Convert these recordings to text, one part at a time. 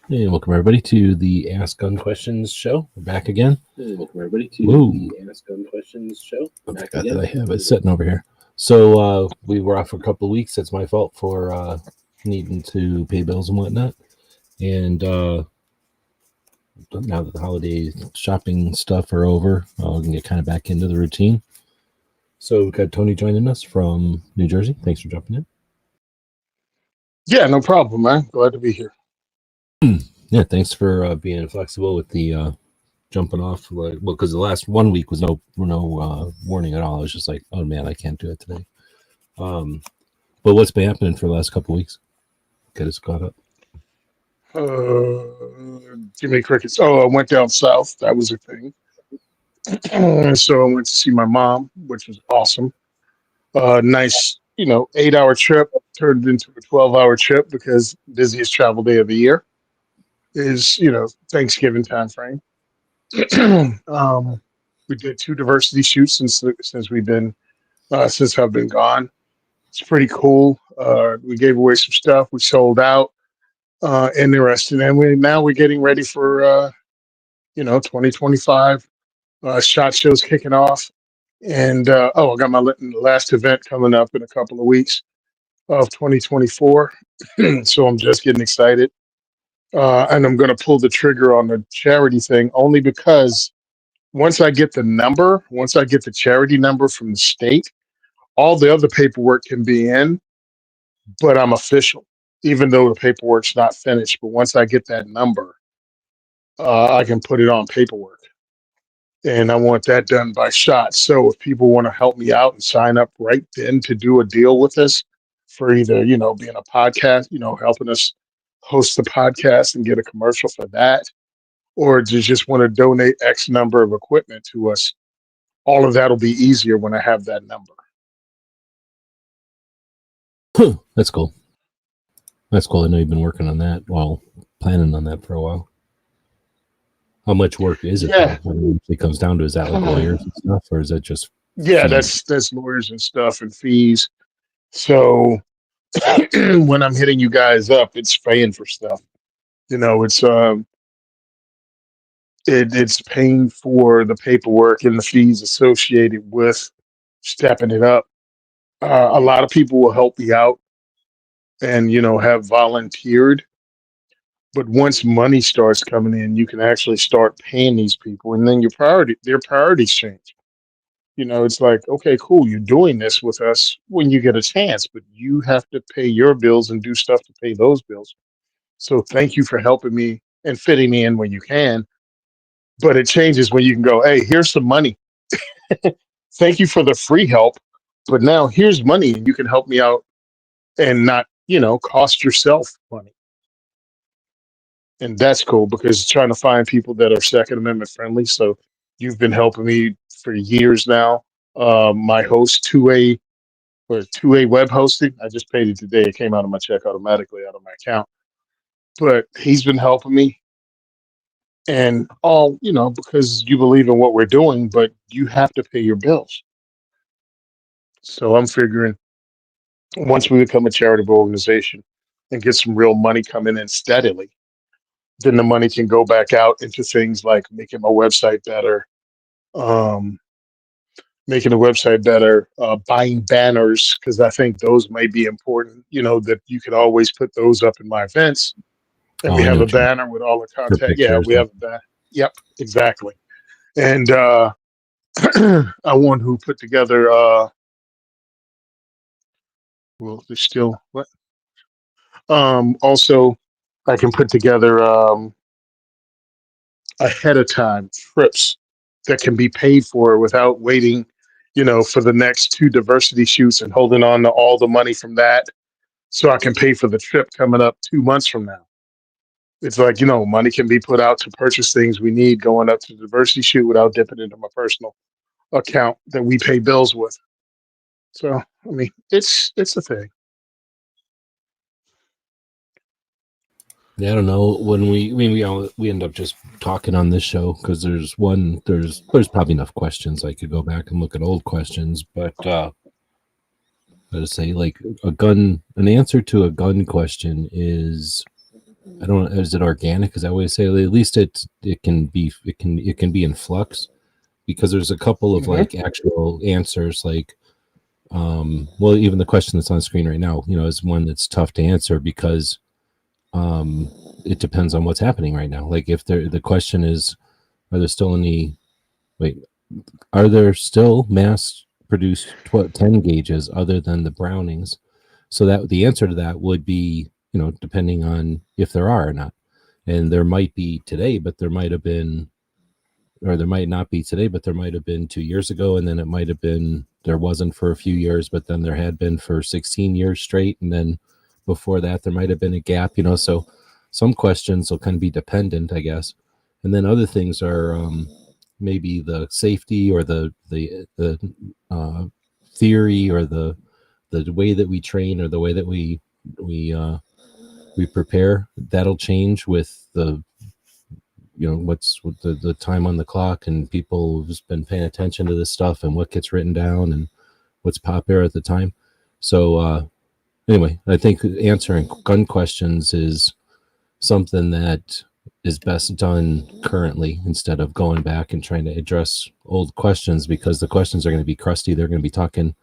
Hey, welcome everybody to the Ask Gun Questions show. We're back again. Hey, welcome everybody to the Ask Gun Questions show. I forgot that I have it sitting over here. So we were off for a couple of weeks. That's my fault for needing to pay bills and whatnot. And now that the holiday shopping stuff are over, we can get kind of back into the routine. So we've got Tony joining us from New Jersey. Thanks for jumping in. Yeah, no problem, man. Glad to be here. Yeah, thanks for being flexible with the jumping off. Like, well, because the last 1 week was no warning at all. I was just like, oh man, I can't do it today. But what's been happening for the last couple of weeks? Get us caught up. Jimmy Crickets. Oh, I went down south. That was a thing. So I went to see my mom, which was awesome. Nice, 8-hour trip turned into a 12-hour trip because busiest travel day of the year is, Thanksgiving time frame. We did two diversity shoots since we've been since I've been gone. It's pretty cool. We gave away some stuff. We sold out. Interesting. And we're getting ready for 2025. Shot show's kicking off, and I got my last event coming up in a couple of weeks of 2024. So I'm just getting excited, and I'm going to pull the trigger on the charity thing only because once I get the charity number from the state, all the other paperwork can be in, but I'm official, even though the paperwork's not finished. But once I get that number, I can put it on paperwork. And I want that done by shot. So if people want to help me out and sign up right then to do a deal with us for either, being a podcast, helping us host the podcast and get a commercial for that, or just want to donate X number of equipment to us, all of that will be easier when I have that number. That's cool. That's cool. I know you've been working on that planning on that for a while. How much work is it? Yeah. It comes down to, is that like lawyers and stuff, or is that just Yeah, that's lawyers and stuff and fees. So when I'm hitting you guys up, it's paying for stuff. It's paying for the paperwork and the fees associated with stepping it up. A lot of people will help me out and have volunteered, but once money starts coming in, you can actually start paying these people, and then their priorities change. It's like, okay, cool, you're doing this with us when you get a chance, but you have to pay your bills and do stuff to pay those bills. So thank you for helping me and fitting me in when you can. But it changes when you can go, hey, here's some money. Thank you for the free help, but now here's money and you can help me out and not, cost yourself money. And that's cool because trying to find people that are Second Amendment friendly. So you've been helping me for years now. My host, 2A web hosting, I just paid it today. It came out of my check automatically out of my account. But he's been helping me. And all, because you believe in what we're doing, but you have to pay your bills. So I'm figuring once we become a charitable organization and get some real money coming in steadily, then the money can go back out into things like making my website better, um, making the website better, buying banners, because I think those might be important, that you could always put those up in my events. And we I have know a banner with all the for contact. Yeah, pictures? we have a banner. Yep, exactly. And I want who put together, well, there's still what? Also, I can put together ahead of time trips that can be paid for without waiting, for the next two diversity shoots and holding on to all the money from that so I can pay for the trip coming up 2 months from now. It's like, money can be put out to purchase things we need going up to the diversity shoot without dipping into my personal account that we pay bills with. So, I mean, it's a thing. Yeah, I don't know. When we end up just talking on this show because there's probably enough questions. I could go back and look at old questions, but I just say like an answer to a gun question is I don't know, is it organic? Is that what you say? At least it can be in flux, because there's a couple of like actual answers, like well, even the question that's on the screen right now, is one that's tough to answer because it depends on what's happening right now. Like if the question is, are there still any are there still mass produced 10 gauges other than the Brownings? So that the answer to that would be, depending on if there are or not. And there might be today, but there might have been, or there might not be today, but there might have been 2 years ago. And then it might have been, there wasn't for a few years, but then there had been for 16 years straight. And then before that, there might have been a gap, so some questions will kind of be dependent, I guess. And then other things are maybe the safety or the theory or the way that we train or the way that we prepare. That'll change with the what's with the time on the clock, and people who've been paying attention to this stuff and what gets written down and what's popular at the time. So anyway, I think answering gun questions is something that is best done currently instead of going back and trying to address old questions, because the questions are going to be crusty. They're going to be talking.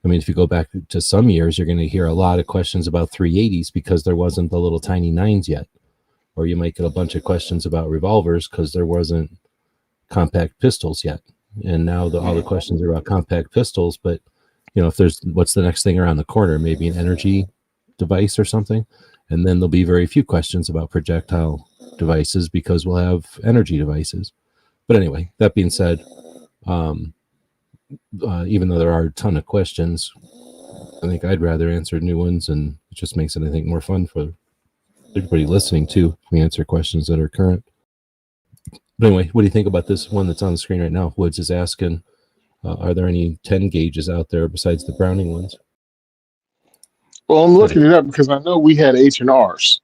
I mean, if you go back to some years, you're going to hear a lot of questions about 380s because there wasn't the little tiny nines yet. Or you might get a bunch of questions about revolvers because there wasn't compact pistols yet. And now all the questions are about compact pistols. But, if there's, what's the next thing around the corner? Maybe an energy device or something. And then there'll be very few questions about projectile devices because we'll have energy devices. But anyway, that being said, even though there are a ton of questions, I think I'd rather answer new ones, and it just makes it, I think, more fun for everybody listening too. We answer questions that are current. But anyway, what do you think about this one that's on the screen right now? Woods is asking, are there any 10 gauges out there besides the Browning ones? Well, I'm looking it up because I know we had H&Rs.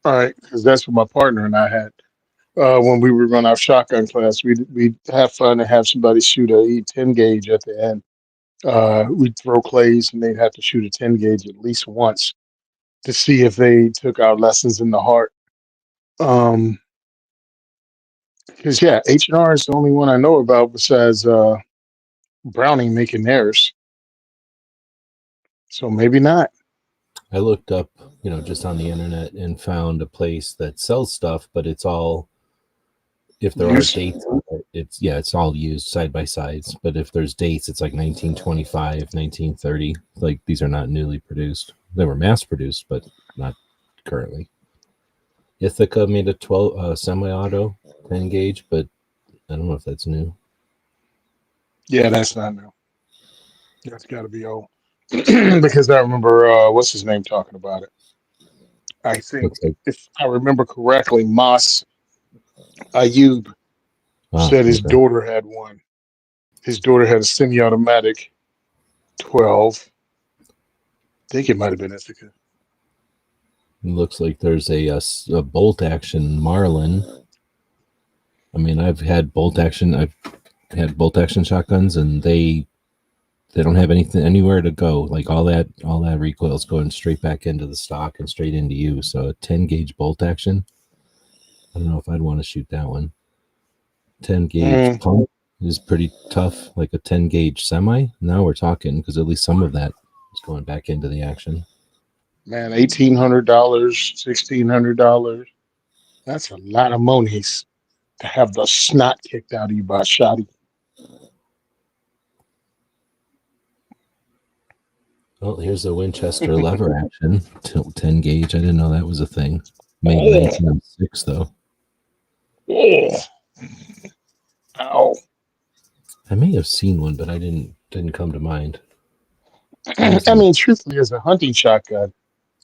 All right, because that's what my partner and I had. When we would run our shotgun class, we'd have fun and have somebody shoot a 10 gauge at the end. We'd throw clays and they'd have to shoot a 10 gauge at least once to see if they took our lessons in the heart. Because yeah, H&R is the only one I know about besides Browning making theirs. So maybe not. I looked up, just on the internet and found a place that sells stuff, but it's all, if there are dates on it, it's all used side by sides. But if there's dates, it's like 1925, 1930. Like these are not newly produced. They were mass produced, but not currently. Ithaca made a 12 semi-auto 10 gauge, but I don't know if that's new. Yeah, that's not new. That's got to be old. Because I remember what's his name talking about it. I think if I remember correctly, Mas Ayub said his daughter had one. His daughter had a semi-automatic 12. I think it might have been Ithaca. It looks like there's a bolt action Marlin. I mean, I've had bolt action shotguns, and they don't have anything anywhere to go. Like all that recoil is going straight back into the stock and straight into you. So a 10 gauge bolt action, I don't know if I'd want to shoot that one. 10 gauge pump is pretty tough, like a 10 gauge semi. Now we're talking, because at least some of that is going back into the action. Man, $1,800, $1,600. That's a lot of monies to have the snot kicked out of you by a shotty. Well, here's a Winchester lever action, 10 gauge. I didn't know that was a thing. Made in 1906, though. Oh. Ow. I may have seen one, but I didn't come to mind. I mean, truthfully, as a hunting shotgun,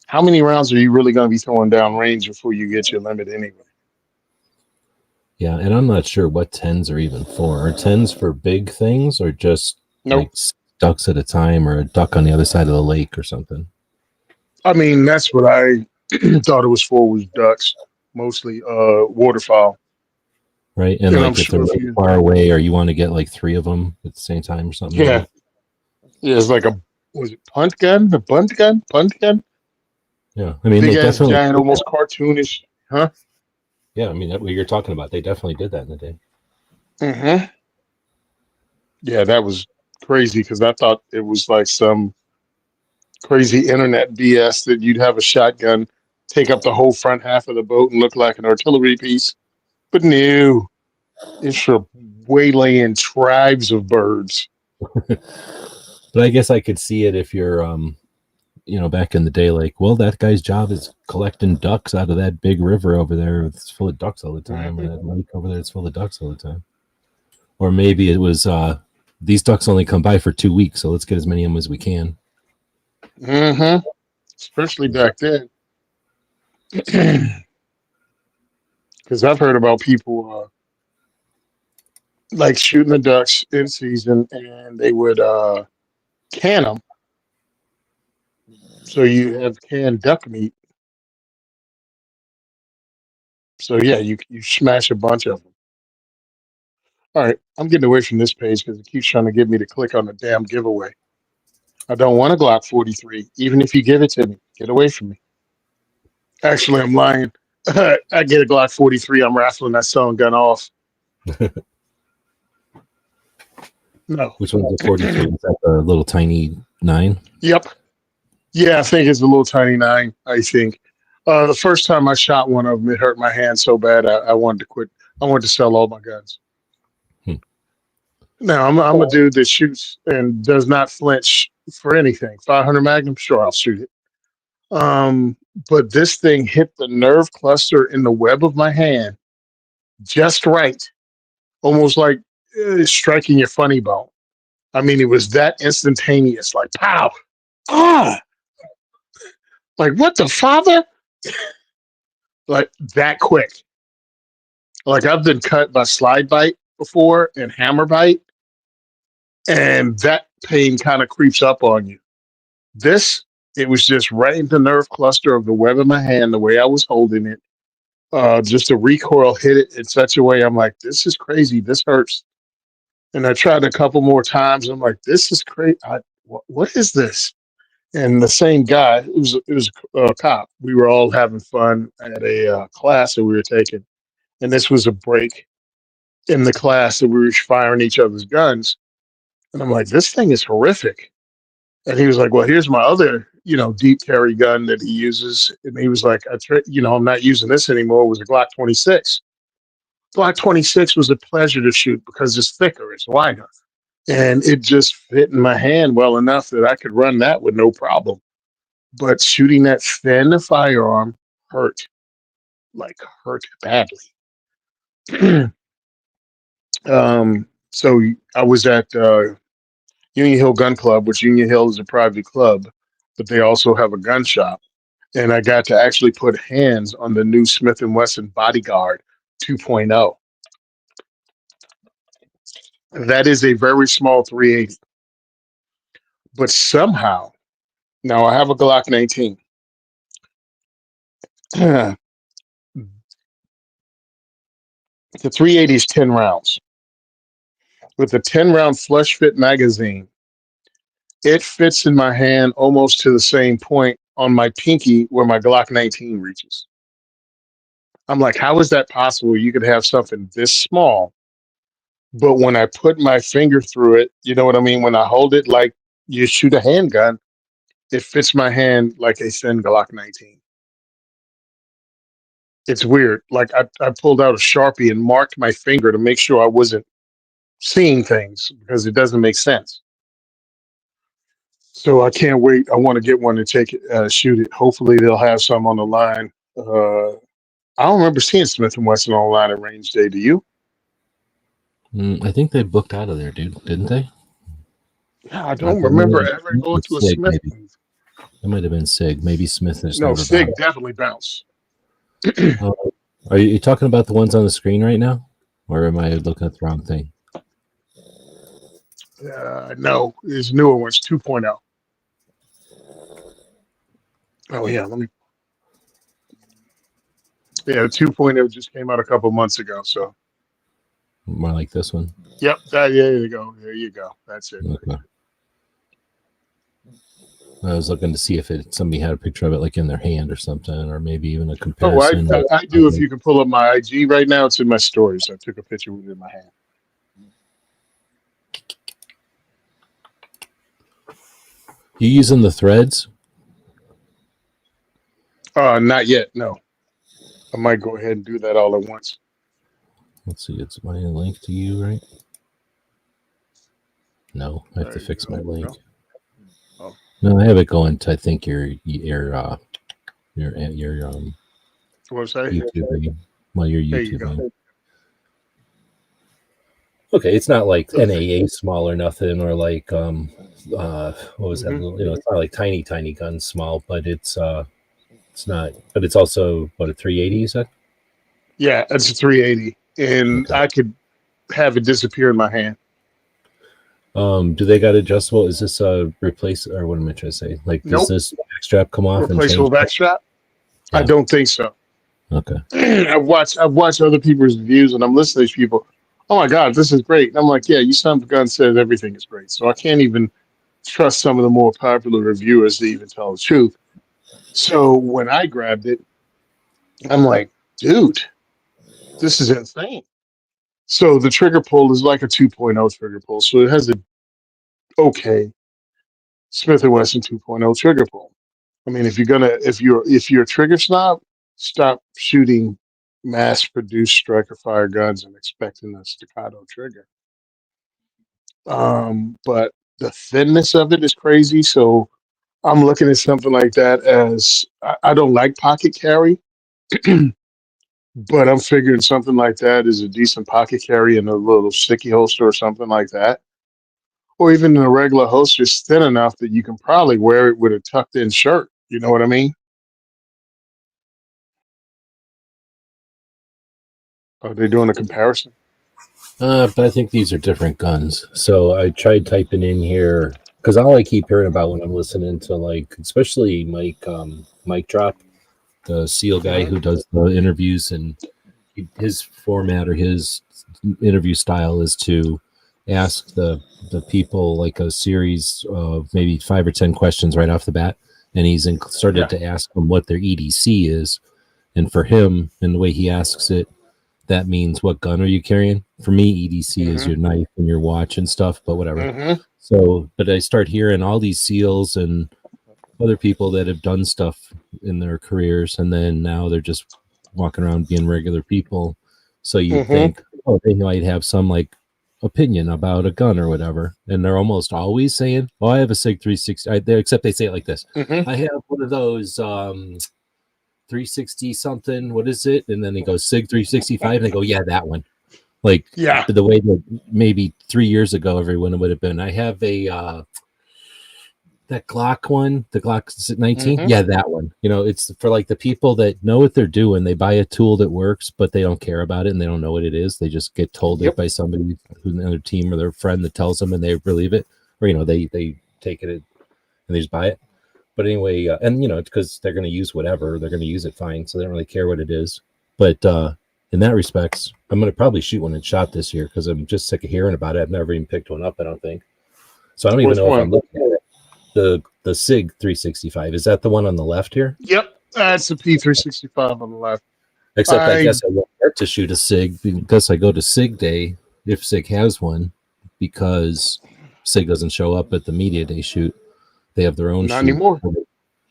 how many rounds are you really going to be throwing down range before you get your limit anyway? Yeah, and I'm not sure what 10s are even for. Are 10s for big things, or just like ducks at a time, or a duck on the other side of the lake or something? I mean, that's what I thought it was for, was ducks, mostly waterfowl. Right, and like if they're really far away, or you want to get like 3 of them at the same time or something. Yeah, maybe. Yeah, it's like was it punt gun? The punt gun? Punt gun? Yeah, I mean, Big they ass, definitely giant, almost cartoonish, huh? Yeah, I mean, what you're talking about, they definitely did that in the day. Mm-hmm. Yeah, that was crazy because I thought it was like some crazy internet BS that you'd have a shotgun take up the whole front half of the boat and look like an artillery piece. But no, it's for waylaying tribes of birds. But I guess I could see it if you're, back in the day, like, well, that guy's job is collecting ducks out of that big river over there. It's full of ducks all the time, or Mm-hmm. that lake over there, it's full of ducks all the time. Or maybe it was, these ducks only come by for 2 weeks, so let's get as many of them as we can. Mm-hmm. Especially back then. Because I've heard about people like shooting the ducks in season and they would can them. So you have canned duck meat. So yeah, you smash a bunch of them. All right, I'm getting away from this page because it keeps trying to get me to click on the damn giveaway. I don't want a Glock 43, even if you give it to me. Get away from me. Actually, I'm lying. I get a Glock 43. I'm raffling that selling gun off. No. Which one's a 43? Is that the little tiny 9? Yep. Yeah, I think it's a little tiny 9. I think the first time I shot one of them, it hurt my hand so bad I wanted to quit. I wanted to sell all my guns. Hmm. Now I'm a dude that shoots and does not flinch for anything. 500 Magnum, sure, I'll shoot it. Um, but this thing hit the nerve cluster in the web of my hand just right, almost like striking your funny bone. I mean, it was that instantaneous, like pow, ah, like what the father, like that quick. Like I've been cut by slide bite before and hammer bite, and that pain kind of creeps up on you. This, it was just right in the nerve cluster of the web of my hand, the way I was holding it. Just a recoil hit it in such a way. I'm like, this is crazy. This hurts. And I tried a couple more times. I'm like, this is crazy. What is this? And the same guy, it was a cop. We were all having fun at a class that we were taking, and this was a break in the class that we were firing each other's guns. And I'm like, this thing is horrific. And he was like, well, here's my other, deep carry gun that he uses. And he was like, I'm not using this anymore. It was a Glock 26. Glock 26 was a pleasure to shoot because it's thicker, it's wider. And it just fit in my hand well enough that I could run that with no problem. But shooting that thin firearm hurt, like hurt badly. So I was at Union Hill Gun Club, which Union Hill is a private club, but they also have a gun shop. And I got to actually put hands on the new Smith & Wesson Bodyguard 2.0. That is a very small 380. But somehow, now I have a Glock 19. The 380 is 10 rounds. With a 10-round flush fit magazine, it fits in my hand almost to the same point on my pinky where my Glock 19 reaches. I'm like, how is that possible? You could have something this small, but when I put my finger through it, you know what I mean? When I hold it like you shoot a handgun, it fits my hand like a thin Glock 19. It's weird. Like I pulled out a Sharpie and marked my finger to make sure I wasn't seeing things because it doesn't make sense. So I can't wait. I want to get one and take it, shoot it. Hopefully they'll have some on the line. I don't remember seeing Smith & Wesson online at range day. Do you? I think they booked out of there, dude. Didn't they? Yeah, I don't remember ever going to a Sig, Smith. maybe. It might have been Sig. Maybe Smith has No, never Sig bounced. definitely bounced. Are you talking about the ones on the screen right now? Or am I looking at the wrong thing? No, there's newer ones, 2.0. Oh, yeah, let me. Yeah, 2.0 just came out a couple months ago. So, More like this one. yep, there you go. There you go. That's it. Okay. I was looking to see if somebody had a picture of it like in their hand or something, or maybe even a Oh, comparison. I do. If you can pull up my IG right now, it's in my stories. I took a picture with it in my hand. You using the threads? Not yet. No, I might go ahead and do that all at once. Let's see. It's my link to you, right? No, I have to fix my link. Oh. No, I have it going to I think your website. YouTube. Well, your There you YouTube. go. Okay, it's not like NAA small or nothing, or like what was that? It's not like tiny guns small, but it's not. But it's also what, a 380, you said? Yeah, it's a 380, and Okay. I could have it disappear in my hand. Do they got adjustable? Is this a replace, or what am I trying to say? Like, does this back strap come off and change? Replaceable back strap? Yeah. I don't think so. Okay. I've watched other people's reviews, and I'm listening to these people. Oh my God, this is great! And I'm like, yeah, you son of a gun says everything is great, so I can't even trust some of the more popular reviewers to even tell the truth. So when I grabbed it, I'm like, dude, this is insane. So the trigger pull is like a 2.0 trigger pull, so it has a okay Smith & Wesson 2.0 trigger pull. I mean, if you're a trigger snob, stop shooting mass-produced striker fire guns and expecting a staccato trigger. But the thinness of it is crazy. So I'm looking at something like that as I don't like pocket carry, but I'm figuring something like that is a decent pocket carry in a little sticky holster or something like that. Or even in a regular holster is thin enough that you can probably wear it with a tucked in shirt. You know what I mean? Are they doing a comparison? But I think these are different guns. So I tried typing in here because all I keep hearing about when I'm listening to, like, especially Mike Drop, the SEAL guy who does the interviews, and his format or his interview style is to ask the people like a series of maybe 5 or 10 questions right off the bat, and he's started to ask them what their EDC is, and for him, and the way he asks it, that means what gun are you carrying? For me, EDC is your knife and your watch and stuff, but whatever. So, but I start hearing all these SEALs and other people that have done stuff in their careers, and then now they're just walking around being regular people. So you'd think, oh, they might have some like opinion about a gun or whatever, and they're almost always saying, "Oh, I have a Sig 360." Except they say it like this: "I have one of those 360 something. What is it?" And then they go Sig 365, and they go, "Yeah, that one." Like, the way that maybe 3 years ago everyone would have been. I have a that Glock one, the Glock 19. Yeah, that one. It's for like the people that know what they're doing. They buy a tool that works, but they don't care about it and they don't know what it is. They just get told it by somebody who's in their team or their friend that tells them, and they believe it, or they take it and they just buy it. But anyway, and it's because they're going to use whatever, they're going to use it fine, so they don't really care what it is. But in that respects, I'm going to probably shoot one and shot this year because I'm just sick of hearing about it. I've never even picked one up, I don't think. So I don't even know if I'm looking at it. The Sig 365, is that the one on the left here? Yep, that's the P365 on the left. Except I guess I won't get to shoot a Sig because I go to Sig Day if Sig has one, because Sig doesn't show up at the media day shoot. They have their own shoot. Not anymore.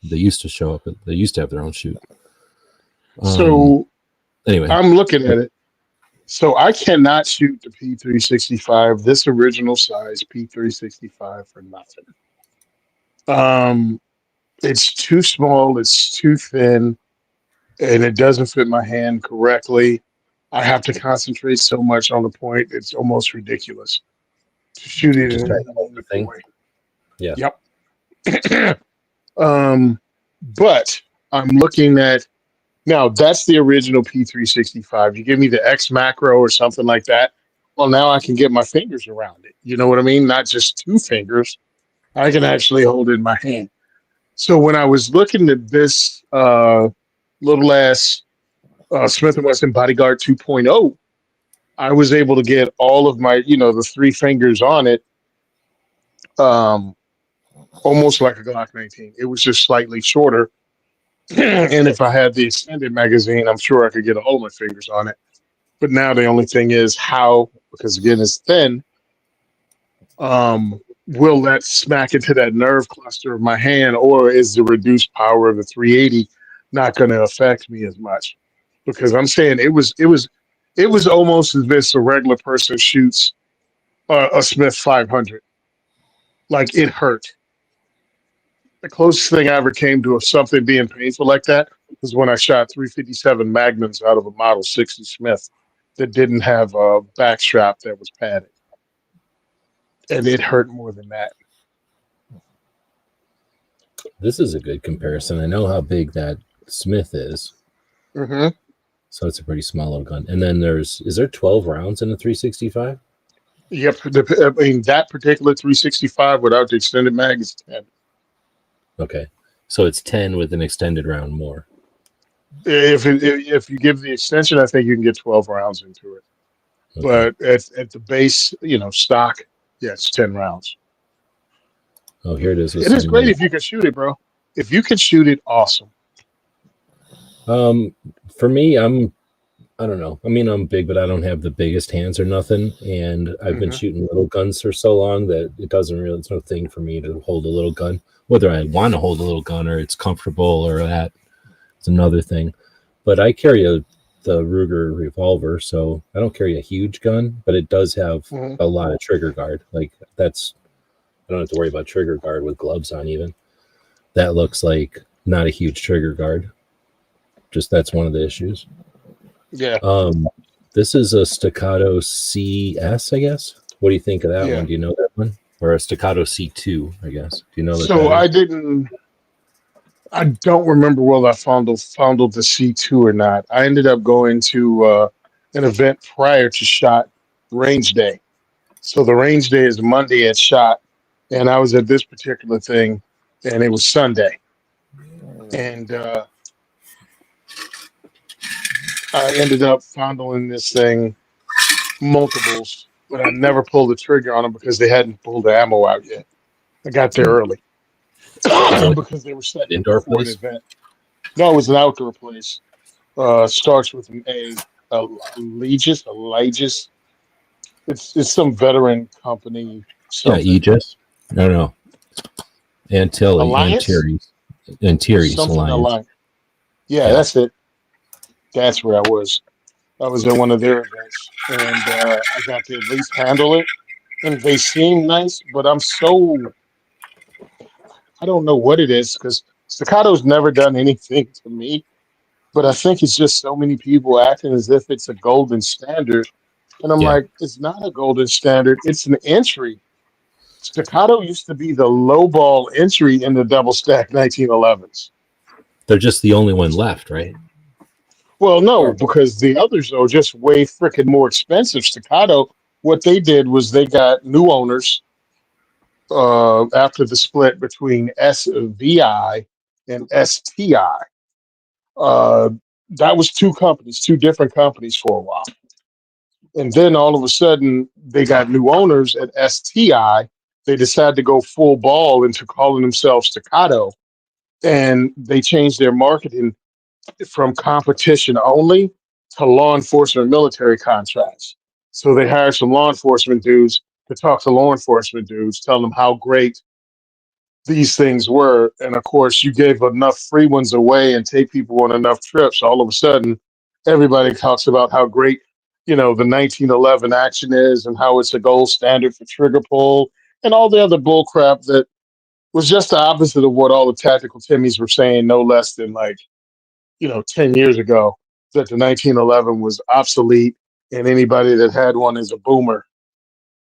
They used to show up. They used to have their own shoot. So anyway, I'm looking at it. So I cannot shoot the P365, this original size P365, for nothing. It's too small. It's too thin, and it doesn't fit my hand correctly. I have to concentrate so much on the point. It's almost ridiculous to shoot it in any meaningful way. Yeah. Yep. But I'm looking at now. That's the original P365. You give me the X macro or something like that. Well, now I can get my fingers around it. You know what I mean? Not just two fingers. I can actually hold it in my hand. So when I was looking at this little ass Smith & Wesson Bodyguard 2.0, I was able to get all of my, the three fingers on it almost like a Glock 19. It was just slightly shorter. And if I had the extended magazine, I'm sure I could get all my fingers on it. But now the only thing is how, because again, it's thin, will that smack into that nerve cluster of my hand, or is the reduced power of the 380 not going to affect me as much? Because I'm saying it was almost as if a regular person shoots a Smith 500. Like it hurt. The closest thing I ever came to something being painful like that was when I shot 357 Magnums out of a Model 60 Smith that didn't have a back strap that was padded, and it hurt more than that. This is a good comparison. I know how big that Smith is. Mm-hmm. So it's a pretty small little gun. And then is there 12 rounds in a 365? Yep. I mean, that particular 365 without the extended mag is 10. Okay. So it's 10 with an extended round more. If you give the extension, I think you can get 12 rounds into it. Okay. But at the base, stock, yeah, it's 10 rounds. Oh, here it is. It is great if you can shoot it, bro. If you can shoot it, awesome. For me, I don't know. I mean, I'm big, but I don't have the biggest hands or nothing. And I've been shooting little guns for so long that it's no thing for me to hold a little gun. Whether I want to hold a little gun or it's comfortable or that, it's another thing. But I carry the Ruger revolver, so I don't carry a huge gun, but it does have a lot of trigger guard. Like I don't have to worry about trigger guard with gloves on even. That looks like not a huge trigger guard. Just that's one of the issues. Yeah. This is a Staccato CS, I guess. What do you think of that one? Do you know that one? Or a Staccato C2, I guess. Do you know that? So I don't remember whether I fondled the C2 or not. I ended up going to an event prior to SHOT Range Day. So the Range Day is Monday at SHOT, and I was at this particular thing, and it was Sunday. And I ended up fondling this thing multiples, but I never pulled the trigger on them because they hadn't pulled the ammo out yet. I got there early because they were setting indoor for an event. No, it was an outdoor place. Starts with an A. Allegis. It's some veteran company. Something. Yeah, Aegis. No. Alliance? Antares Something Alliance. Yeah, that's it. That's where I was. I was at one of their events, and I got to at least handle it. And they seem nice, but I don't know what it is because Staccato's never done anything to me. But I think it's just so many people acting as if it's a golden standard. And I'm like, it's not a golden standard. It's an entry. Staccato used to be the lowball entry in the double stack 1911s. They're just the only one left, right? Well, no, because the others are just way freaking more expensive. Staccato, what they did was they got new owners after the split between SVI and STI. That was two different companies for a while. And then all of a sudden, they got new owners at STI. They decided to go full ball into calling themselves Staccato. And they changed their marketing from competition only to law enforcement military contracts. So they hired some law enforcement dudes to talk to law enforcement dudes, tell them how great these things were. And of course, you gave enough free ones away and take people on enough trips. All of a sudden, everybody talks about how great, the 1911 action is and how it's a gold standard for trigger pull and all the other bull crap that was just the opposite of what all the tactical Timmies were saying, no less than 10 years ago, that the 1911 was obsolete and anybody that had one is a boomer.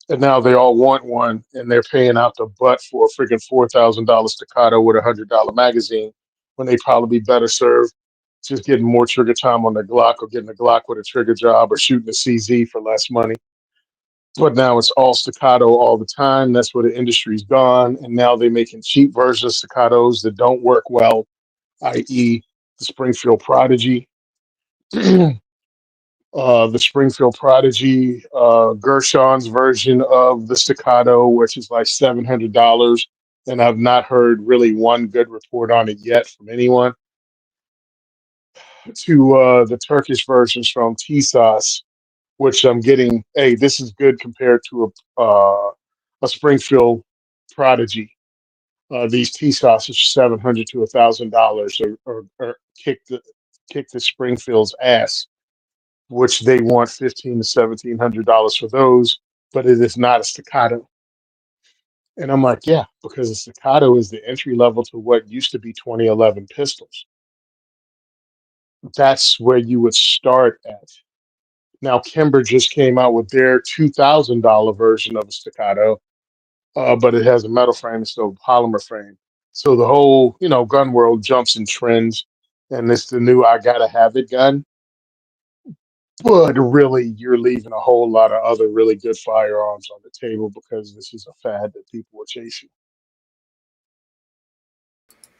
And now they all want one, and they're paying out the butt for a freaking $4,000 Staccato with a $100 magazine when they probably be better served just getting more trigger time on the Glock or getting a Glock with a trigger job or shooting a CZ for less money. But now it's all Staccato all the time. That's where the industry's gone. And now they're making cheap versions of Staccatos that don't work well, i.e., the Springfield Prodigy. The Springfield Prodigy, Gershon's version of the Staccato, which is like $700. and I've not heard really one good report on it yet from anyone, to the Turkish versions from T-Sauce, which I'm getting. Hey, this is good compared to a Springfield Prodigy. These T-Sauces are $700 to $1,000, or kick the Springfield's ass, which they want $1,500 to $1,700 for those, but it is not a staccato. And I'm like, yeah, because a staccato is the entry level to what used to be 2011 pistols. That's where you would start at. Now, Kimber just came out with their $2,000 version of a staccato, but it has a metal frame instead of a polymer frame. So the whole, gun world jumps in trends, and it's the new "I gotta have it" gun. But really, you're leaving a whole lot of other really good firearms on the table because this is a fad that people are chasing.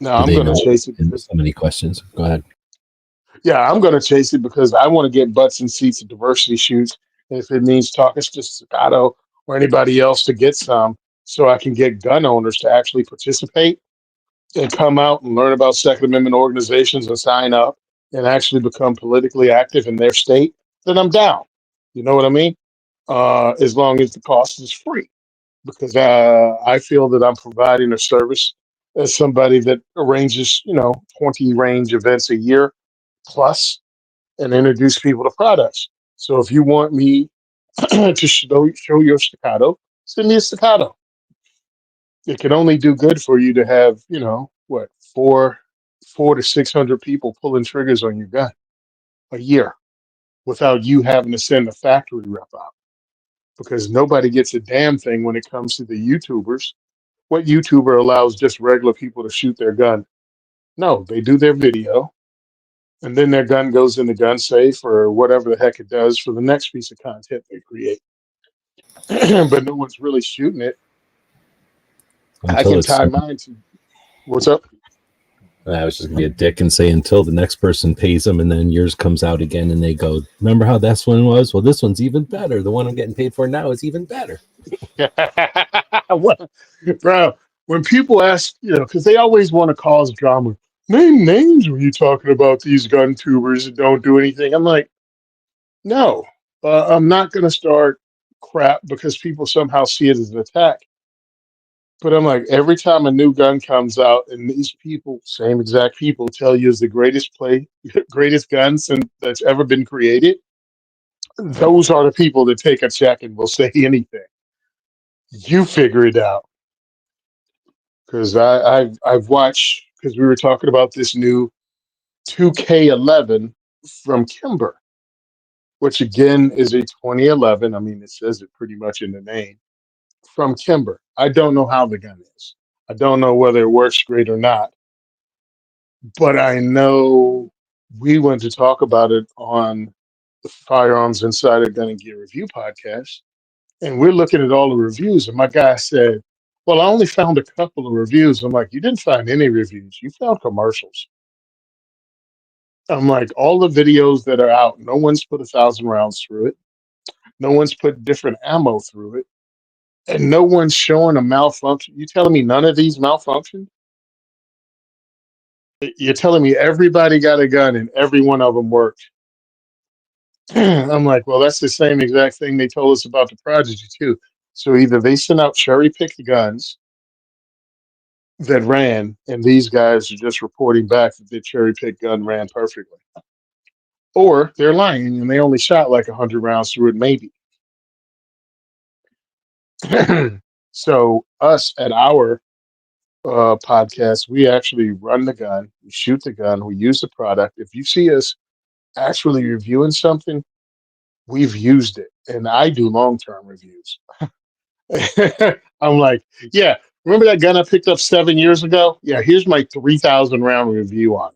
Now, Do I'm they going to know? chase it And there's because, so many questions. Go ahead. yeah, I'm going to chase it because I want to get butts and seats at diversity shoots. And if it means talking to Staccato or anybody else to get some, so I can get gun owners to actually participate and come out and learn about Second Amendment organizations and sign up and actually become politically active in their state, then I'm down. You know what I mean? As long as the cost is free, because I feel that I'm providing a service as somebody that arranges, 20 range events a year plus and introduce people to products. So if you want me to show your staccato, send me a staccato. It can only do good for you to have, what, four to 600 people pulling triggers on your gun a year without you having to send a factory rep out, because nobody gets a damn thing when it comes to the YouTubers. What YouTuber allows just regular people to shoot their gun? No, they do their video, and then their gun goes in the gun safe or whatever the heck it does for the next piece of content they create. But no one's really shooting it. I Until can it's tie mine to what's up. I was just gonna be a dick and say until the next person pays them, and then yours comes out again, and they go, "Remember how this one was? Well, this one's even better. The one I'm getting paid for now is even better." What- Bro, when people ask, because they always want to cause drama. Name names when you're talking about these gun tubers that don't do anything. I'm like, no, I'm not going to start crap because people somehow see it as an attack. But I'm like, every time a new gun comes out, and these people, same exact people, tell you is the greatest greatest gun that's ever been created. Those are the people that take a check and will say anything. You figure it out, because I've watched, because we were talking about this new 2K11 from Kimber, which again is a 2011. I mean, it says it pretty much in the name, from Kimber. I don't know how the gun is. I don't know whether it works great or not, but I know we went to talk about it on the Firearms Insider Gun and Gear Review podcast, and we're looking at all the reviews, and my guy said, "Well, I only found a couple of reviews." I'm like, "You didn't find any reviews. You found commercials." I'm like, all the videos that are out, no one's put 1,000 rounds through it. No one's put different ammo through it. And no one's showing a malfunction. You telling me none of these malfunctioned? You're telling me everybody got a gun and every one of them worked. I'm like, well, that's the same exact thing they told us about the Prodigy too. So either they sent out cherry picked guns that ran, and these guys are just reporting back that the cherry picked gun ran perfectly, or they're lying and they only shot like 100 rounds through it, maybe. So us at our podcast, we actually run the gun, we shoot the gun, we use the product. If you see us actually reviewing something, we've used it, and I do long-term reviews. I'm like, yeah, remember that gun I picked up 7 years ago? Yeah, here's my 3,000 round review on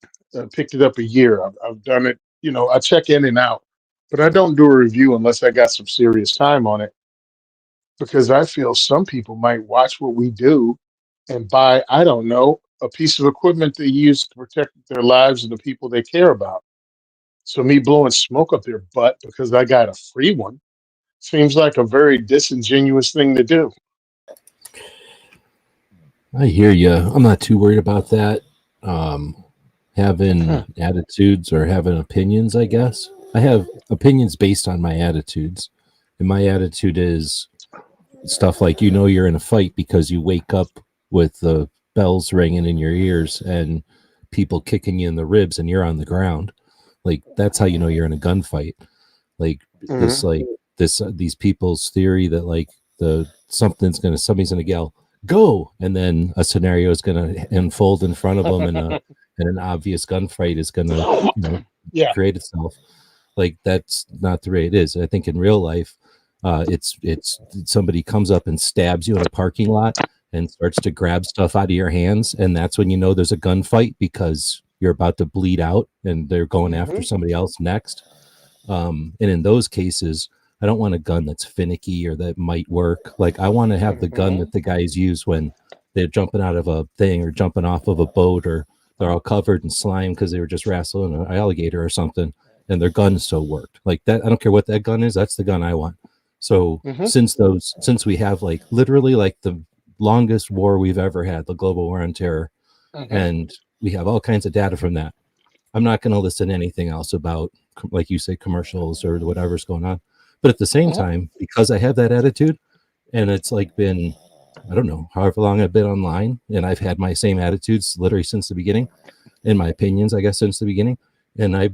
it. I picked it up a year. I've done it. I check in and out, but I don't do a review unless I got some serious time on it, because I feel some people might watch what we do and buy, I don't know, a piece of equipment they use to protect their lives and the people they care about. So me blowing smoke up their butt because I got a free one Seems like a very disingenuous thing to do. I hear you. I'm not too worried about that. Um, Having attitudes or having opinions, I guess. I have opinions based on my attitudes. And my attitude is stuff like you're in a fight because you wake up with the bells ringing in your ears and people kicking you in the ribs and you're on the ground. Like that's how you know you're in a gunfight. Like Hmm. this like this these people's theory that like the somebody's gonna yell go, and then a scenario is gonna unfold in front of them, and an obvious gunfight is gonna Yeah. create itself. Like that's not the way it is. I think in real life, it's somebody comes up and stabs you in a parking lot and starts to grab stuff out of your hands, and that's when you know there's a gunfight because you're about to bleed out and they're going after Hmm. somebody else next. And in those cases, I don't want a gun that's finicky or that might work. Like I want to have the gun Hmm. that the guys use when they're jumping out of a thing or jumping off of a boat, or they're all covered in slime because they were just wrestling an alligator or something, and their gun so worked. Like that, I don't care what that gun is. That's the gun I want. So Hmm. since we have like literally like the longest war we've ever had, the global war on terror, Hmm. and we have all kinds of data from that. I'm not going to listen to anything else about, like you say, commercials or whatever's going on. But at the same Hmm. time, because I have that attitude, and it's like been, I don't know, however long I've been online, and I've had my same attitudes literally since the beginning, in my opinions, I guess, since the beginning. And I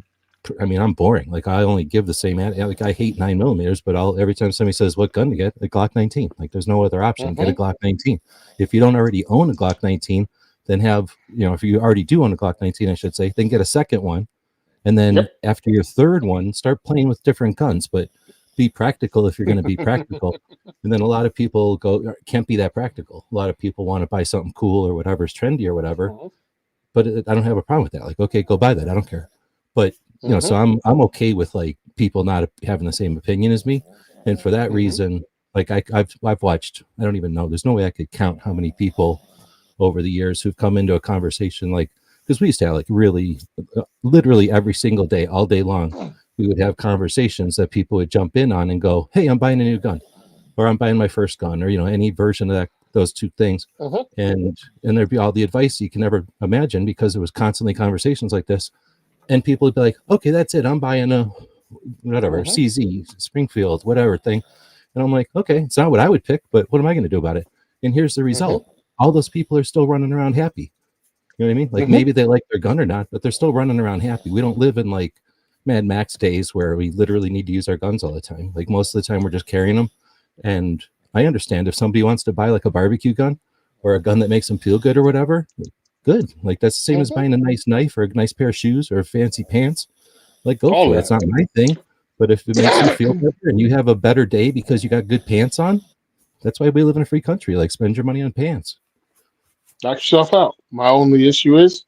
mean, I'm boring. Like I only give the same, like I hate 9 millimeters, but every time somebody says what gun to get, a Glock 19. Like there's no other option. Get a Hmm. Glock 19. If you don't already own a Glock 19, then if you already do own a Glock 19, I should say, then get a second one, and then Yep. after your third one, start playing with different guns, but be practical if you're going to be practical. And then a lot of people can't be that practical. A lot of people want to buy something cool or whatever's trendy or whatever, Hmm. but I don't have a problem with that. Like, okay, go buy that. I don't care. But Hmm. so I'm okay with like people not having the same opinion as me, and for that Hmm. reason, like I've watched. I don't even know. There's no way I could count how many people over the years who've come into a conversation, like because we used to have like really literally every single day all day long we would have conversations that people would jump in on and go, hey, I'm buying a new gun, or I'm buying my first gun, or any version of those two things. Hmm. And there'd be all the advice you can ever imagine because there was constantly conversations like this, and people would be like, okay, that's it, I'm buying a whatever Hmm. CZ Springfield whatever thing. And I'm like, okay, it's not what I would pick, but what am I going to do about it? And here's the Hmm. result. All those people are still running around happy. You know what I mean? Like Hmm. maybe they like their gun or not, but they're still running around happy. We don't live in like Mad Max days where we literally need to use our guns all the time. Like most of the time we're just carrying them. And I understand if somebody wants to buy like a barbecue gun or a gun that makes them feel good or whatever, good. Like that's the same as Hmm. buying a nice knife or a nice pair of shoes or fancy pants. Like go All for it. It's that. not my thing. But if it makes you feel better and you have a better day because you got good pants on, that's why we live in a free country. Like spend your money on pants. Knock yourself out. My only issue is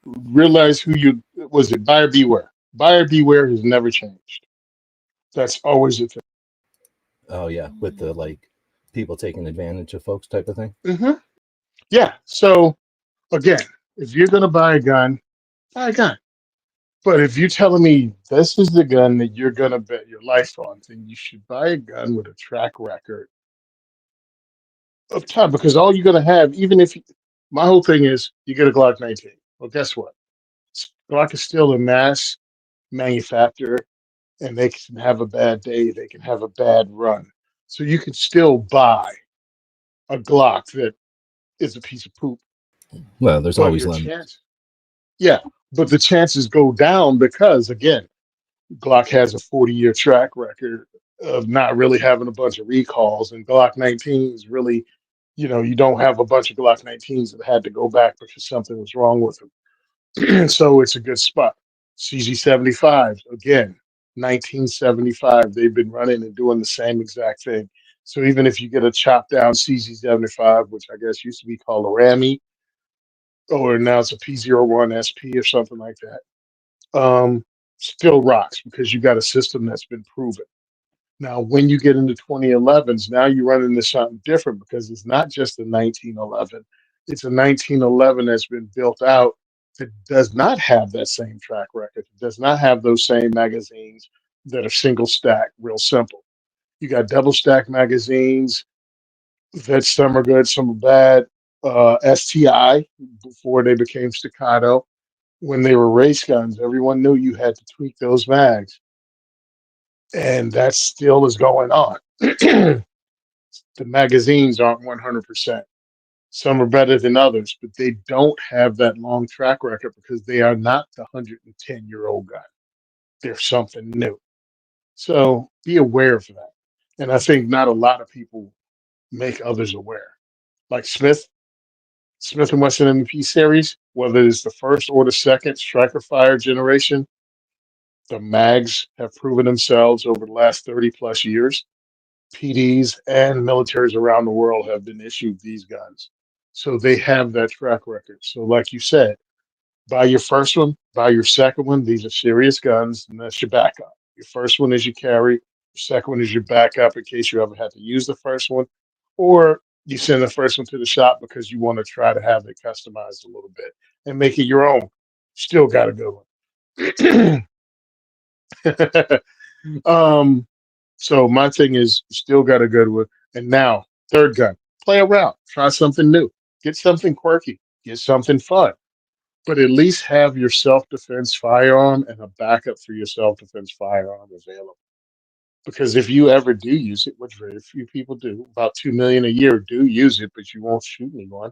realize who you was it. Buyer beware. Buyer beware has never changed. That's always a thing. Oh yeah, with the like people taking advantage of folks type of thing. Hmm. Yeah. So again, if you're gonna buy a gun. But if you're telling me this is the gun that you're gonna bet your life on, then you should buy a gun with a track record of time because all you're gonna have, even if my whole thing is you get a Glock 19. Well, guess what? Glock is still a mass manufacturer, and they can have a bad day, they can have a bad run. So you can still buy a Glock that is a piece of poop, Well, there's but always your lemons. chance, yeah, but the chances go down because again, Glock has a 40-year track record of not really having a bunch of recalls, and Glock 19s really, you don't have a bunch of Glock 19s that had to go back because something was wrong with them. So it's a good spot. CZ 75s, again, 1975, they've been running and doing the same exact thing. So even if you get a chopped down CZ 75, which I guess used to be called a Rammy, or now it's a P01 SP or something like that, still rocks because you got a system that's been proven. Now, when you get into 2011s, now you run into something different because it's not just a 1911. It's a 1911 that's been built out that does not have that same track record. It does not have those same magazines that are single stack, real simple. You got double stack magazines that some are good, some are bad. STI before they became staccato. When they were race guns, everyone knew you had to tweak those mags, and that still is going on. The magazines aren't 100%. Some are better than others, but they don't have that long track record because they are not the 110-year-old gun. They're something new. So be aware of that. And I think not a lot of people make others aware. Like Smith and Wesson MP series, whether it's the first or the second striker fire generation, the mags have proven themselves over the last 30 plus years. PDs and militaries around the world have been issued these guns. So they have that track record. So, like you said, buy your first one, buy your second one. These are serious guns, and that's your backup. Your first one is your carry, your second one is your backup in case you ever had to use the first one, or you send the first one to the shop because you want to try to have it customized a little bit and make it your own. Still got a good one. So my thing is, you still got a good one. And now, third gun, play around, try something new, get something quirky, get something fun, but at least have your self-defense firearm and a backup for your self-defense firearm available. Because if you ever do use it, which very few people do, about 2 million a year do use it, but you won't shoot anyone.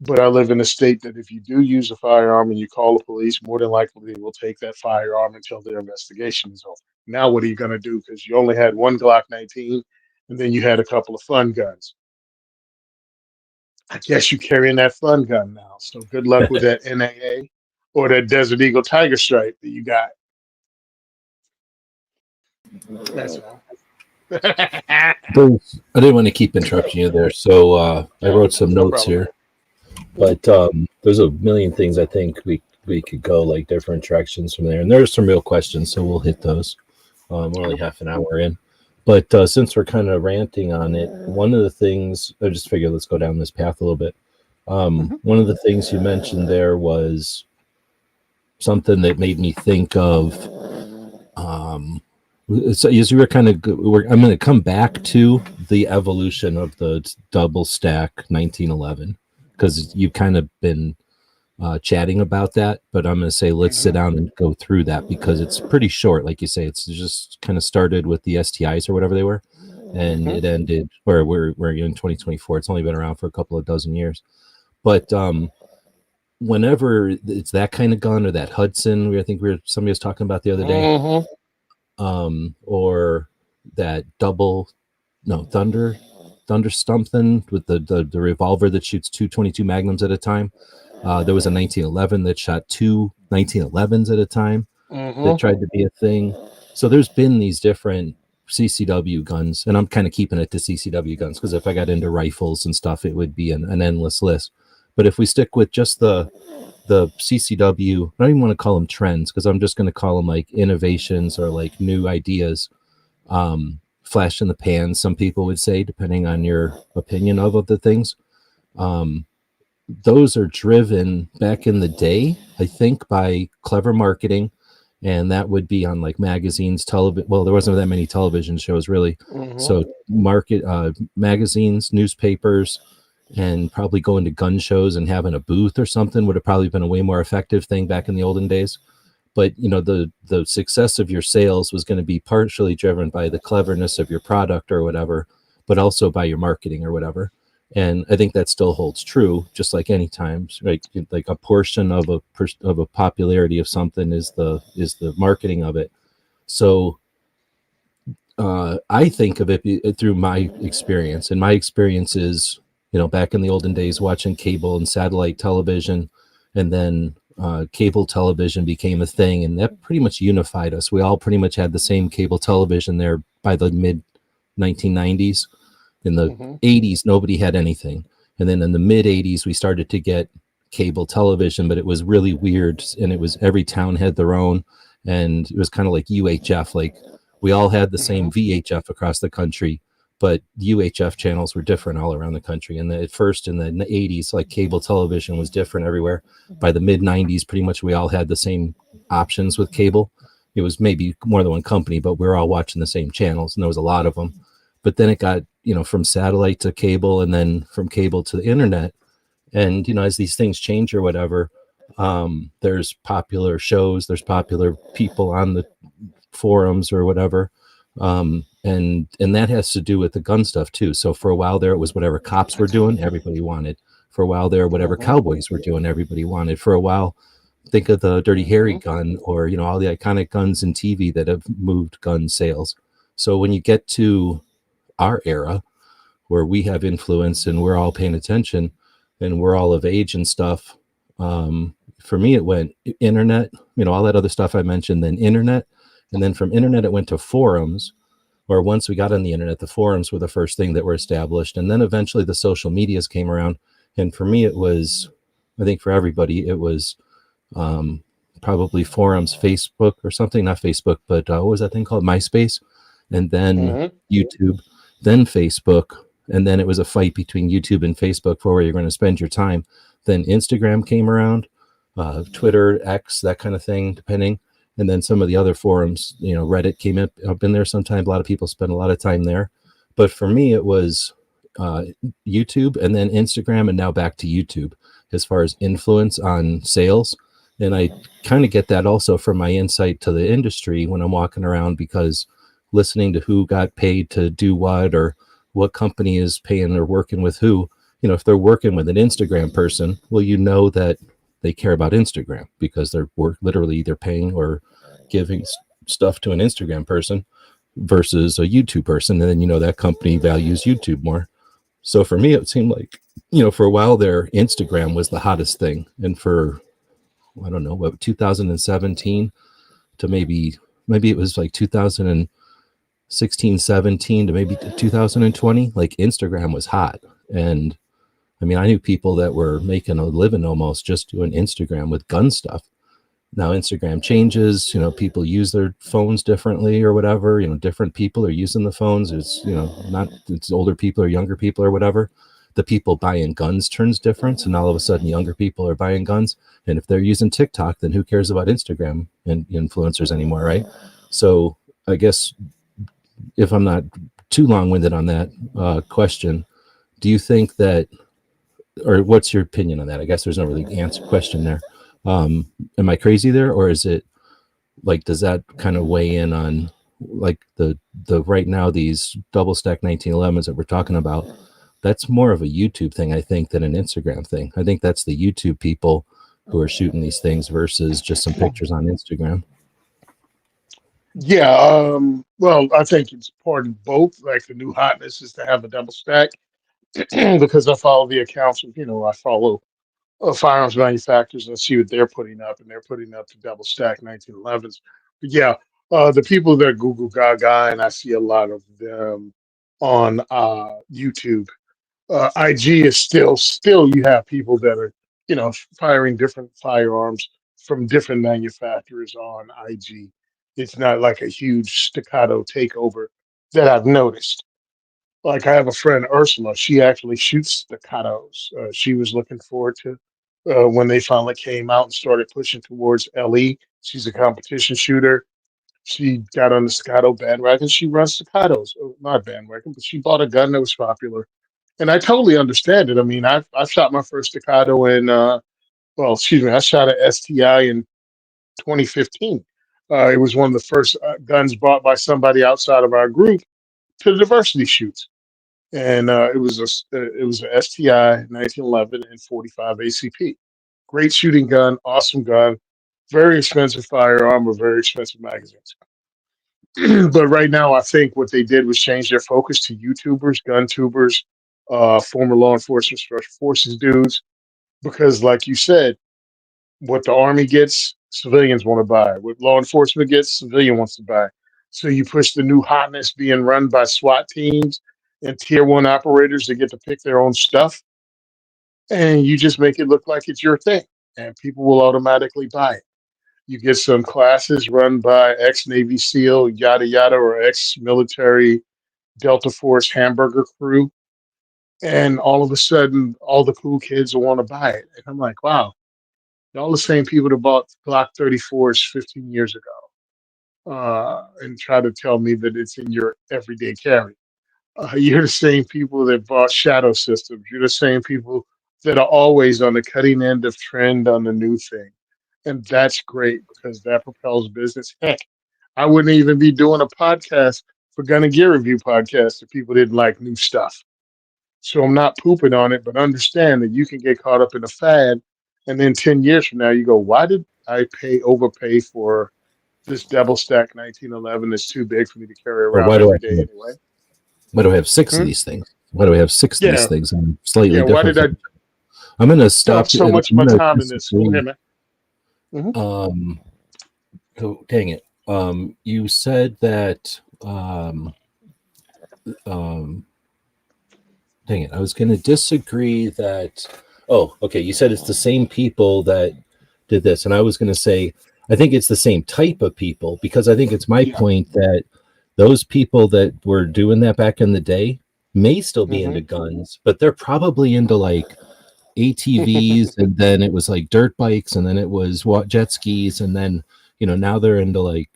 But I live in a state that if you do use a firearm and you call the police, more than likely they will take that firearm until their investigation is over. Now, what are you going to do? Because you only had one Glock 19 and then you had a couple of fun guns. I guess you're carrying that fun gun now. So good luck with that NAA or that Desert Eagle Tiger Stripe that you got. That's all. I didn't want to keep interrupting you there, so I wrote some notes here. But there's a million things I think we could go like different directions from there, and there's some real questions, so we'll hit those. We're only half an hour in, but since we're kind of ranting on it, one of the things I just figured let's go down this path a little bit. One of the things you mentioned there was something that made me think of. So as you were kind of, I'm going to come back to the evolution of the double stack 1911 because you've kind of been chatting about that, but I'm going to say let's sit down and go through that because it's pretty short. Like you say, it's just kind of started with the STIs or whatever they were, and it ended, or we're in 2024. It's only been around for a couple of dozen years, but whenever it's that kind of gun or that Hudson, I think somebody was talking about the other day, or that thunder something with the revolver that shoots 222 magnums at a time. There was a 1911 that shot two 1911s at a time that tried to be a thing. So there's been these different CCW guns, and I'm kind of keeping it to CCW guns because if I got into rifles and stuff, it would be an endless list. But if we stick with just the CCW, I don't even want to call them trends because I'm just going to call them like innovations or like new ideas, flash in the pan, some people would say, depending on your opinion of the things. Those are driven back in the day, I think, by clever marketing, and that would be on like magazines, television. Well, there wasn't that many television shows really, so magazines, newspapers, and probably going to gun shows and having a booth or something would have probably been a way more effective thing back in the olden days. But the success of your sales was going to be partially driven by the cleverness of your product or whatever, but also by your marketing or whatever. And I think that still holds true, just like any times, right? Like a portion of a popularity of something is the marketing of it. So I think of it through my experience, and my experience is, back in the olden days, watching cable and satellite television, and then cable television became a thing, and that pretty much unified us. We all pretty much had the same cable television there by the mid 1990s. In the 80s, nobody had anything. And then in the mid 80s, we started to get cable television, but it was really weird. And it was every town had their own. And it was kind of like UHF. Like we all had the same VHF across the country, but UHF channels were different all around the country. And at first in the 80s, like cable television was different everywhere. By the mid 90s, pretty much we all had the same options with cable. it was maybe more than one company, but we were all watching the same channels, and there was a lot of them. But then it got, from satellite to cable, and then from cable to the internet. And as these things change or whatever, there's popular shows, there's popular people on the forums or whatever, and that has to do with the gun stuff too. So for a while there, it was whatever cops were doing, everybody wanted. For a while there, whatever cowboys were doing, everybody wanted. For a while, think of the Dirty Harry gun, or all the iconic guns in TV that have moved gun sales. So when you get to our era, where we have influence and we're all paying attention and we're all of age and stuff, for me it went internet, all that other stuff I mentioned, then internet, and then from internet it went to forums. Or once we got on the internet, the forums were the first thing that were established, and then eventually the social medias came around. And for me, it was, I think for everybody, it was probably forums, Facebook or something, not Facebook, but what was that thing called? MySpace, and then YouTube, then Facebook, and then it was a fight between YouTube and Facebook for where you're going to spend your time. Then Instagram came around, Twitter, X, that kind of thing, depending. And then some of the other forums, Reddit came up in there sometimes. A lot of people spend a lot of time there. But for me, it was YouTube, and then Instagram, and now back to YouTube as far as influence on sales. And I kind of get that also from my insight to the industry when I'm walking around, because listening to who got paid to do what, or what company is paying or working with who, if they're working with an Instagram person, well, that they care about Instagram, because they're literally either paying or giving stuff to an Instagram person versus a YouTube person. And then, that company values YouTube more. So for me, it seemed like, for a while there, Instagram was the hottest thing. And for, I don't know, what, 2017 to maybe it was like 2016, 17 to maybe 2020, like Instagram was hot. And I mean, I knew people that were making a living almost just doing Instagram with gun stuff. Now Instagram changes, people use their phones differently or whatever, different people are using the phones. It's, not, it's older people or younger people or whatever. The people buying guns turns different. And all of a sudden younger people are buying guns. And if they're using TikTok, then who cares about Instagram and influencers anymore, right? So I guess, if I'm not too long-winded on that question, do you think that, or what's your opinion on that? I guess there's no really question there. Am I crazy there, or is it like, does that kind of weigh in on like the right now, these double stack 1911s that we're talking about? That's more of a YouTube thing, I think, than an Instagram thing. I think that's the YouTube people who are shooting these things versus just some pictures on Instagram. Yeah, well, I think it's part of both. Like the new hotness is to have a double stack because I follow the accounts of, I follow firearms manufacturers and see what they're putting up, and they're putting up the double stack 1911s. But yeah, the people that Google Gaga, and I see a lot of them on YouTube. IG is still you have people that are firing different firearms from different manufacturers on IG. It's not like a huge staccato takeover that I've noticed. Like I have a friend Ursula, she actually shoots staccatos. She was looking forward to when they finally came out and started pushing towards LE. She's a competition shooter. She got on the staccato bandwagon. She runs staccatos, not bandwagon, but she bought a gun that was popular, and I totally understand it. I mean, I've shot my first staccato in well, excuse me, I shot an STI in 2015. It was one of the first guns bought by somebody outside of our group to the diversity shoots, and it was a STI 1911 and 45 ACP. Great shooting gun, awesome gun, very expensive firearm with very expensive magazines. But right now, I think what they did was change their focus to YouTubers, gun tubers, former law enforcement special forces dudes, because, like you said, what the army gets, civilians want to buy. What law enforcement gets, civilian wants to buy. So you push the new hotness being run by SWAT teams and tier one operators that get to pick their own stuff, and you just make it look like it's your thing, and people will automatically buy it. You get some classes run by ex Navy SEAL, yada yada, or ex military Delta Force hamburger crew, and all of a sudden, all the cool kids will want to buy it. And I'm like, wow, all the same people that bought Glock 34s 15 years ago. and try to tell me that it's in your everyday carry. You're the same people that bought shadow systems. You're the same people that are always on the cutting end of trend on the new thing. And that's great because that propels business. Heck, I wouldn't even be doing a podcast for Gun Gear Review podcast if people didn't like new stuff. So I'm not pooping on it, but understand that you can get caught up in a fad. And then 10 years from now, you go, why did I overpay for this double stack 1911 that's too big for me to carry Or around every day anyway? why do I have six of Hmm? these things? Why do I have six of these Yeah. things? I'm slightly Yeah. Why different. did I I'm going to stuff stop so and much of I'm my going to time in this? Go disagree. ahead, man. Hmm. Oh, dang it. You said that, dang it. I was going to disagree that, oh, okay. You said it's the same people that did this. And I was going to say, I think it's the same type of people because I think it's my Yeah. point that those people that were doing that back in the day may still be Hmm. into guns, but they're probably into like ATVs, and then it was like dirt bikes, and then it was jet skis, and then now they're into like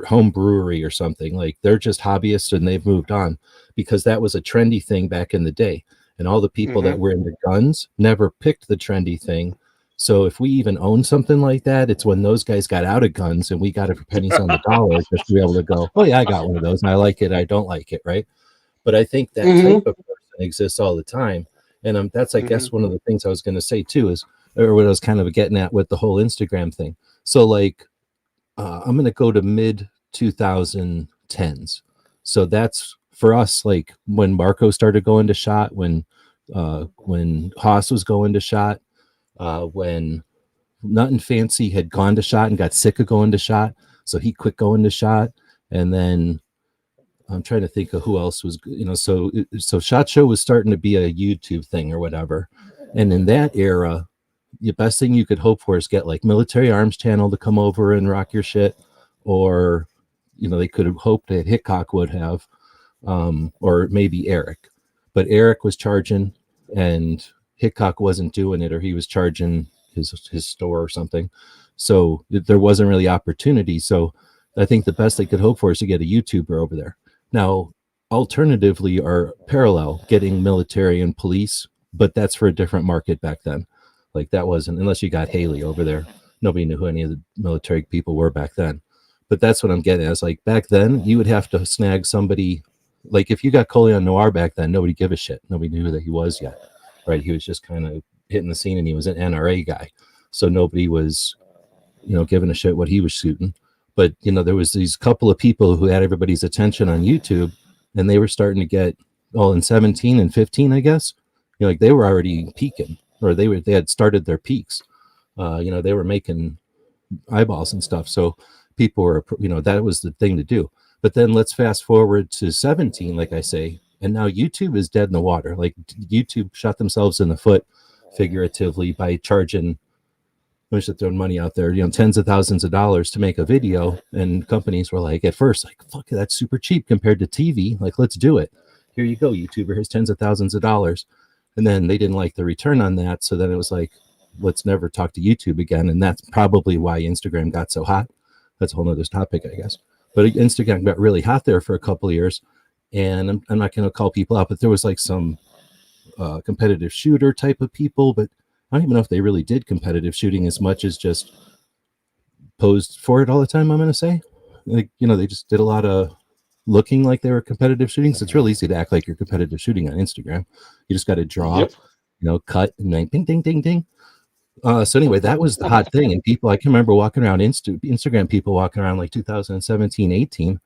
home brewery or something. Like they're just hobbyists, and they've moved on because that was a trendy thing back in the day. And all the people Hmm. that were into guns never picked the trendy thing. So if we even own something like that, it's when those guys got out of guns and we got it for pennies on the dollar just to be able to go, oh yeah, I got one of those and I like it, I don't like it, right? But I think that Hmm. type of person exists all the time. And that's, I Hmm. guess, one of the things I was going to say too is, or what I was kind of getting at with the whole Instagram thing. So, like, I'm going to go to mid 2010s. So that's for us, like when Marco started going to shot, when Haas was going to shot, when Nothing Fancy had gone to shot and got sick of going to shot, so he quit going to shot, and then I'm trying to think of who else was, so Shot Show was starting to be a YouTube thing or whatever. And in that era, the best thing you could hope for is get like Military Arms Channel to come over and rock your shit, or, they could have hoped that Hickok would have, or maybe Eric. But Eric was charging and Hickok wasn't doing it, or he was charging his store or something. So there wasn't really opportunity. So I think the best they could hope for is to get a YouTuber over there. Now, alternatively, or parallel, getting military and police, but that's for a different market back then. Like that wasn't, unless you got Haley over there. Nobody knew who any of the military people were back then. But that's what I'm getting at. It's like back then, you would have to snag somebody. Like if you got Coleon Noir back then, nobody gave a shit. Nobody knew who that he was yet, right? He was just kind of hitting the scene, and he was an NRA guy, so nobody was, giving a shit what he was shooting. But there was these couple of people who had everybody's attention on YouTube, and they were starting to get, well, in 17 and 15, I guess, like they were already peaking, or they had started their peaks. They were making eyeballs and stuff. So people were, that was the thing to do. But then let's fast forward to 17, like I say, and now YouTube is dead in the water. Like YouTube shot themselves in the foot figuratively by charging, I'm just throwing money out there, tens of thousands of dollars to make a video. And companies were like, at first, like, fuck, that's super cheap compared to TV. Like, let's do it. Here you go, YouTuber. Here's tens of thousands of dollars. And then they didn't like the return on that. So then it was like, let's never talk to YouTube again. And that's probably why Instagram got so hot. That's a whole nother topic, I guess. But Instagram got really hot there for a couple of years. And I'm not going to call people out, but there was like some competitive shooter type of people, but I don't even know if they really did competitive shooting as much as just posed for it all the time. I'm going to say, like, they just did a lot of looking like they were competitive shooting. So it's real easy to act like you're competitive shooting on Instagram. You just got to draw, Yep. Cut and then ding, ding, ding, ding. So anyway, that was the hot thing. And people, I can remember walking around Instagram, people walking around like 2017, 18.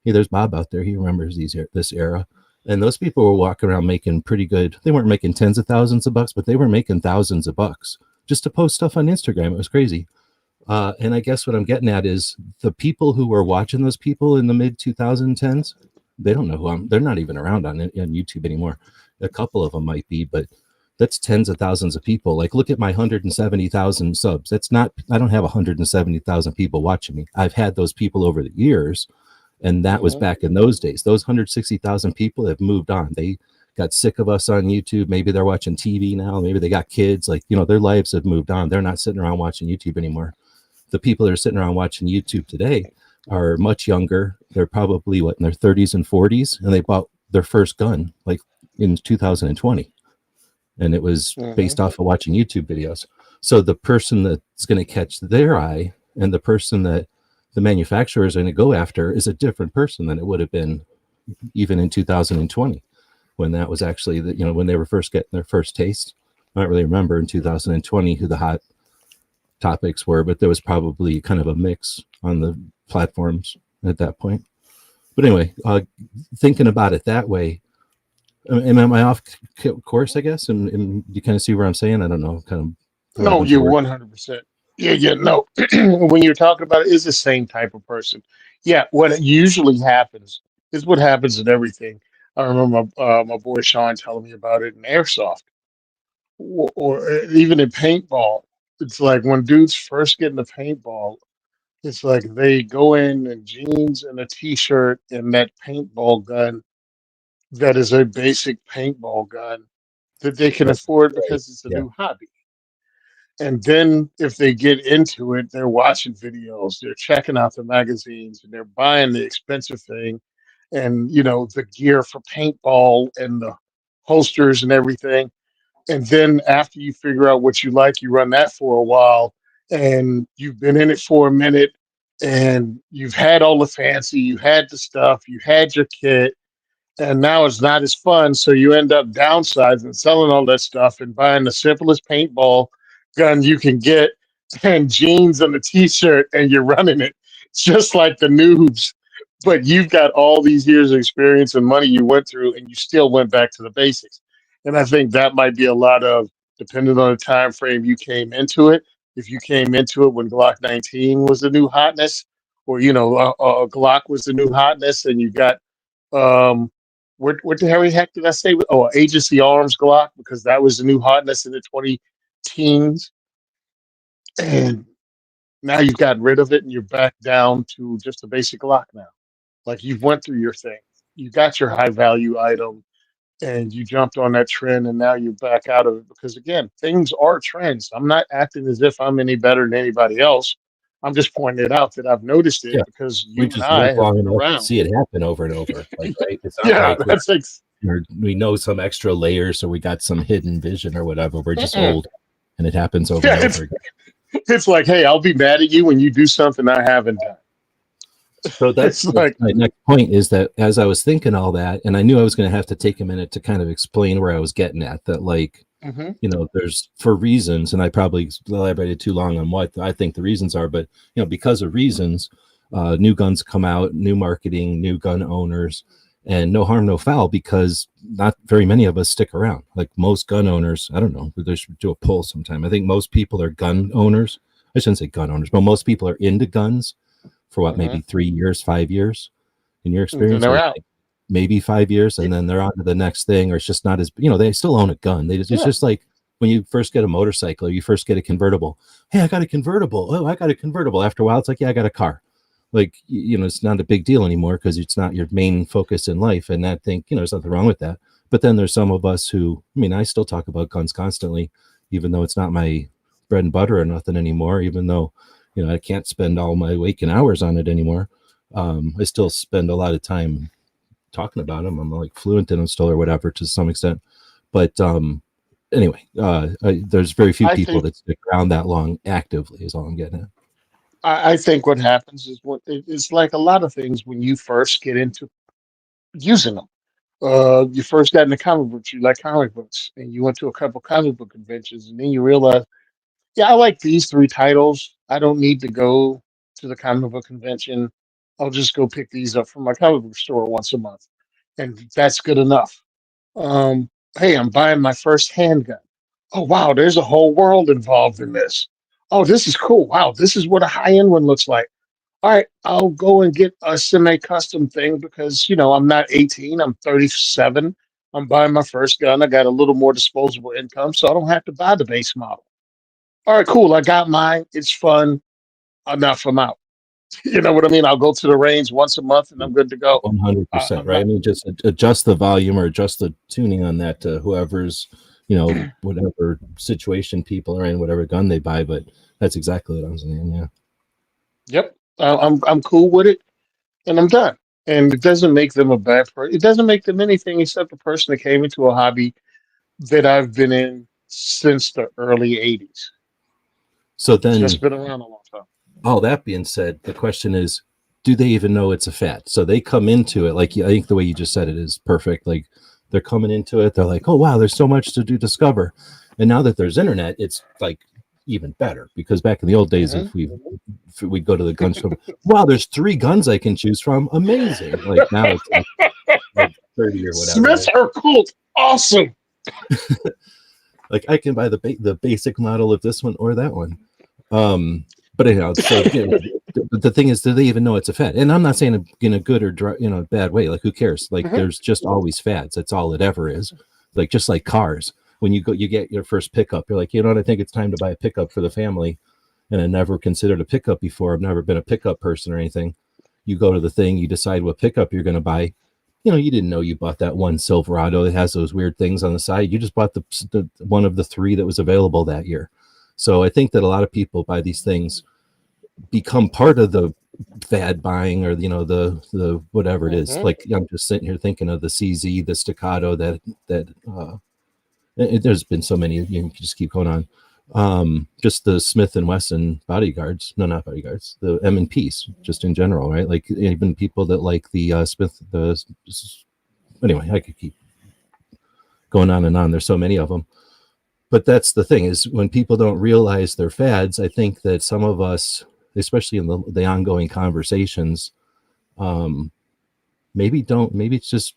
Hey, there's Bob out there. He remembers this era. And those people were walking around making pretty good. They weren't making tens of thousands of bucks, but they were making thousands of bucks just to post stuff on Instagram. It was crazy. And I guess what I'm getting at is the people who were watching those people in the mid 2010s, they don't know they're not even around on YouTube anymore. A couple of them might be, but that's tens of thousands of people. Like, look at my 170,000 subs. I don't have 170,000 people watching me. I've had those people over the years. And that was back in those days. Those 160,000 people have moved on. They got sick of us on YouTube. Maybe they're watching TV now. Maybe they got kids. Like, their lives have moved on. They're not sitting around watching YouTube anymore. The people that are sitting around watching YouTube today, are much younger. They're probably in their 30s and 40s, and they bought their first gun like in 2020, and it was based off of watching YouTube videos. So the person that's going to catch their eye and the person that the manufacturer is going to go after is a different person than it would have been even in 2020, when that was actually when they were first getting their first taste. I don't really remember in 2020 who the hot topics were, but there was probably kind of a mix on the platforms at that point. But anyway, thinking about it that way, am I off course, I guess? And you kind of see where I'm saying? I don't know, kind of No, you're 100%. Yeah. No, when you're talking about it, it's the same type of person. Yeah, what usually happens is what happens in everything. I remember my boy Sean telling me about it in airsoft, or even in paintball. It's like when dudes first get into paintball, it's like they go in jeans and a t-shirt and that paintball gun that is a basic paintball gun that they can afford right. because it's a new hobby. And then if they get into it, they're watching videos, they're checking out the magazines, and they're buying the expensive thing, and the gear for paintball and the holsters and everything. And then after you figure out what you like, you run that for a while, and you've been in it for a minute, and you've had all the fancy, you had the stuff, you had your kit, and now it's not as fun. So you end up downsizing, selling all that stuff, and buying the simplest paintball gun you can get, and jeans and a t-shirt, and you're running it just like the noobs. But you've got all these years of experience and money you went through, and you still went back to the basics. And I think that might be a lot of, depending on the time frame you came into it. If you came into it when Glock 19 was the new hotness, or Glock was the new hotness, and you got um, what the hell heck did I say? Oh, Agency Arms Glock, because that was the new hotness in the 20 teens. And now you've gotten rid of it and you're back down to just a basic Glock now. Like you've went through your thing. You got your high value item and you jumped on that trend and now you're back out of it because again, things are trends. I'm not acting as if I'm any better than anybody else. I'm just pointing it out that I've noticed it Yeah, because we you and just I live have long been enough to around. see it happen over and over. Like, right? It's not Yeah, like that's like we know some extra layers, or we got some hidden vision or whatever. We're just old, and it happens over and yeah, over again. it's like, hey, I'll be mad at you when you do something I haven't done. So It's that's like, my next point, is that as I was thinking all that, and I knew I was going to have to take a minute to kind of explain where I was getting at, that like, mhm, there's, for reasons, and I probably elaborated too long on what I think the reasons are, but because of reasons, new guns come out, new marketing, new gun owners, and no harm, no foul, because not very many of us stick around. Like most gun owners, I don't know, they should do a poll sometime. I think most people are gun owners. I shouldn't say gun owners, but most people are into guns for what, maybe mhm, 3 years, 5 years in your and then experience, they're or out. like maybe 5 years, and then they're on to the next thing, or it's just not as, they still own a gun. It's Yeah. just like when you first get a motorcycle, or you first get a convertible. Hey, I got a convertible. Oh, I got a convertible. After a while, it's like, yeah, I got a car. Like, it's not a big deal anymore because it's not your main focus in life. And I think, there's nothing wrong with that. But then there's some of us who, I still talk about guns constantly, even though it's not my bread and butter or nothing anymore, even though, I can't spend all my waking hours on it anymore. I still spend a lot of time talking about them. I'm like fluent in them still, or whatever, to some extent. But anyway, there's very few I people think that stick around that long actively, is all I'm getting at. I think what happens is it's like a lot of things when you first get into using them. You first got into comic books, you like comic books, and you went to a couple comic book conventions, and then you realize, yeah, I like these three titles. I don't need to go to the comic book convention. I'll just go pick these up from my comic book store once a month, and that's good enough. Um, hey, I'm buying my first handgun. Oh wow, there's a whole world involved in this. Oh, this is cool. Wow, this is what a high end one looks like. All right, I'll go and get a semi-custom thing because I'm not 18, I'm 37. I'm buying my first gun. I got a little more disposable income, so I don't have to buy the base model. All right, cool. I got mine. It's fun. Enough. I'm out. You know what I mean? I'll go to the range once a month and I'm good to go. 100%, I'm right? not. Just adjust the volume or adjust the tuning on that to whoever's, whatever situation people are in, whatever gun they buy. But that's exactly what I'm saying. Yeah. Yep. I'm cool with it, and I'm done. And it doesn't make them a bad person. It doesn't make them anything except a person that came into a hobby that I've been in since the early '80s. So Just then, been around a long time. all that being said, the question is, do they even know it's a fad? So they come into it, like I think the way you just said it is perfect. Like they're coming into it, they're like, oh wow, there's so much to discover. And now that there's internet, it's like even better, because back in the old days, Hmm. if we go to the gun shop, wow, there's 3 guns I can choose from, amazing. Like now it's like 30 or whatever, Smiths right? are cool. Awesome. Like I can buy the basic model of this one or that one. Um, but anyhow, so the thing is, do they even know it's a fad? And I'm not saying it in a good or bad way. Like who cares? Like Hmm. there's just always fads. That's all it ever is. Like just like cars. When you get your first pickup, you're like, you know what? I think it's time to buy a pickup for the family. And I never considered a pickup before. I've never been a pickup person or anything. You go to the thing, you decide what pickup you're going to buy. You didn't know you bought that one Silverado that has those weird things on the side. You just bought the one of the 3 that was available that year. So I think that a lot of people buy these things, become part of the fad buying, or the whatever it is. Hmm. Like I'm just sitting here thinking of the CZ, the Staccato, there's been so many. You can just keep going on. Just the Smith and Wesson bodyguards, no, not bodyguards, the M&Ps, just in general, right? Like even people that like the Smith, anyway, I could keep going on and on. There's so many of them. But that's the thing, is when people don't realize their fads, I think that some of us, especially in the ongoing conversations, um, maybe it's just,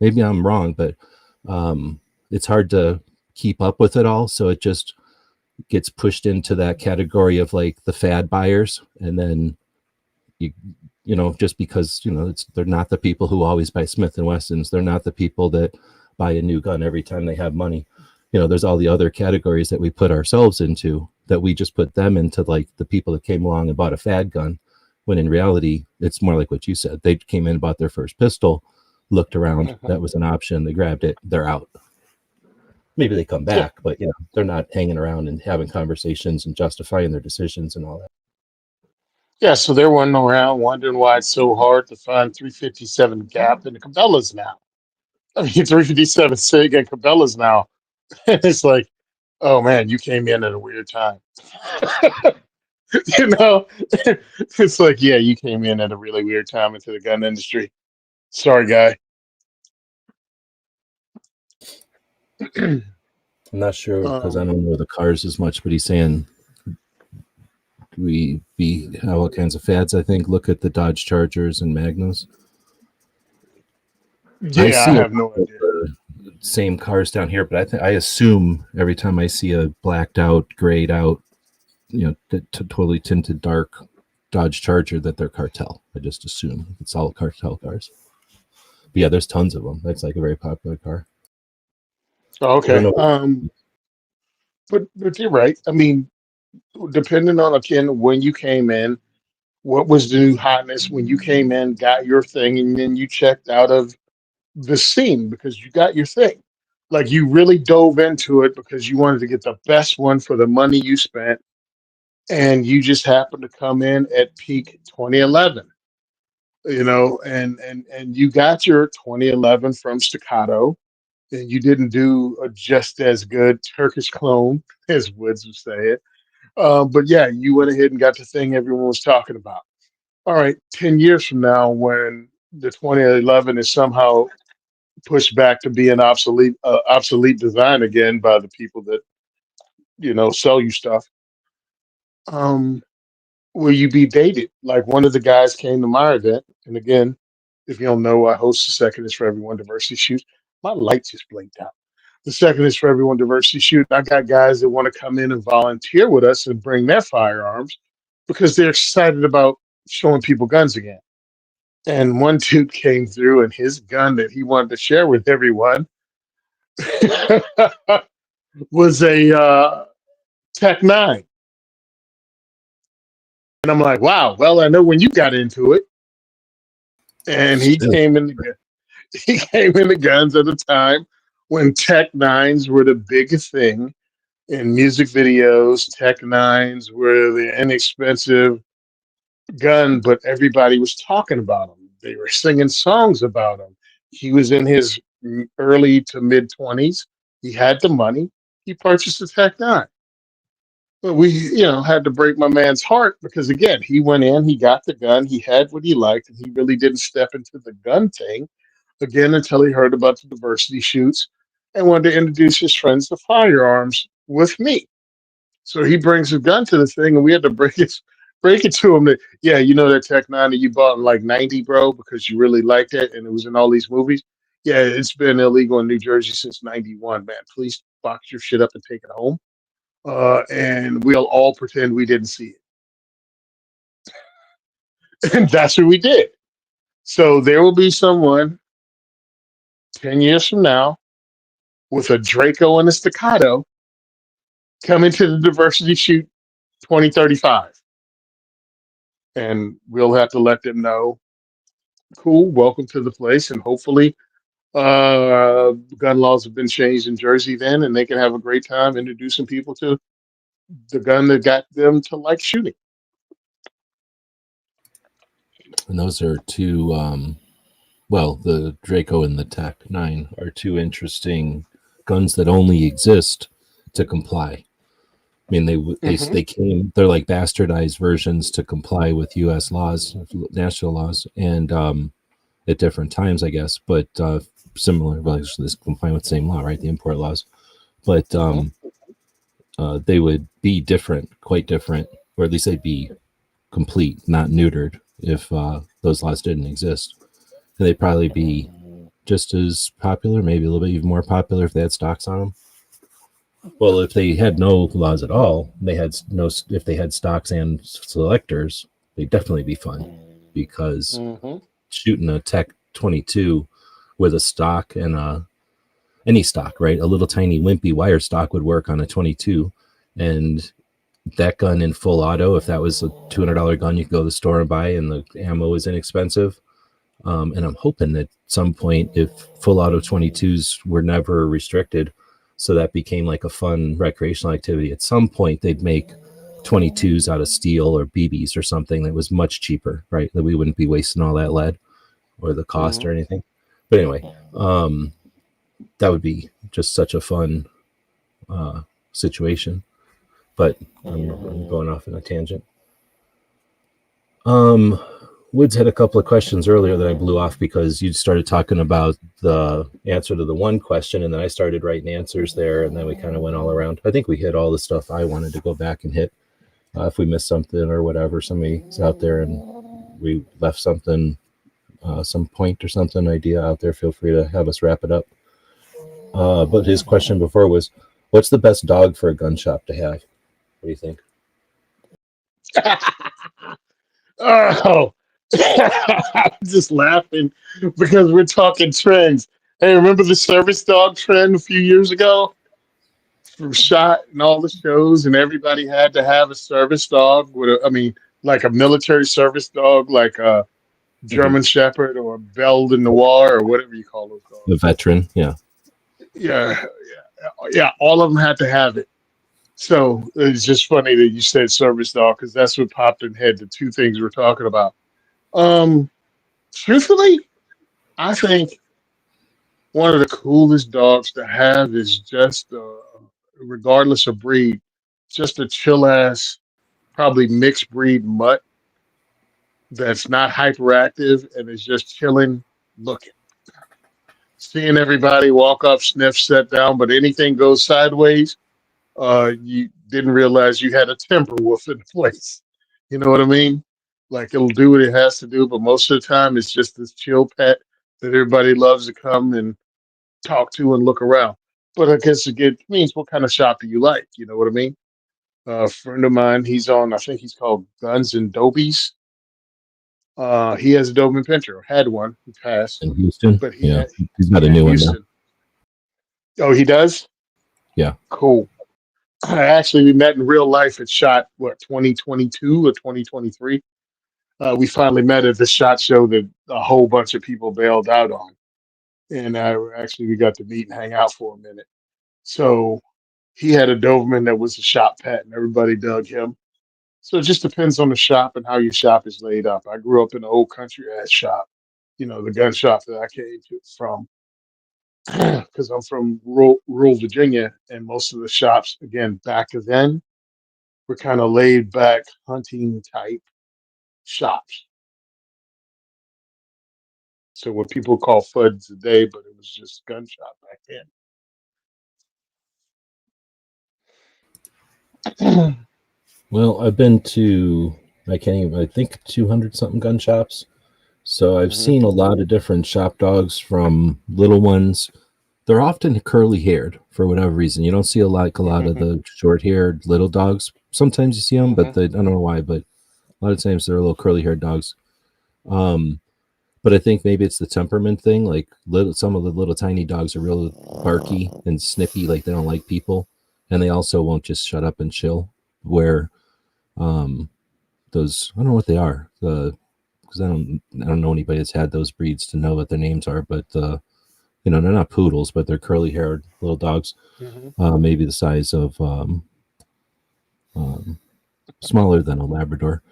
maybe I'm wrong, but it's hard to keep up with it all. So it just gets pushed into that category of like the fad buyers. And then you, just because, they're not the people who always buy Smith and Wessons. They're not the people that buy a new gun every time they have money. There's all the other categories that we put ourselves into, that we just put them into, like the people that came along and bought a fad gun, when in reality, it's more like what you said. They came in and bought their first pistol, looked around, Hmm. that was an option, they grabbed it, they're out. Maybe they come Yeah. back, but they're not hanging around and having conversations and justifying their decisions and all that. Yeah. So they're running around wondering why it's so hard to find 357 Gap in the Cabela's now. I mean, 357 Sig and Cabela's now. And it's like, oh man, you came in at a weird time. you know, it's like, yeah, you came in at a really weird time into the gun industry. Sorry, guy. I'm not sure, because I um, don't know the cars as much, but he's saying we have all kinds of fads. I think look at the Dodge Chargers and Magnums. I yeah, I see a have lot no of idea. the same cars down here, but I assume every time I see a blacked out, grayed out, totally tinted dark Dodge Charger, that they're cartel. I just assume it's all cartel cars. But yeah, there's tons of them. That's like a very popular car. Oh, I don't okay. know. But you're right. I mean, depending on again when you came in, what was the new hotness when you came in, got your thing, and then you checked out of the scene because you got your thing. Like you really dove into it because you wanted to get the best one for the money you spent, and you just happened to come in at peak 2011. And you got your 2011 from Staccato, and you didn't do a just as good Turkish clone as Woods would say it. But yeah, you went ahead and got the thing everyone was talking about. All right, 10 years from now, when the 2011 is somehow pushed back to be an obsolete design again by the people that sell you stuff, um, will you be dated? Like one of the guys came to my event, and again, if you don't know, I host the Second is for Everyone Diversity Shoot. My light just blinked out. The Second is for Everyone Diversity Shoot. I got guys that want to come in and volunteer with us and bring their firearms because they're excited about showing people guns again. And one dude came through, and his gun that he wanted to share with everyone was a Tech 9. And I'm like, wow, well, I know when you got into it. And It's true. he came into guns at a time when Tech Nines were the biggest thing in music videos. Tech Nines were the inexpensive gun, but everybody was talking about him. They were singing songs about him. He was in his early to mid 20s. He had the money. He purchased a Tech 9. But we, had to break my man's heart because again, he went in, he got the gun, he had what he liked, and he really didn't step into the gun thing again until he heard about the diversity shoots and wanted to introduce his friends to firearms with me. So he brings his gun to the thing, and we had to break it to him that yeah, that Tech 9 that you bought in like '90, bro, because you really liked it and it was in all these movies. Yeah, it's been illegal in New Jersey since '91, man. Please box your shit up and take it home, and we'll all pretend we didn't see it. And that's what we did. So there will be someone 10 years from now with a Draco and a staccato coming to the diversity shoot 2035. And we'll have to let them know, cool, welcome to the place. And hopefully, gun laws have been changed in Jersey then, and they can have a great time introducing people to the gun that got them to like shooting. And those are two, well, the Draco and the Tech 9 are two interesting guns that only exist to comply. I mean, they came. They're like bastardized versions to comply with U.S. laws, national laws, and at different times, I guess. But similar, well, this complying with the same law, right? The import laws. But they would be different, quite different, or at least they'd be complete, not neutered, if those laws didn't exist. And they'd probably be just as popular, maybe a little bit even more popular if they had stocks on them. Well, if they had no laws at all, if they had stocks and selectors, they'd definitely be fun because shooting a Tech 22 with a stock and any stock, right? A little tiny wimpy wire stock would work on a 22, and that gun in full auto, if that was a $200 gun you could go to the store and buy, and the ammo is inexpensive. And I'm hoping that at some point, if full auto 22s were never restricted, so that became like a fun recreational activity, at some point they'd make 22s out of steel or BBs or something that was much cheaper, right? That we wouldn't be wasting all that lead or the cost or anything. But anyway, that would be just such a fun situation. But I'm going off on a tangent. Woods had a couple of questions earlier that I blew off because you started talking about the answer to the one question, and then I started writing answers there, and then we kind of went all around. I think we hit all the stuff I wanted to go back and hit. If we missed something or whatever, somebody's out there and we left something, some point or something, idea out there, feel free to have us wrap it up. But his question before was, what's the best dog for a gun shop to have? What do you think? Oh, I'm just laughing because we're talking trends. Hey, remember the service dog trend a few years ago? From Shot and all the shows, and everybody had to have a service dog like a military service dog, like a German Shepherd or a Belle de Noir or whatever you call those dogs. The veteran, yeah. Yeah, all of them had to have it. So it's just funny that you said service dog because that's what popped in head. The two things we're talking about. Truthfully, I think one of the coolest dogs to have is just, regardless of breed, just a chill ass, probably mixed breed mutt that's not hyperactive and is just chilling, looking, seeing everybody walk up, sniff, sit down, but anything goes sideways, you didn't realize you had a temper wolf in the place. You know what I mean? Like it'll do what it has to do, but most of the time it's just this chill pet that everybody loves to come and talk to and look around. But I guess it means what kind of shop do you like? You know what I mean? A friend of mine, he's on, I think he's called Guns and Dobies. He has a Doberman Pinscher, or had one, he passed, In Houston? but Yeah. He's got a new one now. Oh, he does? Yeah. Cool. Actually, we met in real life at Shot, 2022 or 2023. We finally met at the Shot show that a whole bunch of people bailed out on. And actually, we got to meet and hang out for a minute. So he had a Doberman that was a shop pet, and everybody dug him. So it just depends on the shop and how your shop is laid up. I grew up in an old country ass shop, the gun shop that I came from, because I'm from rural Virginia, and most of the shops, again, back then, were kind of laid back hunting type shops. So what people call FUD today, but it was just gun shop back then. Well, I've been to, I can't even, I think 200 something gun shops. So I've Hmm. seen a lot of different shop dogs, from little ones. They're often curly haired for whatever reason. You don't see a lot of Hmm. the short haired little dogs. Sometimes you see them, but Hmm. I don't know why, but a lot of times they're little curly haired dogs. Um, but I think maybe it's the temperament thing. Like some of the little tiny dogs are real barky and snippy, like they don't like people, and they also won't just shut up and chill. Where um, those, I don't know what they are. The Because I don't know anybody that's had those breeds to know what their names are, but they're not poodles, but they're curly haired little dogs, Hmm. maybe the size of um, smaller than a Labrador.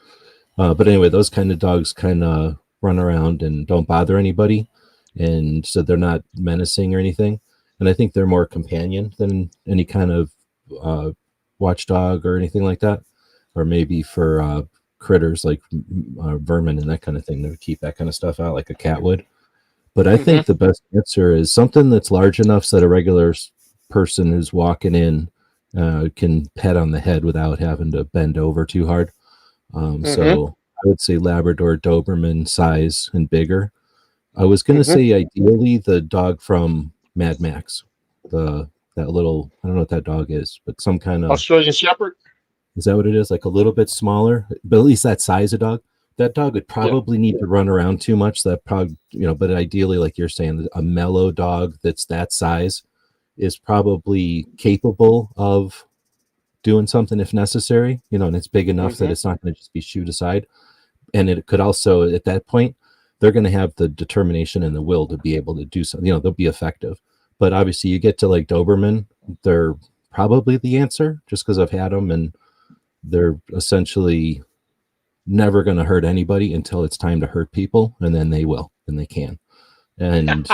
But anyway, those kind of dogs kind of run around and don't bother anybody, and so they're not menacing or anything. And I think they're more companion than any kind of uh, watchdog or anything like that, or maybe for critters like vermin and that kind of thing to keep that kind of stuff out, like a cat would. But I Hmm. think the best answer is something that's large enough so that a regular person who's walking in can pet on the head without having to bend over too hard. Hmm. So I would say Labrador, Doberman size and bigger. I was gonna Hmm. say ideally the dog from Mad Max, the that little, I don't know what that dog is, but some kind of, Australian Shepherd. is that what it is? Like a little bit smaller, but at least that size of dog. That dog would Yeah. probably need to run around too much. That probably, but ideally, like you're saying, a mellow dog that's that size is probably capable of doing something if necessary, and it's big enough that Hmm. it's not going to just be shooed aside. And it could also, at that point, they're going to have the determination and the will to be able to do something. They'll be effective. But obviously, you get to like Doberman, they're probably the answer just because I've had them, and they're essentially never going to hurt anybody until it's time to hurt people, and then they will, and they can. And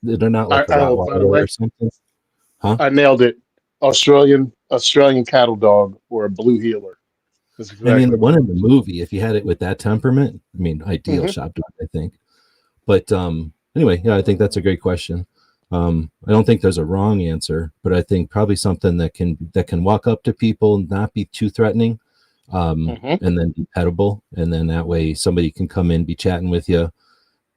they're not like a Oh, by the Rottweiler way, or something, huh? I nailed it. Australian cattle dog or a blue heeler. That's I mean, exactly the what one it in the was. movie, if you had it with that temperament, I mean, ideal Hmm. shop dog, I think. But anyway, yeah, I think that's a great question. I don't think there's a wrong answer, but I think probably something that can walk up to people, not be too threatening, Hmm. and then be petable, and then that way somebody can come in, be chatting with you.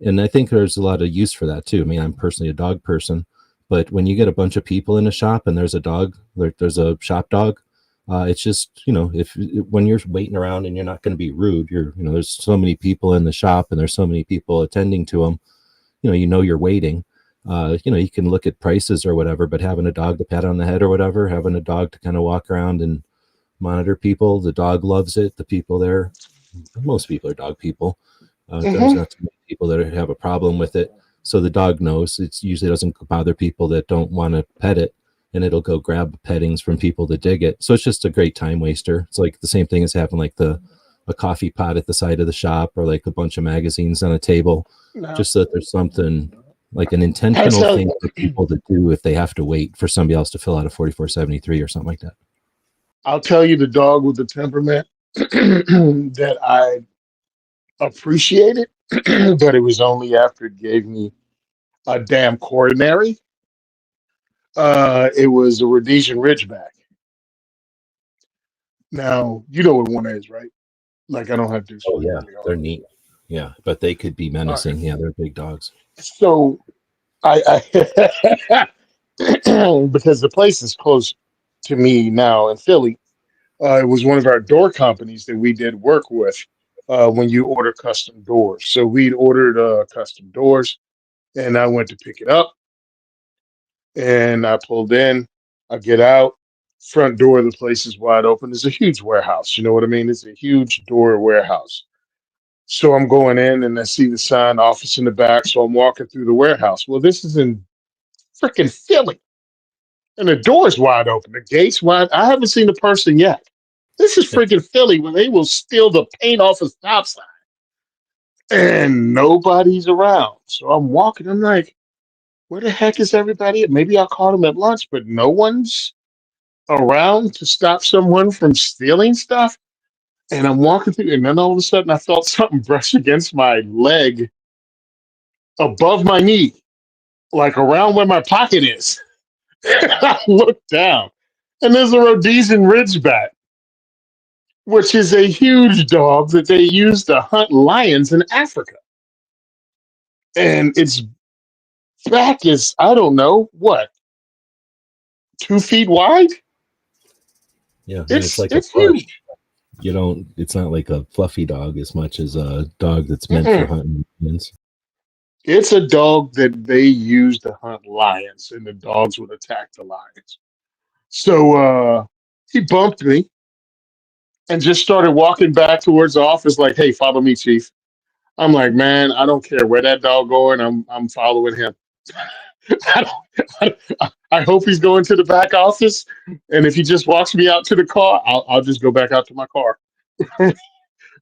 And I think there's a lot of use for that too. I mean, I'm personally a dog person, but when you get a bunch of people in a shop and there's a dog, there's a shop dog. It's just, if when you're waiting around and you're not going to be rude, there's so many people in the shop and there's so many people attending to them. You're waiting. You can look at prices or whatever, but having a dog to pat on the head or whatever, having a dog to kind of walk around and monitor people, the dog loves it. The people there, most people are dog people. There's Hmm. not too many people that have a problem with it. So the dog knows it usually doesn't bother people that don't want to pet it, and it'll go grab pettings from people that dig it. So it's just a great time waster. It's like the same thing as having like a coffee pot at the side of the shop, or like a bunch of magazines on a table, Now, just so that there's something like an I'll intentional tell thing for people to do if they have to wait for somebody else to fill out a 4473 or something like that. I'll tell you the dog with the temperament that I appreciated, but it was only after it gave me a damn coronary. It was a Rhodesian Ridgeback. Now, you know what one is, right? Like, I don't have to Oh explain yeah, what they they're are. neat. Yeah, but they could be All right. menacing. Yeah, they're big dogs. So, I because the place is close to me now in Philly, it was one of our door companies that we did work with when you order custom doors. So, we'd ordered custom doors, and I went to pick it up, and I pulled in. I get out. Front door of the place is wide open. It's a huge warehouse. You know what I mean? It's a huge door warehouse. So I'm going in and I see the sign office in the back. So I'm walking through the warehouse. Well, this is in freaking Philly. And the door's wide open. The gate's wide. I haven't seen a person yet. This is freaking Philly where they will steal the paint off a stop sign and nobody's around. So I'm walking. I'm like, where the heck is everybody? Maybe I caught them at lunch, but no one's around to stop someone from stealing stuff. And I'm walking through, and then all of a sudden I felt something brush against my leg above my knee, like around where my pocket is. I looked down, and there's a Rhodesian Ridgeback, which is a huge dog that they use to hunt lions in Africa. And its back is, I don't know, what, 2 feet wide? Yeah, and it's like a It's huge. you don't. It's not like a fluffy dog as much as a dog that's meant for Mm-mm. hunting lions. It's a dog that they use to hunt lions, and the dogs would attack the lions. So he bumped me and just started walking back towards the office, like, "Hey, follow me, Chief." I'm like, "Man, I don't care where that dog going. I'm following him. I, I hope he's going to the back office, and if he just walks me out to the car, I'll just go back out to my car."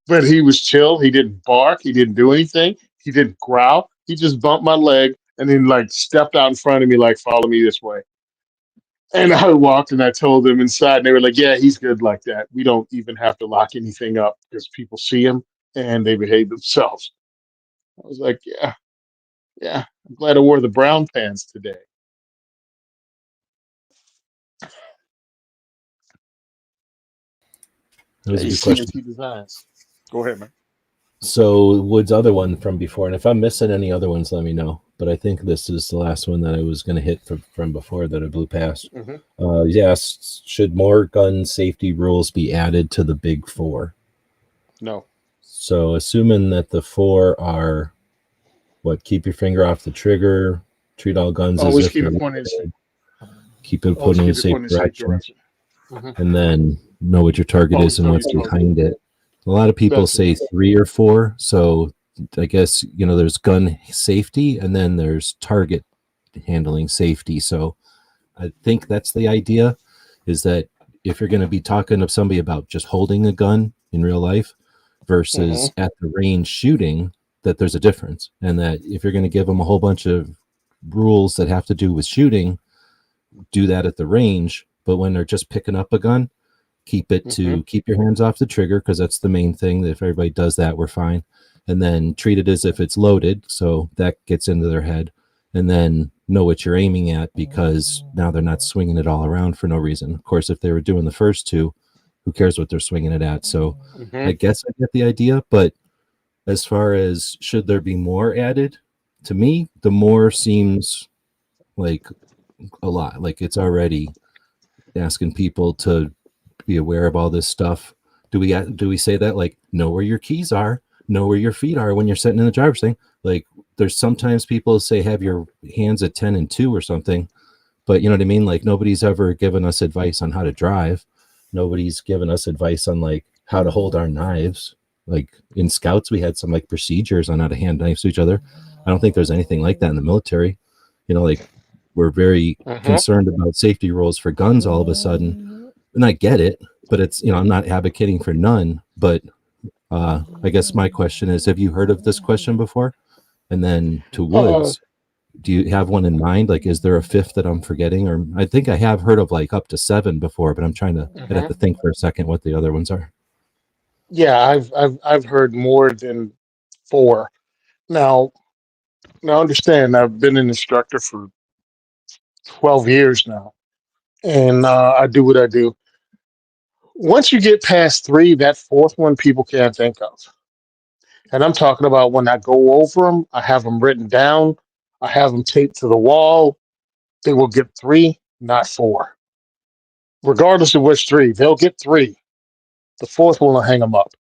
But he was chill. He didn't bark. He didn't do anything. He didn't growl. He just bumped my leg and then like stepped out in front of me, like, "Follow me this way." And I walked and I told them inside, and they were like, "Yeah, he's good like that. We don't even have to lock anything up because people see him and they behave themselves." I was like, "Yeah, yeah. I'm glad I wore the brown pants today." That was a Hey, good question. CNC Designs. Go ahead, man. So Wood's other one from before, and if I'm missing any other ones, let me know. But I think this is the last one that I was going to hit from before that I blew past. Hmm. Yes, should more gun safety rules be added to the big four? No. So assuming that the four are what, keep your finger off the trigger, treat all guns as Always if keep they're it pointed. loaded, keep it Always pointed in a keep it safe pointed in the safe direction, direction. Hmm. and then know what your target is Always and know what's your target. behind it. A lot of people That's it. say 3 or 4, so I guess there's gun safety and then there's target handling safety. So I think that's the idea, is that if you're going to be talking to somebody about just holding a gun in real life Hmm. versus at the range shooting, that there's a difference, and that if you're going to give them a whole bunch of rules that have to do with shooting, do that at the range. But when they're just picking up a gun, keep your hands off the trigger, because that's the main thing. If everybody does that, we're fine. And then treat it as if it's loaded, so that gets into their head. And then know what you're aiming at, because now they're not swinging it all around for no reason. Of course, if they were doing the first two, who cares what they're swinging it at? So Hmm. I guess I get the idea. But as far as should there be more added, to me, the more seems like a lot. Like it's already asking people to be aware of all this stuff. Do we say that, like, know where your keys are, know where your feet are when you're sitting in the driver's thing? Like, there's sometimes people say have your hands at 10 and 2 or something, but you know what I mean? Like, nobody's ever given us advice on how to drive. Nobody's given us advice on like how to hold our knives. Like in scouts, we had some like procedures on how to hand knives to each other. I don't think there's anything like that in the military. Like, we're very Hmm. concerned about safety rules for guns all of a sudden, and I get it, but it's, I'm not advocating for none. But I guess my question is, have you heard of this question before? And then to Uh, Woods, do you have one in mind? Like, is there a fifth that I'm forgetting? Or I think I have heard of like up to 7 before, but I'd have hmm. to think for a second what the other ones are. Yeah, I've heard more than 4. Now, understand, I've been an instructor for 12 years now, and I do what I do. Once you get past 3, that fourth one people can't think of. And I'm talking about when I go over them, I have them written down, I have them taped to the wall. They will get 3, not 4. Regardless of which 3, they'll get 3. The fourth one will hang them up.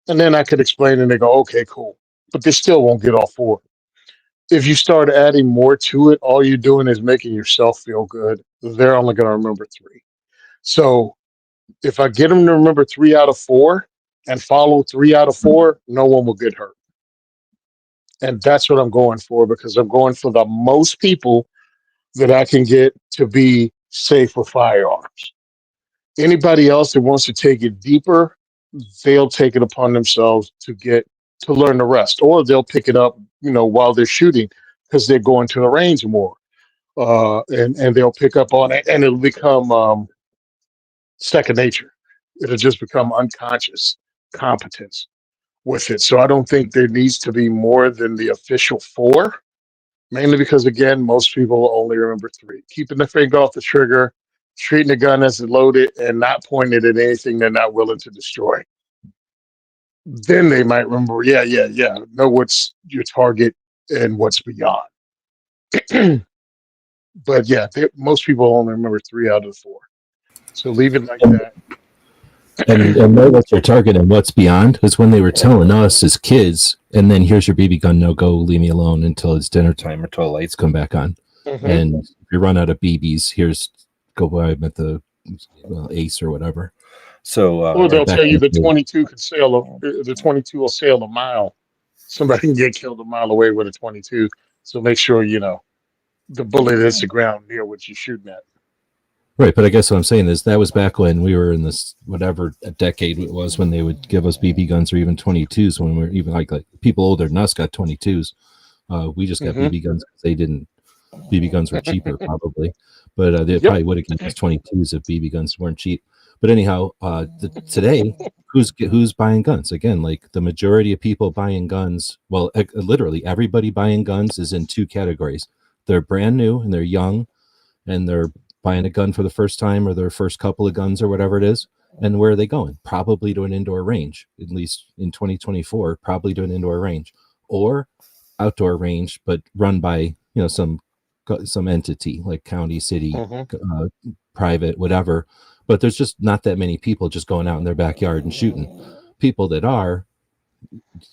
And then I could explain and they go, okay, cool. But they still won't get all 4. If you start adding more to it, all you're doing is making yourself feel good. They're only going to remember 3. So if I get them to remember 3 out of 4 and follow 3 out of 4, no one will get hurt. And that's what I'm going for, because I'm going for the most people that I can get to be safe with firearms. Anybody else that wants to take it deeper, they'll take it upon themselves to learn the rest, or they'll pick it up, while they're shooting because they're going to the range more, and they'll pick up on it, and it'll become second nature. It'll just become unconscious competence with it. So I don't think there needs to be more than the official four, mainly because, again, most people only remember three: keeping the finger off the trigger, treating the gun as loaded, and not pointing it at anything they're not willing to destroy. Then they might remember, yeah, yeah, yeah, know what's your target and what's beyond. But yeah, most people only remember three out of the four. So leave it like that. And know what's your target and what's beyond is when they were telling us as kids, and then here's your BB gun, no go, leave me alone until it's dinner time or till the lights come back on. And if you run out of BBs, here's go buy them at the Ace or whatever. So or they'll tell you the 22 can sail the 22 will sail a mile. Somebody can get killed a mile away with a 22. So make sure the bullet hits the ground near what you're shooting at. Right, but I guess what I'm saying is that was back when we were in this whatever decade it was when they would give us BB guns or even 22s. When we were even like people older than us got 22s. We just got BB guns because they didn't. BB guns were cheaper probably, but they probably would have given us 22s if BB guns weren't cheap. But anyhow, today, who's buying guns again? Like the majority of people buying guns, well, literally everybody buying guns is in two categories. They're brand new and they're young, and they're buying a gun for the first time or their first couple of guns or whatever it is. And where are they going? Probably to an indoor range, at least in 2024, probably to an indoor range or outdoor range, but run by, some entity like county, city, private, whatever. But there's just not that many people just going out in their backyard and shooting. People that are,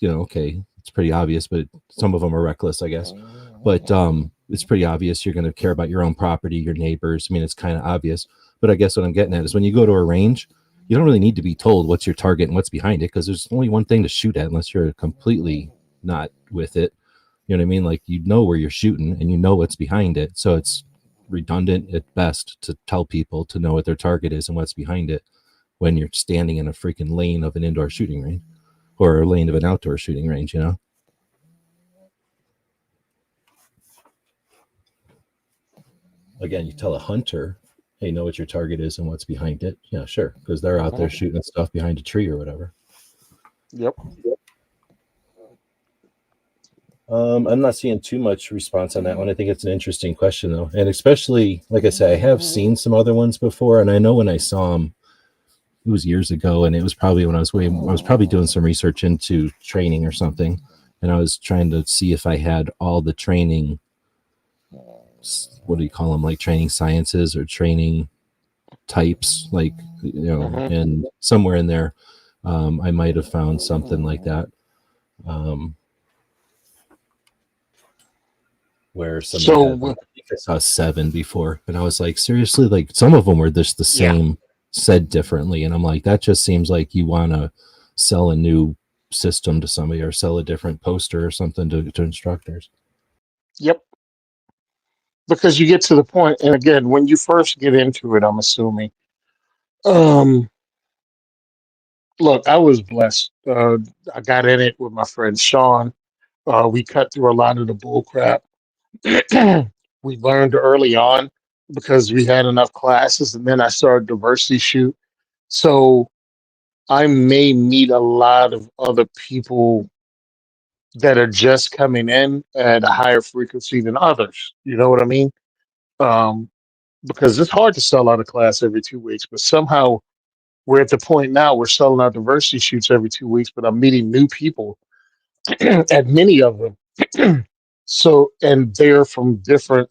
okay, it's pretty obvious, but some of them are reckless, I guess. But it's pretty obvious you're going to care about your own property, your neighbors. I mean, it's kind of obvious. But I guess what I'm getting at is when you go to a range, you don't really need to be told what's your target and what's behind it, because there's only one thing to shoot at unless you're completely not with it. You know what I mean? Like, where you're shooting and what's behind it. So it's redundant at best to tell people to know what their target is and what's behind it when you're standing in a freaking lane of an indoor shooting range or a lane of an outdoor shooting range, Again, you tell a hunter, hey, know what your target is and what's behind it. Yeah, sure, because they're out there shooting stuff behind a tree or whatever. Yep. I'm not seeing too much response on that one. I think it's an interesting question, though. And especially, like I said, I have seen some other ones before, and I know when I saw them, it was years ago, and it was probably when I was probably doing some research into training or something, and I was trying to see if I had all the training, what do you call them, like training sciences or training types, like, and somewhere in there, I might have found something like that. Where somebody had, I think I saw 7 before, and I was like, seriously, like some of them were just the same, said differently, and I'm like, that just seems like you want to sell a new system to somebody or sell a different poster or something to instructors. Yep. Because you get to the point, and again, when you first get into it, I'm assuming. Look, I was blessed. I got in it with my friend Sean. We cut through a lot of the bull crap. We learned early on because we had enough classes, and then I started diversity shoot. So I may meet a lot of other people that are just coming in at a higher frequency than others. You know what I mean? Because it's hard to sell out a class every 2 weeks, but somehow we're at the point now we're selling out diversity shoots every 2 weeks, but I'm meeting new people at many of them. So, and they're from different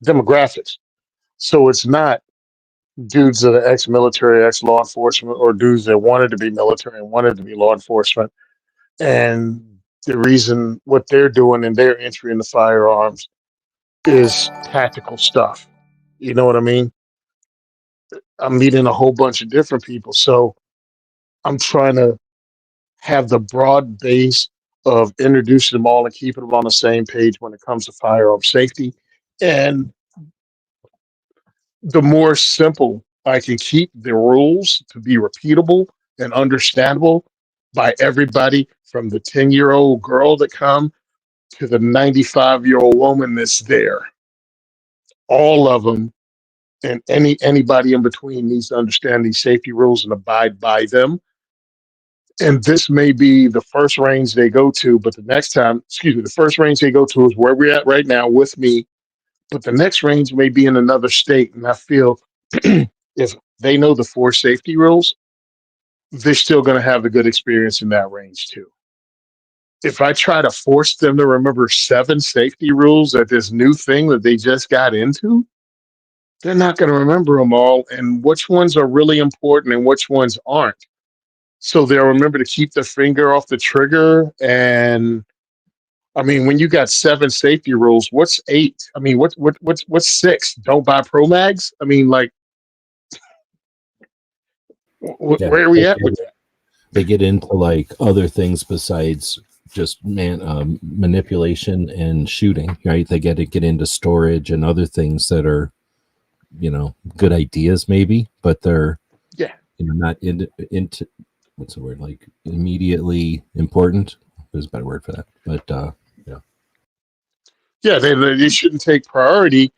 demographics. So it's not dudes that are ex-military, ex-law enforcement, or dudes that wanted to be military and wanted to be law enforcement. And the reason what they're doing in their entry into firearms is tactical stuff. You know what I mean? I'm meeting a whole bunch of different people. So I'm trying to have the broad base of introducing them all and keeping them on the same page when it comes to firearm safety. And the more simple I can keep the rules to be repeatable and understandable by everybody, from the 10-year-old girl that come to the 95-year-old woman that's there. All of them, and anybody in between needs to understand these safety rules and abide by them. And this may be the first range they go to, but the next time, excuse me, the first range they go to is where we're at right now with me, but the next range may be in another state. And I feel if they know the four safety rules, they're still going to have a good experience in that range too. If I try to force them to remember seven safety rules at this new thing that they just got into, they're not going to remember them all, and which ones are really important and which ones aren't. So they'll remember to keep their finger off the trigger. And I mean, when you got seven safety rules, what's eight? I mean, what's six? Don't buy Pro Mags. I mean, like, Yeah, where are we at with that? they get into like other things besides just manipulation and shooting, right? They get into storage and other things that are, good ideas maybe, but they're Yeah, not into what's the word, like immediately important. There's a better word for that, but yeah, they shouldn't take priority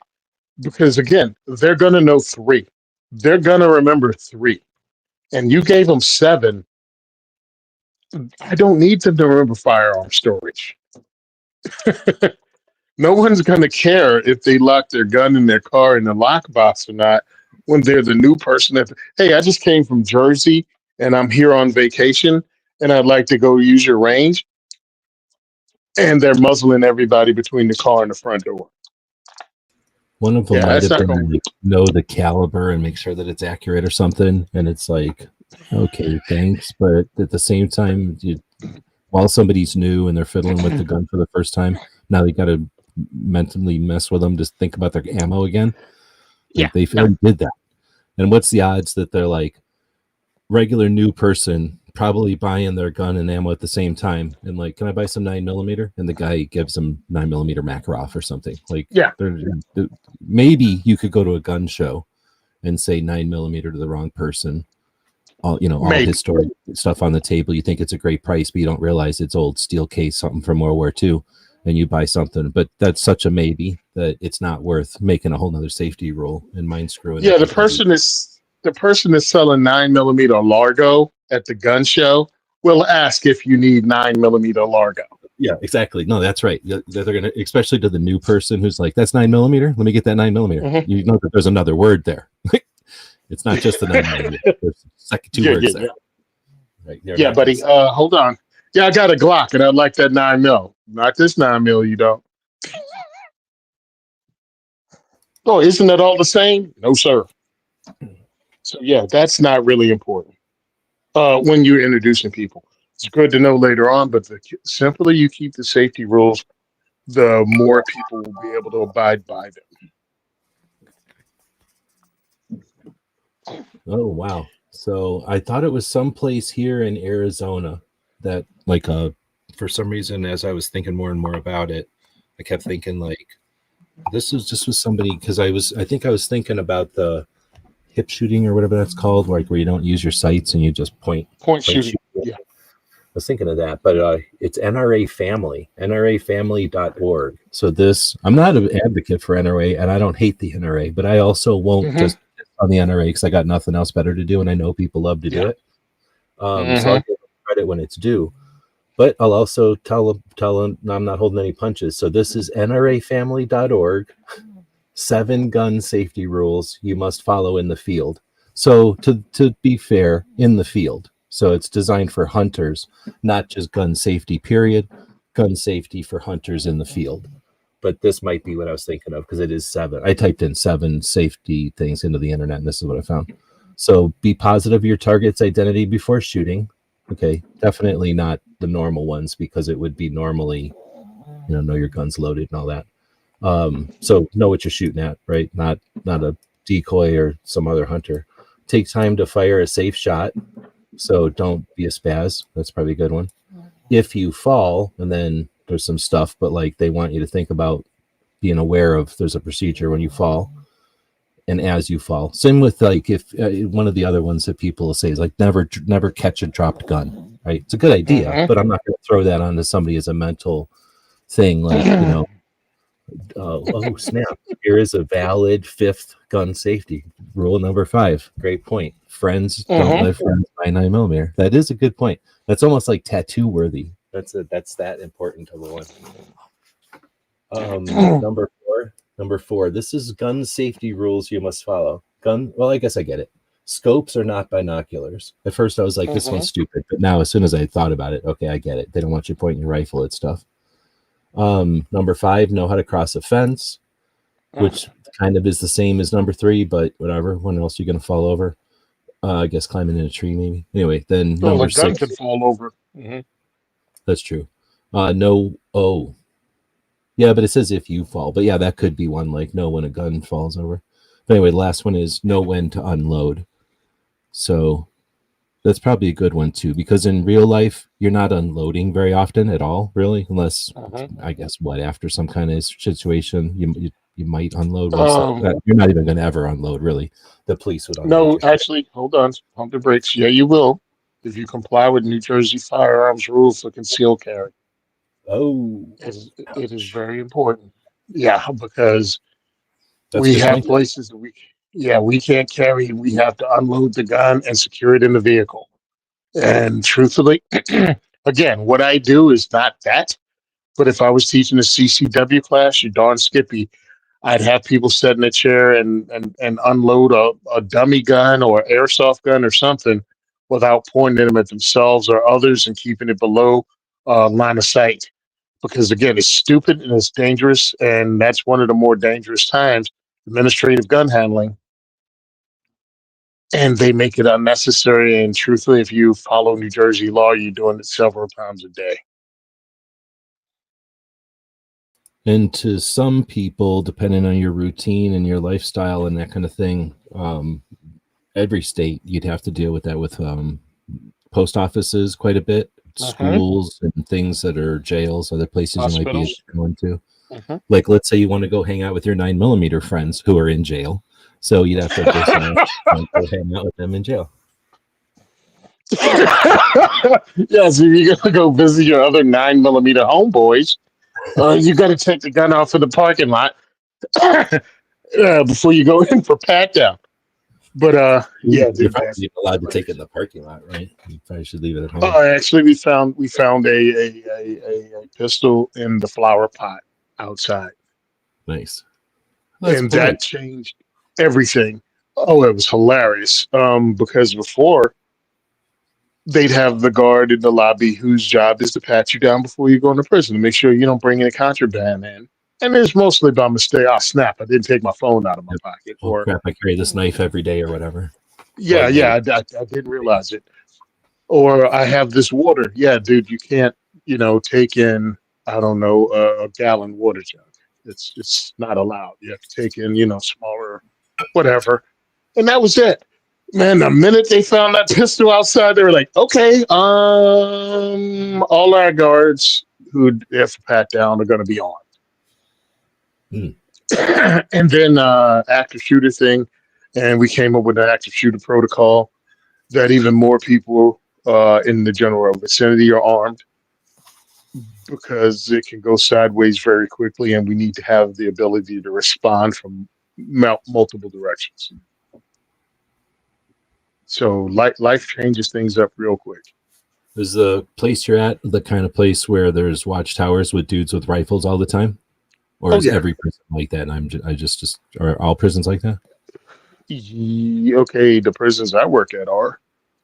because again, they're gonna know three. They're gonna remember three, and you gave them seven. I don't need them to remember firearm storage. No one's going to care if they lock their gun in their car in the lockbox or not when they're the new person. Hey, I just came from Jersey and I'm here on vacation and I'd like to go use your range. And they're muzzling everybody between the car and the front door. one of them Yeah, might that's have not been going to like, know the caliber and make sure that it's accurate or something, and it's like, okay, thanks, but at the same time, while somebody's new and they're fiddling with the gun for the first time, now they got to mentally mess with them, just think about their ammo again. Yeah, Like they already did that. And what's the odds that they're like regular new person probably buying their gun and ammo at the same time, and like, can I buy some 9mm? And the guy gives them 9mm Makarov or something. Like, yeah, maybe you could go to a gun show and say 9mm to the wrong person. All all maybe. historic stuff on the table. You think it's a great price, but you don't realize it's old steel case, something from World War II, and you buy something. But that's such a maybe that it's not worth making a whole nother safety rule and mind screwing. Yeah, the person that's selling 9mm Largo at the gun show will ask if you need 9mm Largo. Yeah, exactly. No, that's right. They're gonna, especially to the new person who's like, "That's 9mm. Let me get that 9mm." Mhm. You know that there's another word there. It's not just the 9mm. There's two words there. Right, Yeah, buddy. Hold on. Yeah, I got a Glock, and I'd like that 9mm. Not this 9mm. You don't. Oh, isn't that all the same? No, sir. So yeah, that's not really important when you're introducing people. It's good to know later on, but the simpler you keep the safety rules, the more people will be able to abide by them. Oh wow. So I thought it was someplace here in Arizona that like for some reason, as I was thinking more and more about it, I kept thinking like this was just with somebody, because I think I was thinking about the hip shooting or whatever that's called, like where you don't use your sights and you just point Shooting. shoot. Yeah. I was thinking of that, but it's NRA Family, nrafamily.org. So this, I'm not an advocate for NRA, and I don't hate the NRA, but I also won't just on the NRA because I got nothing else better to do, and I know people love to do it. So I'll give them credit when it's due, but I'll also tell them I'm not holding any punches. So this is nrafamily.org. 7 gun safety rules you must follow in the field. So to be fair, in the field. So it's designed for hunters, not just gun safety, period. Gun safety for hunters in the field. But this might be what I was thinking of because it is 7. I typed in 7 safety things into the internet, and this is what I found. So be positive of your target's identity before shooting. Okay, definitely not the normal ones, because it would be normally, know your gun's loaded and all that. So know what you're shooting at, right? Not a decoy or some other hunter. Take time to fire a safe shot. So don't be a spaz. That's probably a good one. If you fall, and then there's some stuff, but like they want you to think about being aware of there's a procedure when you fall. and as you fall. Same with like if one of the other ones that people will say is like never catch a dropped gun. Right? It's a good idea, but I'm not going to throw that onto somebody as a mental thing. Like oh snap! Here is a valid fifth gun safety rule number 5. Great point. Friends don't let friends buy 9mm. That is a good point. That's almost like tattoo worthy. That's that important of a one. Number four. This is gun safety rules you must follow. Well, I guess I get it. Scopes are not binoculars. At first, I was like, this one's stupid, but now as soon as I thought about it, okay, I get it. They don't want you pointing your rifle at stuff. Number 5, know how to cross a fence, which kind of is the same as number 3, but whatever. When else are you going to fall over? I guess climbing in a tree, maybe. Anyway, then number 6. Gun could fall over. That's true. Yeah, but it says if you fall. But yeah, that could be one, like know when a gun falls over. But anyway, the last one is know when to unload. So that's probably a good one too, because in real life, you're not unloading very often at all, really, unless I guess after some kind of situation, you might unload. You're not even going to ever unload, really. The police would unload. No, actually, hold on. Pump the brakes. Yeah, you will, if you comply with New Jersey firearms rules for concealed carry. Oh, it is very important. Yeah, because that's we have places that we can't carry. We have to unload the gun and secure it in the vehicle. And truthfully, again, what I do is not that. But if I was teaching a CCW class, you darn Skippy, I'd have people sit in a chair and unload a dummy gun or airsoft gun or something without pointing them at themselves or others and keeping it below line of sight. Because again, it's stupid and it's dangerous, and that's one of the more dangerous times, administrative gun handling. And they make it unnecessary. And truthfully, if you follow New Jersey law, you're doing it several times a day. And to some people, depending on your routine and your lifestyle and that kind of thing, every state you'd have to deal with that with post offices quite a bit, schools and things that are jails, other places Hospitals. You might be going to. Like, let's say you want to go hang out with your 9mm friends who are in jail. So you'd have to go hang out with them in jail. Yeah, so you're going to go visit your other 9mm homeboys. You got to take the gun off in the parking lot before you go in for pat down. But yeah, you're probably allowed to take it in the parking lot, right? You probably should leave it at home. Actually, we found a pistol in the flower pot outside. Nice. And that changed everything. Oh, it was hilarious. Because before they'd have the guard in the lobby whose job is to pat you down before you go into prison to make sure you don't bring any contraband in. And it's mostly by mistake. Oh, snap. I didn't take my phone out of my pocket. Or crap, I carry this knife every day or whatever. Yeah, I didn't realize it. Or I have this water. Yeah, dude, you can't, take in, I don't know, a gallon water jug. It's not allowed. You have to take in, smaller, whatever. And that was it. Man, the minute they found that pistol outside, they were like, okay, all our guards who have to pat down are going to be armed. And then active shooter thing, and we came up with an active shooter protocol that even more people in the general vicinity are armed, because it can go sideways very quickly, and we need to have the ability to respond from multiple directions. So life changes things up real quick. Is the place you're at the kind of place where there's watchtowers with dudes with rifles all the time? Or is every prison like that? And are all prisons like that? Okay, the prisons I work at are.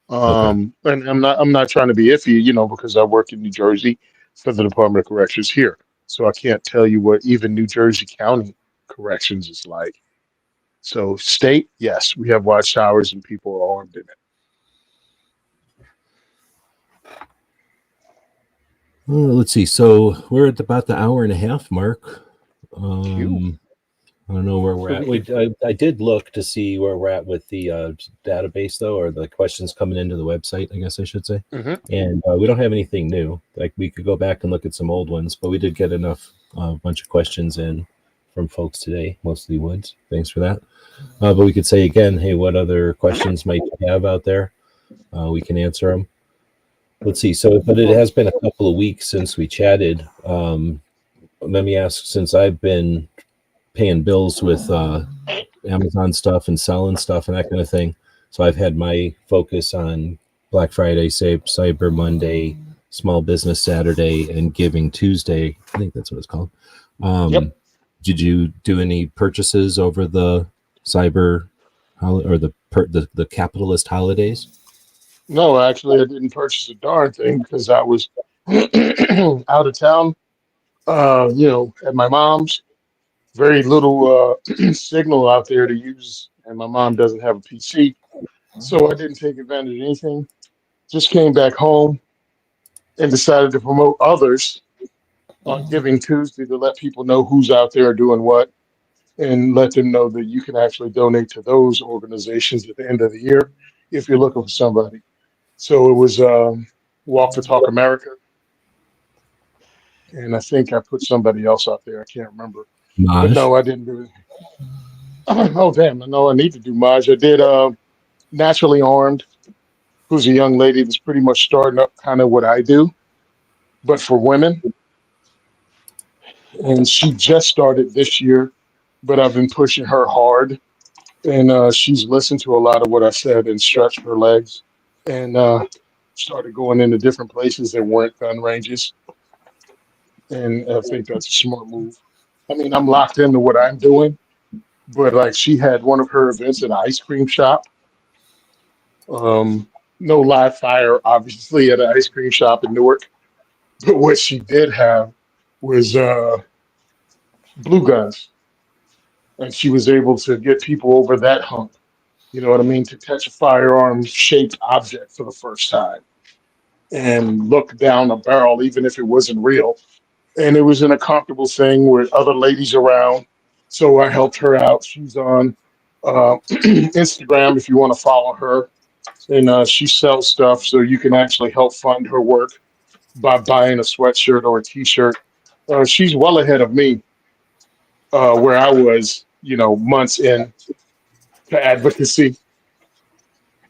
And I'm not trying to be iffy, because I work in New Jersey for the Department of Corrections here. So I can't tell you what even New Jersey County Corrections is like. So state, yes, we have watchtowers and people are armed in it. Let's see. So we're at about the hour and a half mark. I don't know where we're at. I did look to see where we're at with the database, though, or the questions coming into the website, I guess I should say. And we don't have anything new. Like, we could go back and look at some old ones, but we did get a bunch of questions in from folks today, mostly Woods. Thanks for that. But we could say again, hey, what other questions might you have out there? We can answer them. Let's see. So, but it has been a couple of weeks since we chatted. Let me ask, since I've been paying bills with Amazon stuff and selling stuff and that kind of thing, so I've had my focus on Black Friday, Cyber Monday, Small Business Saturday, and Giving Tuesday. I think that's what it's called. Yep. Did you do any purchases over the cyber or the capitalist holidays? No, actually, I didn't purchase a darn thing because I was out of town. At my mom's. Very little signal out there to use, and my mom doesn't have a PC, so I didn't take advantage of anything. Just came back home and decided to promote others on Giving Tuesday to let people know who's out there doing what and let them know that you can actually donate to those organizations at the end of the year if you're looking for somebody. So it was Walk the Talk America, and I think I put somebody else out there. I can't remember, but Maj. no, I didn't do it. Oh damn! No, I need to do Maj. I did Naturally Armed, who's a young lady that's pretty much starting up kind of what I do, but for women. And she just started this year, but I've been pushing her hard, and she's listened to a lot of what I said and stretched her legs, and started going into different places that weren't gun ranges. And I think that's a smart move. I mean, I'm locked into what I'm doing, but like she had one of her events at an ice cream shop. No live fire, obviously, at an ice cream shop in Newark. But what she did have was blue guns, and she was able to get people over that hump. You know what I mean? To touch a firearm shaped object for the first time and look down a barrel, even if it wasn't real. And it was in a comfortable thing with other ladies around. So I helped her out. She's on Instagram if you want to follow her. And she sells stuff, so you can actually help fund her work by buying a sweatshirt or a t-shirt. She's well ahead of me where I was, months in to advocacy.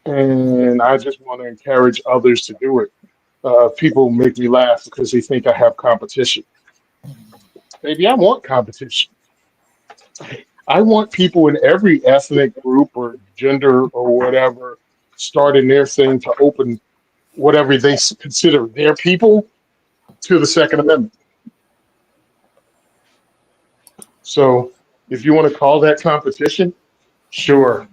And I just want to encourage others to do it. People make me laugh because they think I have competition. Maybe I want competition. I want people in every ethnic group or gender or whatever starting their thing to open whatever they consider their people to the Second Amendment. So if you want to call that competition, sure.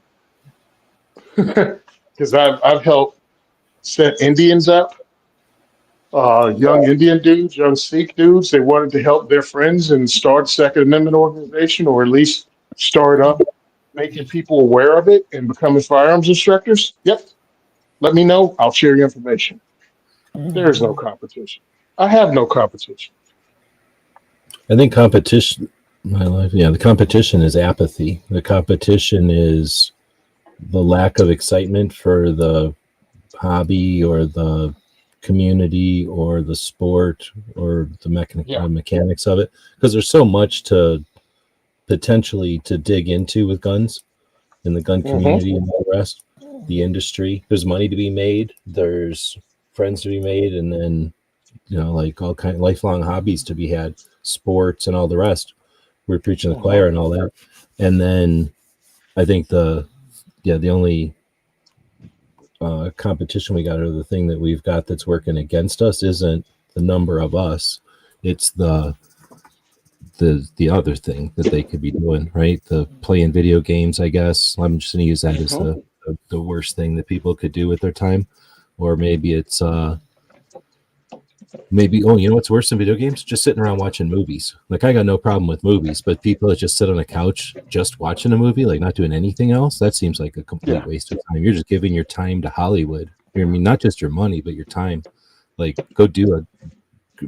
Because I've helped set Indians up, young Indian dudes, young Sikh dudes. They wanted to help their friends and start Second Amendment organization, or at least start up making people aware of it and becoming firearms instructors. Yep. Let me know. I'll share your information. There's no competition. I have no competition. I think competition, my life, yeah, the competition is apathy. The competition is the lack of excitement for the hobby or the community or the sport or the mechanics of it, because there's so much to potentially to dig into with guns in the gun community and all the rest. The industry, there's money to be made, there's friends to be made, and then like all kind of lifelong hobbies to be had, sports and all the rest. We're preaching the choir and all that. And then I think the only competition we got, or the thing that we've got that's working against us, isn't the number of us, it's the other thing that they could be doing, right? The playing video games, I guess. I'm just going to use that as the worst thing that people could do with their time. Or maybe it's what's worse than video games? Just sitting around watching movies. Like, I got no problem with movies, but people that just sit on a couch just watching a movie, like not doing anything else, that seems like a complete waste of time. You're just giving your time to Hollywood. I mean, not just your money, but your time. Like, go do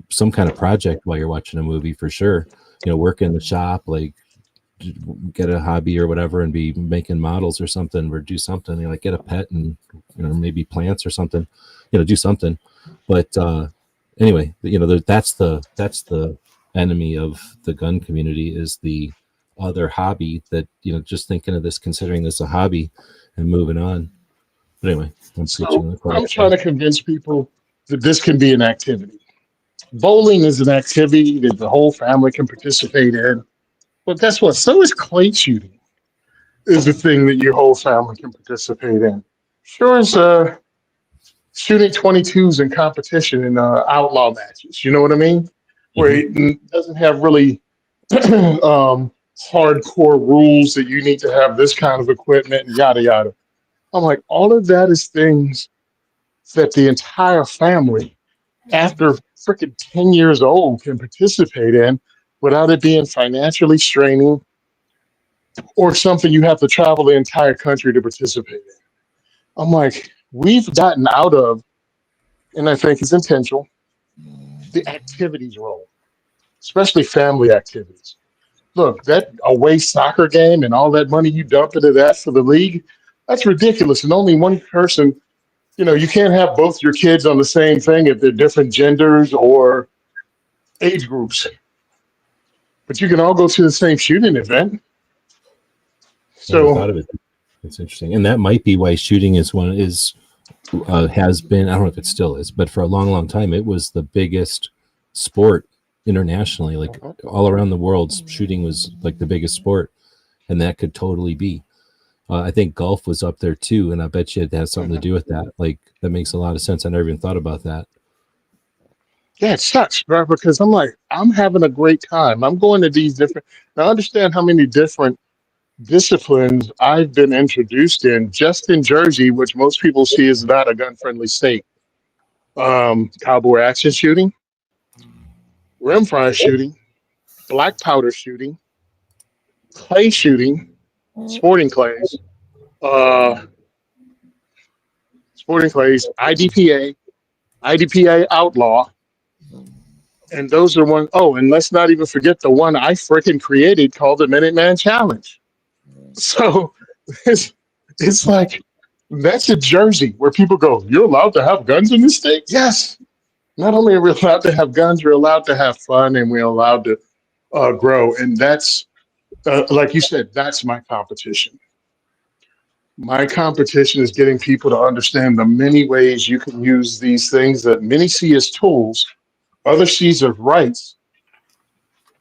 some kind of project while you're watching a movie for sure. Work in the shop, like get a hobby or whatever, and be making models or something, or do something. Like, get a pet and maybe plants or something. Do something. But anyway, that's the enemy of the gun community, is the other hobby that, just thinking of this, considering this a hobby and moving on. But anyway, I'm trying to convince people that this can be an activity. Bowling is an activity that the whole family can participate in. But guess what? So is clay shooting. Is the thing that your whole family can participate in. Sure as shooting 22s in competition in outlaw matches. You know what I mean? Where it doesn't have really hardcore rules that you need to have this kind of equipment and yada yada. I'm like, all of that is things that the entire family, after freaking 10 years old, can participate in without it being financially straining or something you have to travel the entire country to participate in. I'm like, we've gotten out of, and I think it's intentional, the activities role, especially family activities. Look, that away soccer game and all that money you dump into that for the league, that's ridiculous. And only one person, you can't have both your kids on the same thing if they're different genders or age groups. But you can all go to the same shooting event. Never thought of it. It's interesting. And that might be why shooting has been, I don't know if it still is, but for a long, long time, it was the biggest sport internationally. Like all around the world, shooting was like the biggest sport. And that could totally be. I think golf was up there too. And I bet you it has something to do with that. Like, that makes a lot of sense. I never even thought about that. Yeah, it sucks, right? Because I'm like, I'm having a great time. I'm going to these different, now I understand how many different disciplines I've been introduced in just in Jersey, which most people see as not a gun-friendly state. Cowboy action shooting, rimfire shooting, black powder shooting, clay shooting, sporting clays, uh, IDPA outlaw, and those are one. Oh, and let's not even forget the one I freaking created called the Minuteman Challenge. So it's like that's a Jersey where people go, "You're allowed to have guns in this state?" Yes. Not only are we allowed to have guns, we're allowed to have fun, and we're allowed to grow. And that's like you said, that's my competition. My competition is getting people to understand the many ways you can use these things that many see as tools, others see as rights,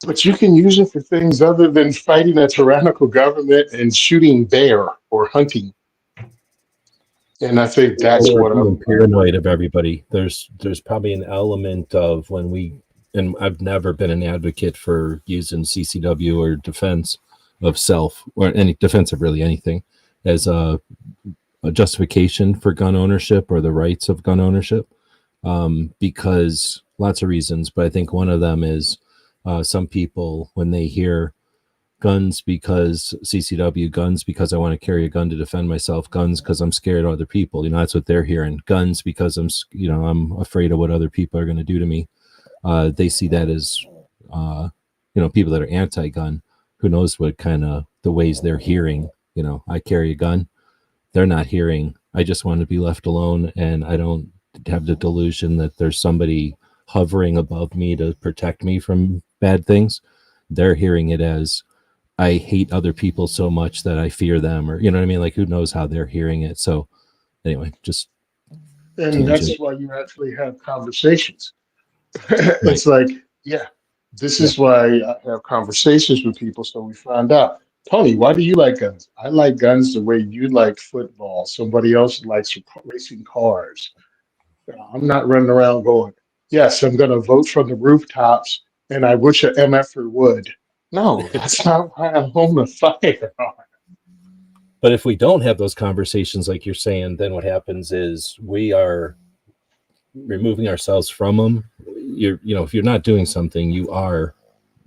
but you can use it for things other than fighting a tyrannical government and shooting bear or hunting. And I think that's what I'm paranoid of everybody. There's probably an element of and I've never been an advocate for using CCW or defense of self or any defense of really anything as a justification for gun ownership or the rights of gun ownership, because lots of reasons. But I think one of them is some people, when they hear guns because CCW, guns because I want to carry a gun to defend myself, guns because I'm scared of other people, that's what they're hearing. Guns because I'm afraid of what other people are going to do to me. They see that as people that are anti-gun. Who knows what kind of the ways they're hearing, I carry a gun. They're not hearing, I just want to be left alone, and I don't have the delusion that there's somebody hovering above me to protect me from bad things. They're hearing it as, I hate other people so much that I fear them, or, what I mean? Like, who knows how they're hearing it. So anyway, just. And tangent. That's why you actually have conversations. It's like, this is why I have conversations with people. So we find out, Tony, why do you like guns? I like guns the way you like football. Somebody else likes racing cars. I'm not running around going, yes, I'm going to vote from the rooftops, and I wish a MF would. No, that's not why I'm home to fire. But if we don't have those conversations, like you're saying, then what happens is we are removing ourselves from them. If you're not doing something, you are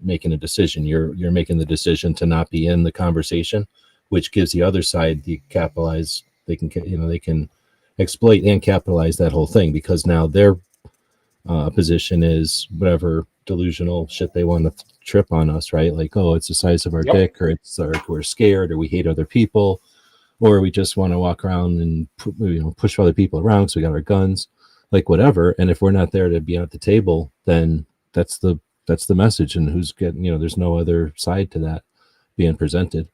making a decision. You're making the decision to not be in the conversation, which gives the other side the capitalize. They can exploit and capitalize that whole thing, because now their position is whatever delusional shit they want to trip on us, right? Like, oh, it's the size of our dick, or it's we're scared, or we hate other people, or we just want to walk around and push other people around because we got our guns, like whatever. And if we're not there to be at the table, then that's the message. And who's getting, there's no other side to that, being presented.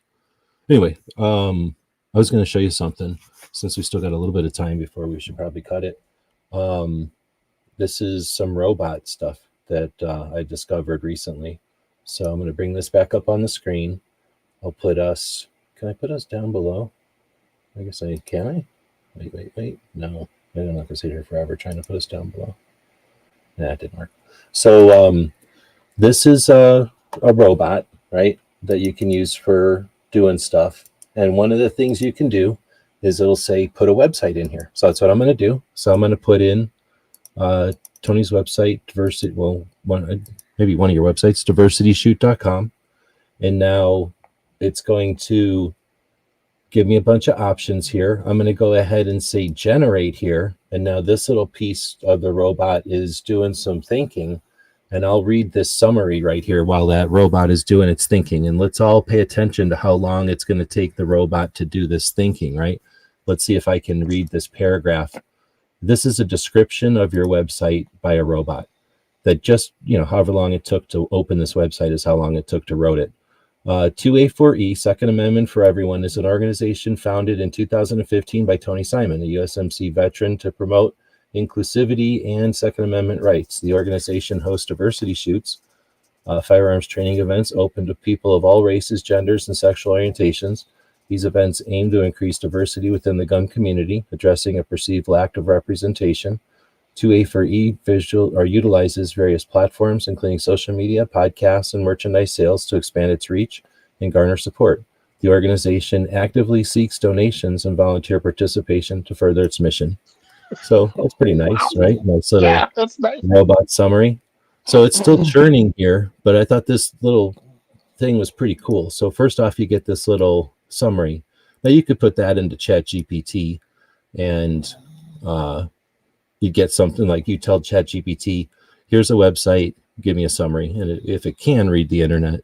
Anyway, I was going to show you something since we still got a little bit of time before we should probably cut it. This is some robot stuff that I discovered recently. So I'm going to bring this back up on the screen. I'll put us, can I put us down below? I guess can I? Wait. No, I don't know if I sit here forever trying to put us down below. Nah, it didn't work. So this is a robot, right, that you can use for doing stuff. And one of the things you can do is it'll say, put a website in here. So that's what I'm going to do. So I'm going to put in Tony's website, diversity, maybe one of your websites, diversityshoot.com. And now it's going to give me a bunch of options here. I'm going to go ahead and say generate here. And now this little piece of the robot is doing some thinking. And I'll read this summary right here while that robot is doing its thinking. And let's all pay attention to how long it's going to take the robot to do this thinking, right? Let's see if I can read this paragraph. This is a description of your website by a robot that just, however long it took to open this website is how long it took to wrote it. 2A4E, Second Amendment for Everyone, is an organization founded in 2015 by Tony Simon, a USMC veteran, to promote inclusivity and Second Amendment rights. The organization hosts diversity shoots, firearms training events open to people of all races, genders, and sexual orientations. These events aim to increase diversity within the gun community, addressing a perceived lack of representation. 2A4E utilizes various platforms, including social media, podcasts, and merchandise sales to expand its reach and garner support. The organization actively seeks donations and volunteer participation to further its mission. So that's pretty nice, right? Nice little that's nice. robot summary. So it's still churning here, but I thought this little thing was pretty cool. So first off, you get this little summary. Now you could put that into ChatGPT and you get something like, you tell ChatGPT, here's a website, give me a summary. And if it can read the internet,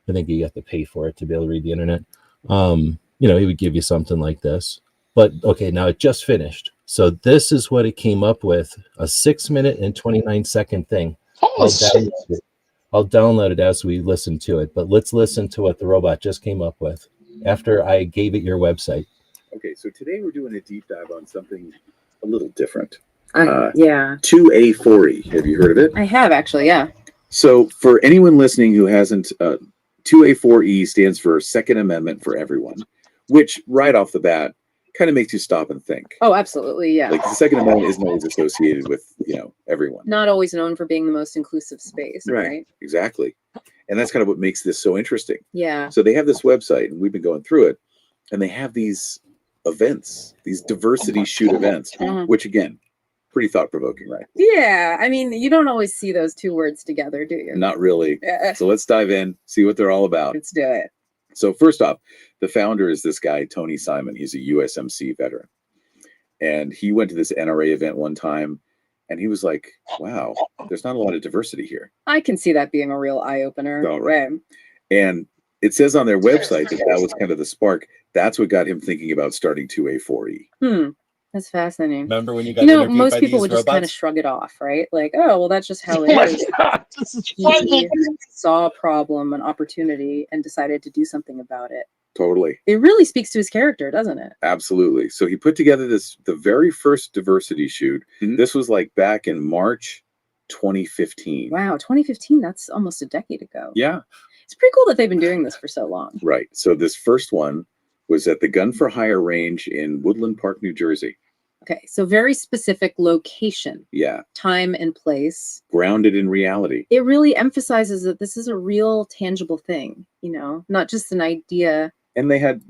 I think you have to pay for it to be able to read the internet. It would give you something like this. But okay, now it just finished. So this is what it came up with, a 6-minute and 29-second thing. I'll download it as we listen to it, but let's listen to what the robot just came up with after I gave it your website. Okay, so today we're doing a deep dive on something a little different. 2A4E. Have you heard of it? I have, actually, yeah. So for anyone listening who hasn't, 2A4E stands for Second Amendment for Everyone, which right off the bat kind of makes you stop and think. Oh, absolutely, yeah. Like the Second Amendment isn't always associated with, everyone. Not always known for being the most inclusive space, right? Exactly. And that's kind of what makes this so interesting. Yeah. So they have this website, and we've been going through it, and they have these events, these diversity shoot events, which again, pretty thought-provoking, right? Yeah, I mean, you don't always see those two words together, do you? Not really. Yeah. So let's dive in, see what they're all about. Let's do it. So first off, the founder is this guy, Tony Simon. He's a USMC veteran. And he went to this NRA event one time, and he was like, wow, there's not a lot of diversity here. I can see that being a real eye-opener. Oh, right. And it says on their website that was kind of the spark. That's what got him thinking about starting 2A4E. That's fascinating. Remember when you got most people would just kind of shrug it off, right? Like, oh, well, that's just how it is. This is funny. He saw a problem, an opportunity, and decided to do something about it. Totally. It really speaks to his character, doesn't it? Absolutely. So he put together the very first diversity shoot. This was like back in March 2015. Wow, 2015, that's almost a decade ago. Yeah. It's pretty cool that they've been doing this for so long. Right. So this first one was at the Gun for Hire range in Woodland Park, New Jersey. Okay, so very specific location. Yeah. Time and place. Grounded in reality. It really emphasizes that this is a real tangible thing, not just an idea. And they had,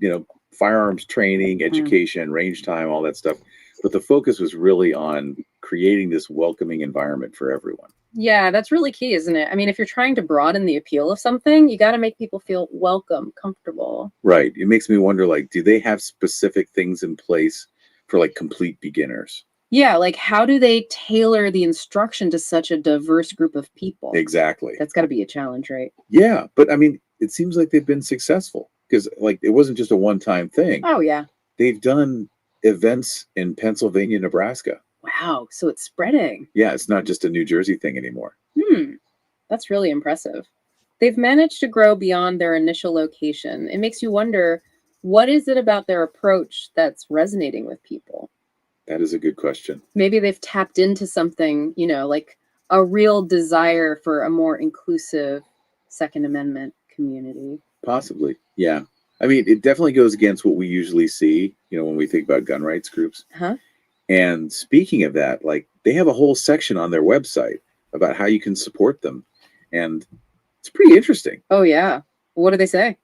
firearms training, education, range time, all that stuff. But the focus was really on creating this welcoming environment for everyone. Yeah, that's really key, isn't it? I mean, if you're trying to broaden the appeal of something, you got to make people feel welcome, comfortable. Right. It makes me wonder, do they have specific things in place for complete beginners? Yeah, how do they tailor the instruction to such a diverse group of people? Exactly. That's got to be a challenge, right? Yeah, but I mean, it seems like they've been successful because it wasn't just a one-time thing. Oh, yeah. They've done events in Pennsylvania, Nebraska. Wow, so it's spreading. Yeah, it's not just a New Jersey thing anymore. That's really impressive. They've managed to grow beyond their initial location. It makes you wonder, what is it about their approach that's resonating with people? That is a good question. Maybe they've tapped into something, you know, like a real desire for a more inclusive Second Amendment community. Possibly, yeah. I mean, it definitely goes against what we usually see, you know, when we think about gun rights groups. Huh? And speaking of that, like, they have a whole section on their website about how you can support them. And it's pretty interesting. Oh, yeah. What do they say?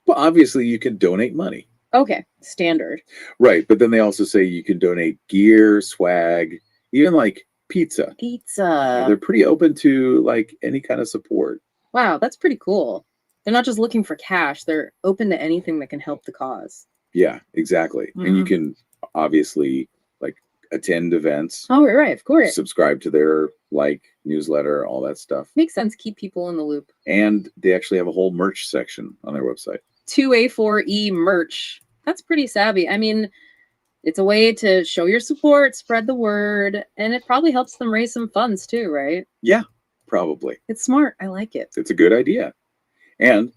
Well, obviously, you can donate money. Okay, standard. Right. But then they also say you can donate gear, swag, even like pizza. Pizza. They're pretty open to like any kind of support. Wow, that's pretty cool. They're not just looking for cash. They're open to anything that can help the cause. Yeah, exactly. And you can obviously like attend events. Oh, right, of course. Subscribe to their like newsletter, all that stuff. Makes sense. Keep people in the loop. And they actually have a whole merch section on their website. 2A4E merch. That's pretty savvy. I mean, it's a way to show your support, spread the word, and it probably helps them raise some funds too, right? Yeah, probably. It's smart. I like it. It's a good idea. And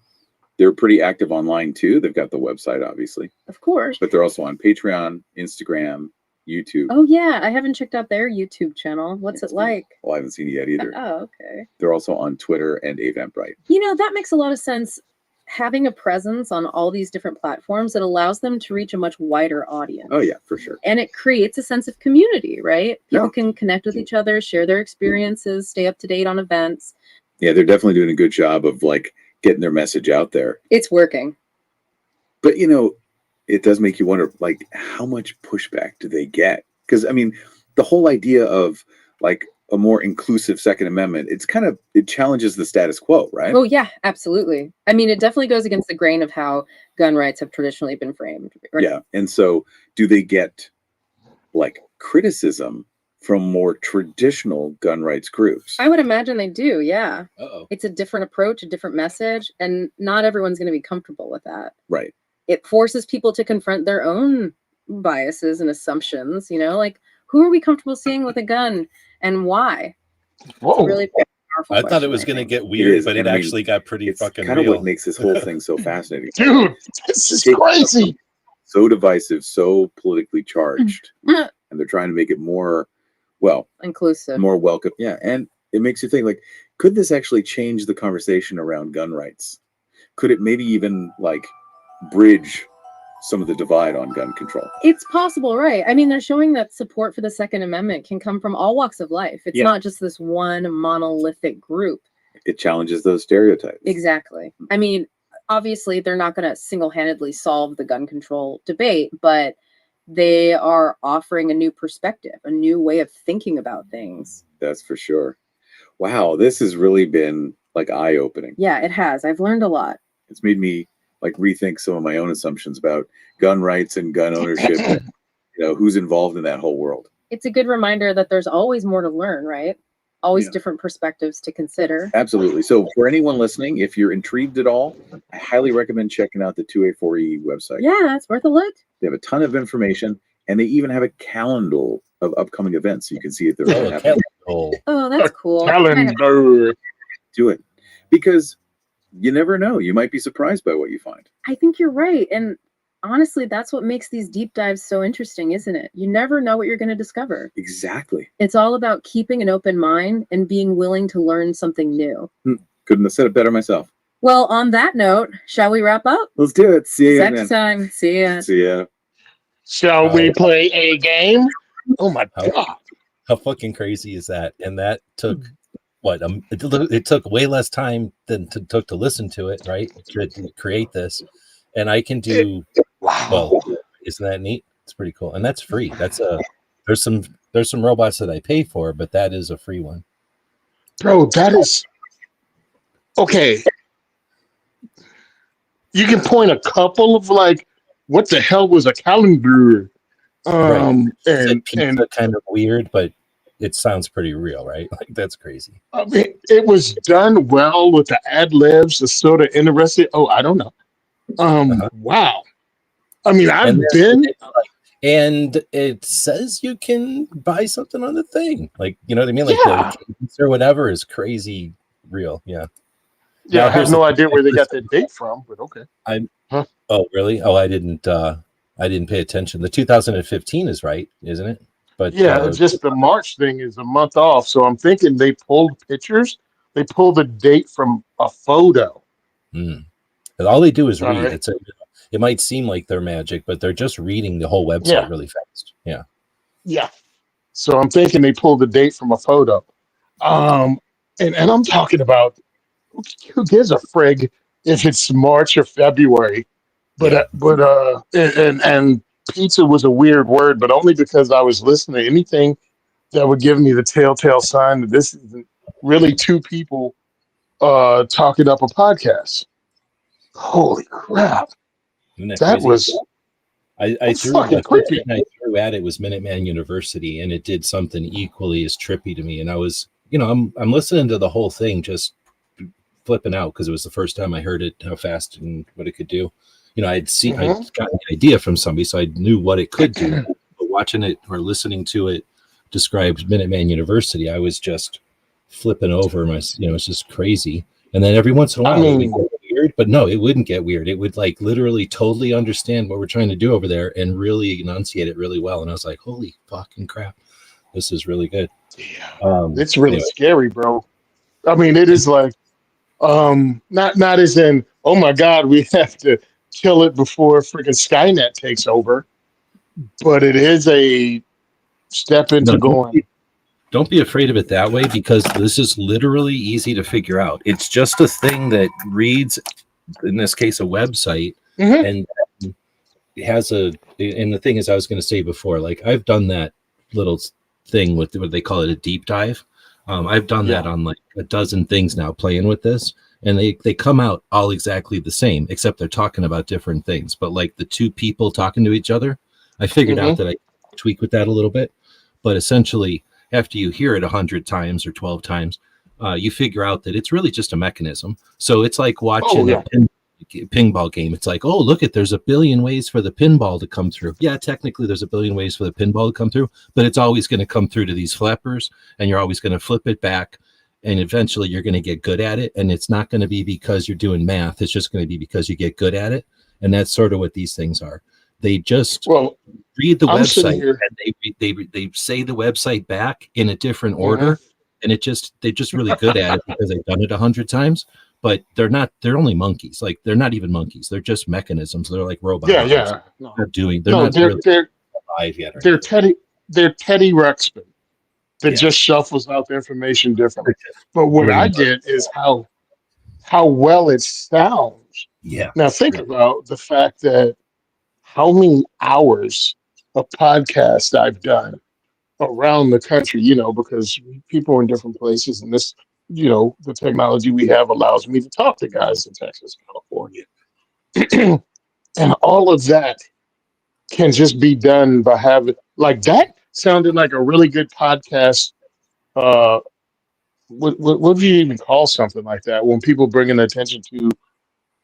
they're pretty active online too. They've got the website, obviously. Of course. But they're also on Patreon, Instagram, YouTube. Oh, yeah. I haven't checked out their YouTube channel. What's it like? Well, I haven't seen it yet either. Oh, okay. They're also on Twitter and Eventbrite. You know, that makes a lot of sense. Having a presence on all these different platforms, it allows them to reach a much wider audience. Oh, yeah, for sure. And it creates a sense of community, right? People Yeah. can connect with each other, share their experiences, stay up to date on events. Yeah, they're definitely doing a good job of like getting their message out there. It's working. But, you know, it does make you wonder, like, how much pushback do they get? Because, I mean, the whole idea of like a more inclusive Second Amendment, it challenges the status quo, right? Oh, yeah, absolutely. I mean, it definitely goes against the grain of how gun rights have traditionally been framed. Right? Yeah. And so do they get like criticism from more traditional gun rights groups? I would imagine they do, yeah. Uh-oh. It's a different approach, a different message, and not everyone's going to be comfortable with that. Right. It forces people to confront their own biases and assumptions, you know, like, who are we comfortable seeing with a gun and why? Whoa. It's a really powerful I thought it question, was I going to think. get weird, is, but it and I mean, actually got pretty It's fucking kind of real. what makes this whole thing so fascinating. Dude, this is crazy. So divisive, so politically charged. And they're trying to make it more, well, Inclusive. more welcome. Yeah. And it makes you think, like, could this actually change the conversation around gun rights? Could it maybe even like bridge some of the divide on gun control? It's possible, right? I mean, they're showing that support for the Second Amendment can come from all walks of life. It's Yeah. not just this one monolithic group. It challenges those stereotypes. Exactly. I mean, obviously, they're not going to single-handedly solve the gun control debate, but they are offering a new perspective, a new way of thinking about things. That's for sure. Wow, this has really been like eye-opening. Yeah, it has. I've learned a lot. It's made me like rethink some of my own assumptions about gun rights and gun ownership. And, you know, who's involved in that whole world. It's a good reminder that there's always more to learn, right? Always Yeah. different perspectives to consider. Absolutely. So for anyone listening, if you're intrigued at all, I highly recommend checking out the 2A4E website. Yeah, it's worth a look. They have a ton of information, and they even have a calendar of upcoming events, so you can see if they're Oh, a happening. calendar. Oh, that's cool. Calendar. Do it, because you never know. You might be surprised by what you find. I think you're right. And honestly, that's what makes these deep dives so interesting, isn't it? You never know what you're going to discover. Exactly. It's all about keeping an open mind and being willing to learn something new. Couldn't have said it better myself. Well, on that note, shall we wrap up? Let's do it. See you Next then. time. See ya. See ya. Shall we play a game? Oh my God. How fucking crazy is that? And that took what? It took way less time than it took to listen to it, right? To create this, and I can do. Wow. Well, isn't that neat? It's pretty cool, and that's free. That's there's some robots that I pay for, but that is a free one. Bro, that is okay. You can point a couple of like, what the hell was a calendar? Said pizza And kind of weird, but it sounds pretty real, right? Like that's crazy. I mean, it was done well with the ad libs. It's sort of interesting. Oh, I don't know. Wow. I mean, I've been. And it says you can buy something on the thing, like you know what I mean, like Yeah. the cadence or whatever is crazy real. Yeah. Yeah, Now I have here's the no thing. idea where they got that date from, but okay. Oh, really? Oh, I didn't pay attention. The 2015 is right, isn't it? But Yeah, just the March thing is a month off. So I'm thinking they pulled pictures. They pulled the date from a photo. and all they do is All read. right. It might seem like they're magic, but they're just reading the whole website Yeah. really fast. Yeah. Yeah. So I'm thinking they pulled the date from a photo. And I'm talking about who gives a frig if it's March or February. But Yeah. and pizza was a weird word, but only because I was listening to anything that would give me the telltale sign that this isn't really two people talking up a podcast. Holy crap. Isn't that That crazy? was I threw fucking the first creepy. thing I threw at it was Minuteman University, and it did something equally as trippy to me. And I was, I'm listening to the whole thing, just flipping out because it was the first time I heard it, how fast and what it could do. I'd gotten the idea from somebody, so I knew what it could do. But watching it or listening to it described Minuteman University, I was just flipping over it's just crazy. And then every once in a while it would get weird, but no, it wouldn't get weird. It would like literally totally understand what we're trying to do over there and really enunciate it really well. And I was like, holy fucking crap, this is really good. It's really scary, bro. I mean, it is like not as in, oh my God, we have to kill it before freaking Skynet takes over, but it is a step into going. Don't be afraid of it that way, because this is literally easy to figure out. It's just a thing that reads, in this case, a website, and it has and the thing is, I was going to say before, like I've done that little thing with what they call it, a deep dive. I've done that on like a dozen things now, playing with this, and they come out all exactly the same, except they're talking about different things. But like the two people talking to each other, I figured out that I tweak with that a little bit, but essentially, after you hear it 100 times or 12 times, you figure out that it's really just a mechanism. So it's like watching a pinball game. It's like, oh, look, there's a billion ways for the pinball to come through. Yeah, technically there's a billion ways for the pinball to come through, but it's always going to come through to these flappers, and you're always going to flip it back, and eventually you're going to get good at it. And it's not going to be because you're doing math. It's just going to be because you get good at it. And that's sort of what these things are. They just read the website and they say the website back in a different order, and they're just really good at it because they've done it 100 times. But they're only monkeys. Like they're not even monkeys. They're just mechanisms. They're like robots. They're alive yet. They're Teddy Ruxpin that just shuffles out the information differently. But what I get is how well it sounds. Yeah. Now think about the fact that how many hours of podcast I've done around the country, because people are in different places, and this, the technology we have allows me to talk to guys in Texas, California. And all of that can just be done by having, like, that sounded like a really good podcast. What do you even call something like that when people bringing attention to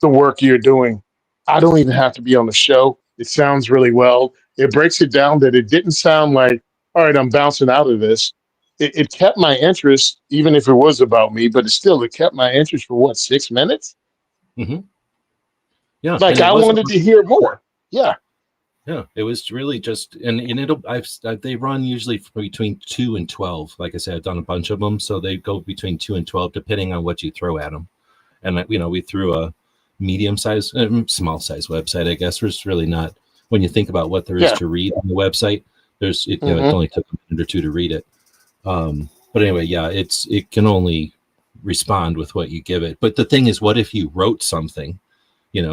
the work you're doing? I don't even have to be on the show. It sounds really well. It breaks it down that it didn't sound like, all right, I'm bouncing out of this. It kept my interest, even if it was about me, but it kept my interest for 6 minutes? Mm-hmm. Yeah. Like I wanted to hear more. Yeah. Yeah, it was really just, and they run usually between 2 and 12. Like I said, I've done a bunch of them, so they go between 2 and 12, depending on what you throw at them. And we threw a medium-sized, small size website. I guess there's really not, when you think about what there is to read on the website. It only took a minute or two to read it. But anyway, it can only respond with what you give it. But the thing is, what if you wrote something,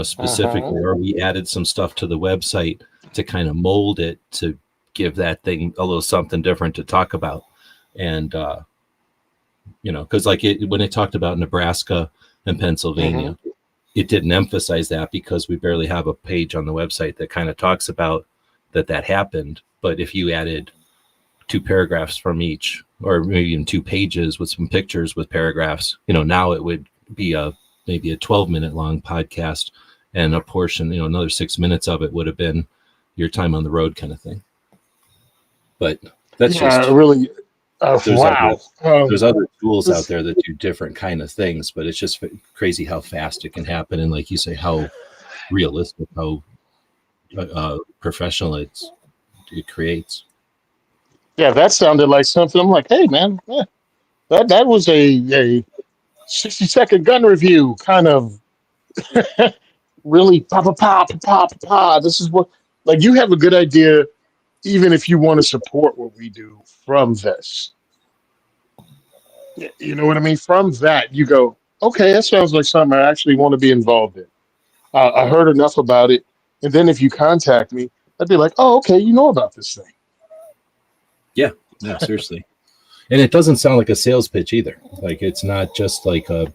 specifically, or we added some stuff to the website to kind of mold it to give that thing a little something different to talk about. And, because when it talked about Nebraska and Pennsylvania, it didn't emphasize that because we barely have a page on the website that kind of talks about that happened. But if you added 2 paragraphs from each, or maybe even 2 pages with some pictures with paragraphs, now it would be maybe a 12-minute long podcast, and a portion, another 6 minutes of it would have been your time on the road kind of thing. But that's I Wow. There's other tools out there that do different kind of things, but it's just crazy how fast it can happen, and like you say, how realistic, how professional it creates. Yeah, that sounded like something. I'm like, hey man, yeah, that was a 60-second gun review, kind of really pop pop pop pop pop. This is what, like, you have a good idea, even if you want to support what we do from this. You know what I mean? From that, you go, okay, that sounds like something I actually want to be involved in. I heard enough about it, and then if you contact me, I'd be like, oh, okay, you know about this thing. Yeah, seriously. And it doesn't sound like a sales pitch either. Like, it's not just like a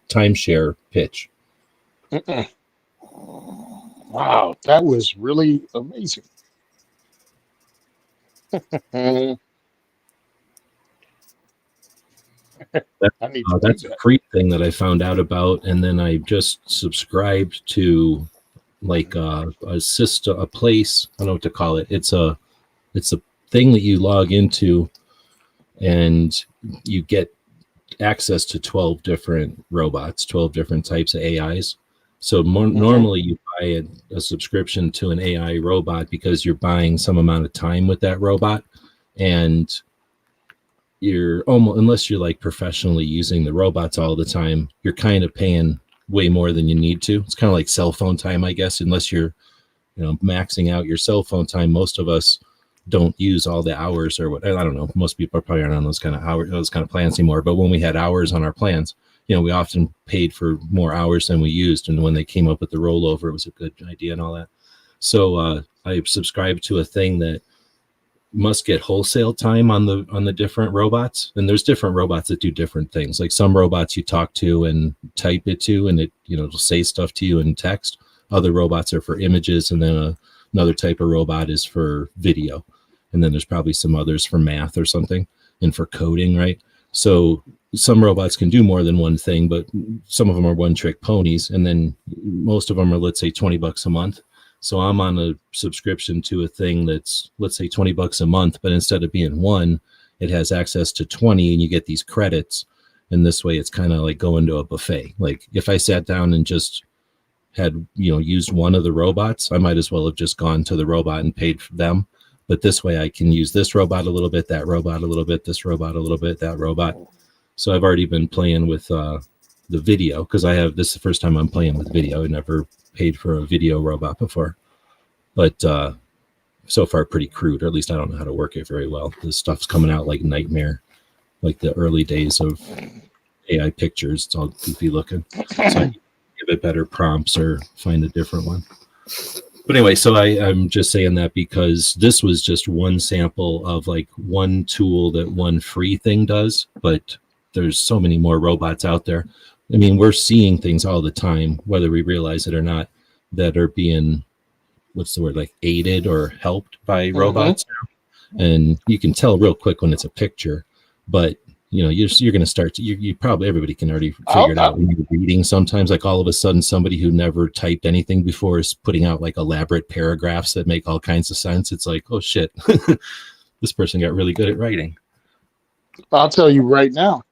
timeshare pitch. Mm-mm. Wow, that was really amazing. I need to do That's that. a free thing that I found out about, and then I just subscribed to like a system, a place. I don't know what to call it. It's a thing that you log into, and you get access to 12 different robots, 12 different types of AIs. So normally you buy a subscription to an AI robot because you're buying some amount of time with that robot, and you're almost, unless you're like professionally using the robots all the time, you're kind of paying way more than you need to. It's kind of like cell phone time, I guess, unless you're, maxing out your cell phone time. Most of us don't use all the hours or what. I don't know. Most people are probably aren't on those kind of hours, those kind of plans anymore. But when we had hours on our plans, we often paid for more hours than we used. And when they came up with the rollover, it was a good idea and all that. So I subscribed to a thing that must get wholesale time on the different robots, and there's different robots that do different things. Like some robots you talk to and type it to, and it it'll say stuff to you in text. Other robots are for images, and then another type of robot is for video, and then there's probably some others for math or something, and for coding, right? So some robots can do more than one thing, but some of them are one trick ponies, and then most of them are, let's say, $20 a month. So I'm on a subscription to a thing that's, let's say, $20 a month, but instead of being one, it has access to 20, and you get these credits. And this way it's kind of like going to a buffet. Like if I sat down and just had, used one of the robots, I might as well have just gone to the robot and paid for them. But this way I can use this robot a little bit, that robot a little bit, this robot a little bit, that robot. So I've already been playing with the video, because this is the first time I'm playing with video. I never paid for a video robot before, but so far pretty crude, or at least I don't know how to work it very well. This stuff's coming out like nightmare, like the early days of AI pictures. It's all goofy looking. So I give it better prompts or find a different one. But anyway, so I'm just saying that because this was just one sample of like one tool that one free thing does, but there's so many more robots out there. I mean, we're seeing things all the time, whether we realize it or not, that are being, what's the word, like aided or helped by robots now. And you can tell real quick when it's a picture, but you're going to start to, you probably, everybody can already figure it out when you're reading. Sometimes, like, all of a sudden somebody who never typed anything before is putting out like elaborate paragraphs that make all kinds of sense. It's like, oh shit, this person got really good at writing. I'll tell you right now,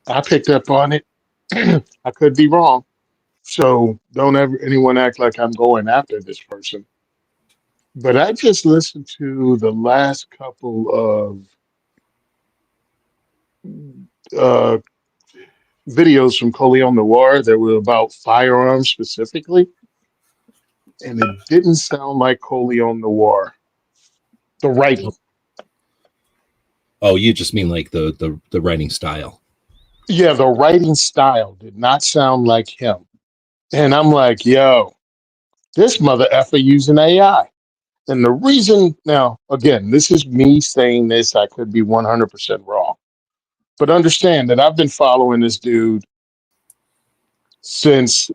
I picked up on it. I could be wrong. So don't ever anyone act like I'm going after this person. But I just listened to the last couple of videos from Coleon Noir that were about firearms specifically, and it didn't sound like Coleon Noir. The writing. Oh, you just mean like the writing style? Yeah, the writing style did not sound like him. And I'm like, yo, this mother effer using AI. And the reason, now, again, this is me saying this, I could be 100% wrong. But understand that I've been following this dude since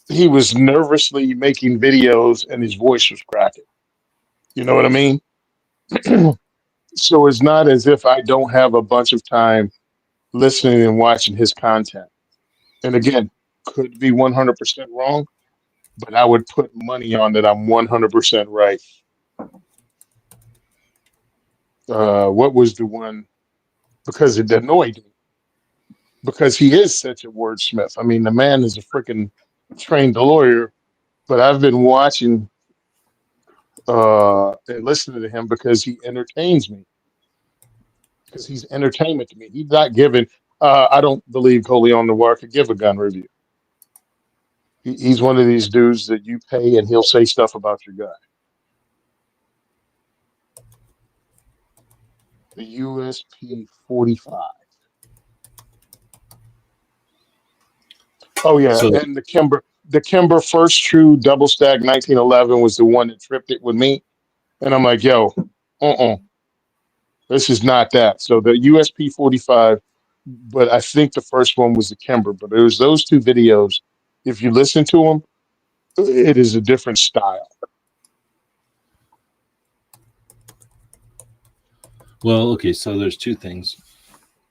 he was nervously making videos and his voice was cracking. You know what I mean? So it's not as if I don't have a bunch of time listening and watching his content. And again, could be 100% wrong, but I would put money on that I'm 100% right. What was the one? Because it annoyed me. Because he is such a wordsmith. I mean, the man is a freaking trained lawyer, but I've been watching and listening to him because he entertains me. Because he's entertainment to me. He's not giving. I don't believe Coleon Noir could give a gun review. He's one of these dudes that you pay and he'll say stuff about your gun. The USP 45. Oh yeah, So and the Kimber First True Double Stack 1911 was the one that tripped it with me, and I'm like, yo, this is not that. So the USP 45, but I think the first one was the Kimber. But it was those two videos. If you listen to them, it is a different style. well, okay, so there's two things.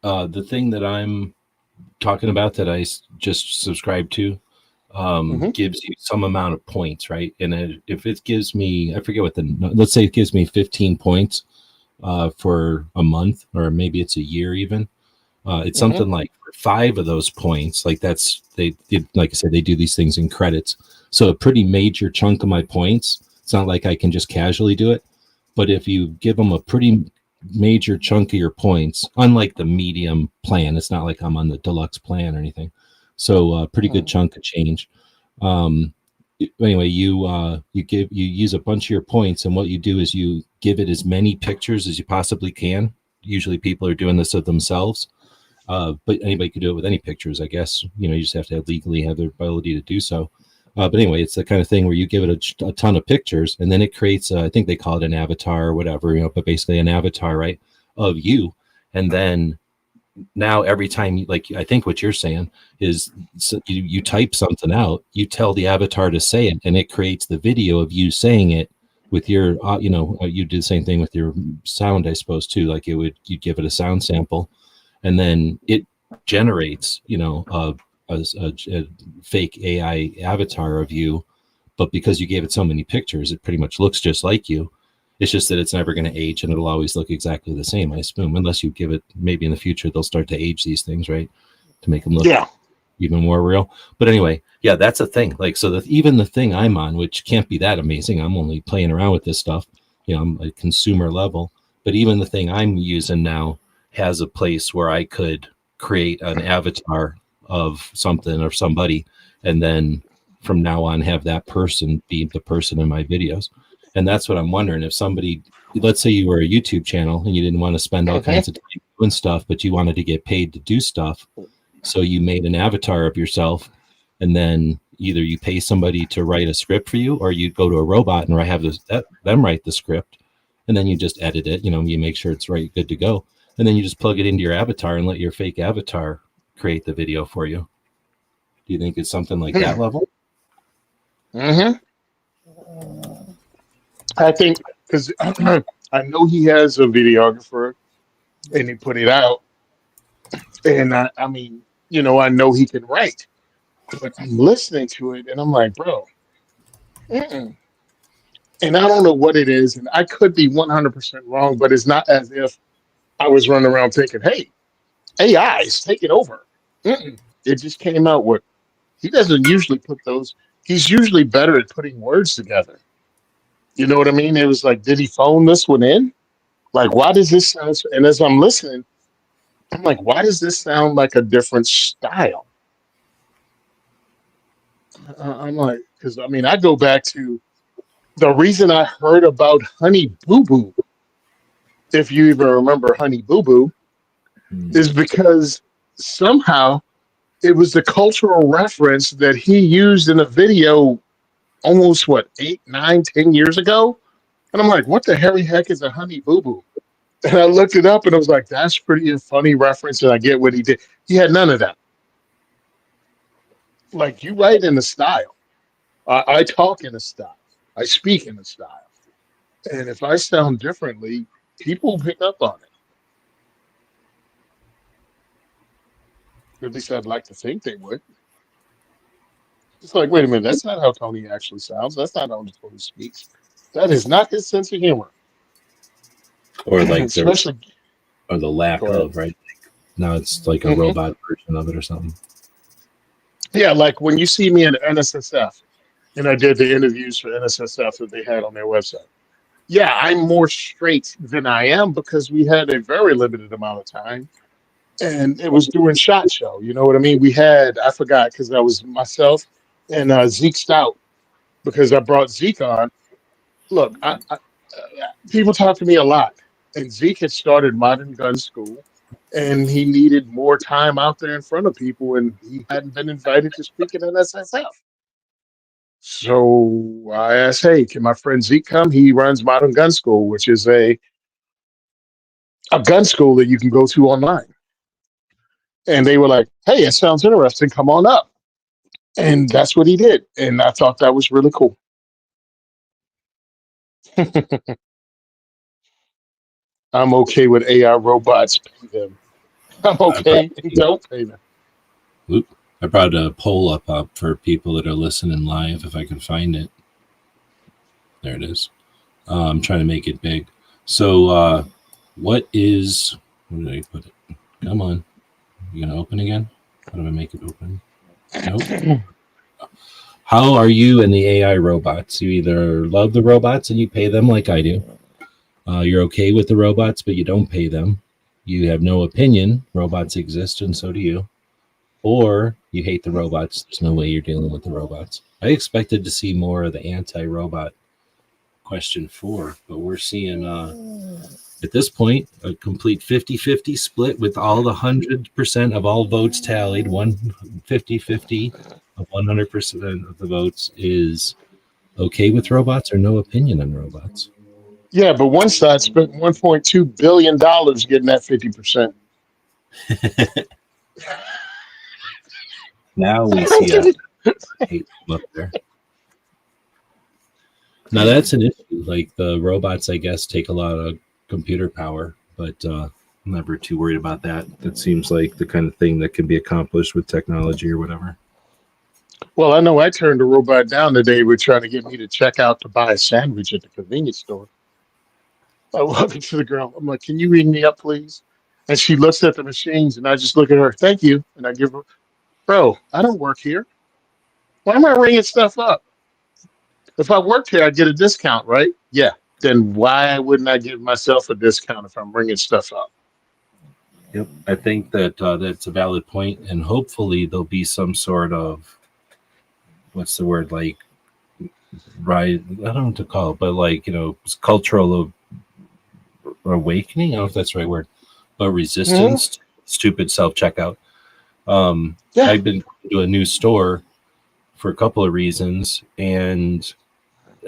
The thing that I'm talking about that just subscribed to gives you some amount of points, right? And if it gives me, I forget what let's say it gives me 15 points for a month, or maybe it's a year even. It's something like 5 of those points, like like I said, they do these things in credits. So a pretty major chunk of my points, it's not like I can just casually do it. But if you give them a pretty major chunk of your points, unlike the medium plan, it's not like I'm on the deluxe plan or anything. So a pretty good chunk of change. Anyway, you use a bunch of your points, and what you do is you give it as many pictures as you possibly can. Usually people are doing this of themselves. But anybody could do it with any pictures, I guess. You just have to legally have the ability to do so. But anyway, it's the kind of thing where you give it a ton of pictures, and then it creates, I think they call it an avatar or whatever, but basically an avatar, right, of you. And then now every time, like, I think what you're saying is you type something out, you tell the avatar to say it, and it creates the video of you saying it with your, you do the same thing with your sound, I suppose, too. Like you'd give it a sound sample, and then it generates, a fake AI avatar of you. But because you gave it so many pictures, it pretty much looks just like you. It's just that it's never going to age, and it'll always look exactly the same, I assume, unless you give it, maybe in the future they'll start to age these things, right, to make them look even more real. But anyway, yeah, that's a thing. Like, so even the thing I'm on, which can't be that amazing, I'm only playing around with this stuff, I'm a consumer level, but even the thing I'm using now has a place where I could create an avatar of something or somebody, and then from now on have that person be the person in my videos. And that's what I'm wondering. If somebody, let's say you were a YouTube channel and you didn't want to spend all kinds of time doing stuff, but you wanted to get paid to do stuff, so you made an avatar of yourself, and then either you pay somebody to write a script for you, or you go to a robot and have them write the script, and then you just edit it, you make sure it's right, good to go, and then you just plug it into your avatar and let your fake avatar create the video for you. Do you think it's something like that level? I think because I know he has a videographer and he put it out, and I mean, I know he can write, but I'm listening to it and I'm like, bro, and I don't know what it is, and I could be 100% wrong, but it's not as if I was running around thinking, hey, AI is taking over. It just came out with, he doesn't usually put those, he's usually better at putting words together. You know what I mean? It was like, did he phone this one in? Like, why does this sound? And as I'm listening, I'm like, why does this sound like a different style? I'm like, because I mean, I go back to the reason I heard about Honey Boo Boo, if you even remember Honey Boo Boo, is because somehow it was the cultural reference that he used in a video almost 8, 9, 10 years ago. And I'm like, what the hairy heck is a Honey Boo Boo? And I looked it up and I was like, that's pretty a funny reference. And I get what he did. He had none of that. Like, you write in a style. I talk in a style. I speak in a style. And if I sound differently, people pick up on it. At least I'd like to think they would. It's like, wait a minute, that's not how Tony actually sounds. That's not how Tony speaks. That is not his sense of humor. or like especially or the lack of, right? Now it's like a robot version of it or something. Yeah, like when you see me in NSSF, and I did the interviews for NSSF that they had on their website. Yeah, I'm more straight than I am because we had a very limited amount of time, and it was doing SHOT Show. You know what I mean? We had, I forgot, because that was myself and Zeke Stout, because I brought Zeke on. Look, people talk to me a lot, and Zeke had started modern gun school, and he needed more time out there in front of people, and he hadn't been invited to speak at NSSF. So I asked, hey, can my friend Zeke come? He runs Modern Gun School, which is a gun school that you can go to online. And they were like, hey, it sounds interesting. Come on up. And that's what he did. And I thought that was really cool. I'm okay with AI robots. Pay them. I'm okay. Don't pay them. Oop. I brought a poll up for people that are listening live, if I can find it. There it is. I'm trying to make it big. So where did I put it? Come on. You gonna open again? How do I make it open? Nope. How are you and the AI robots? You either love the robots and you pay them like I do. You're okay with the robots, but you don't pay them. You have no opinion. Robots exist, and so do you. Or you hate the robots. There's no way you're dealing with the robots. I expected to see more of the anti-robot question 4, but we're seeing at this point a complete 50-50 split with all the 100% of all votes tallied. 50-50 of 100% of the votes is okay with robots or no opinion on robots. Yeah, but one side spent $1.2 billion getting that 50%. Now we see a hate up there. Now that's an issue. Like the robots, I guess, take a lot of computer power, but I'm never too worried about that. That seems like the kind of thing that can be accomplished with technology or whatever. Well, I know I turned a robot down today. We're trying to get me to check out to buy a sandwich at the convenience store. I walk into the girl. I'm like, can you ring me up, please? And she looks at the machines, and I just look at her. Thank you. And I give her, bro, I don't work here. Why am I ringing stuff up? If I worked here, I'd get a discount, right? Yeah. Then why wouldn't I give myself a discount if I'm ringing stuff up? Yep, I think that that's a valid point, and hopefully there'll be some sort of what's the word, like, right? I don't know what to call it, but like, cultural awakening. I don't know if that's the right word, but resistance to stupid self checkout. I've been to a new store for a couple of reasons, and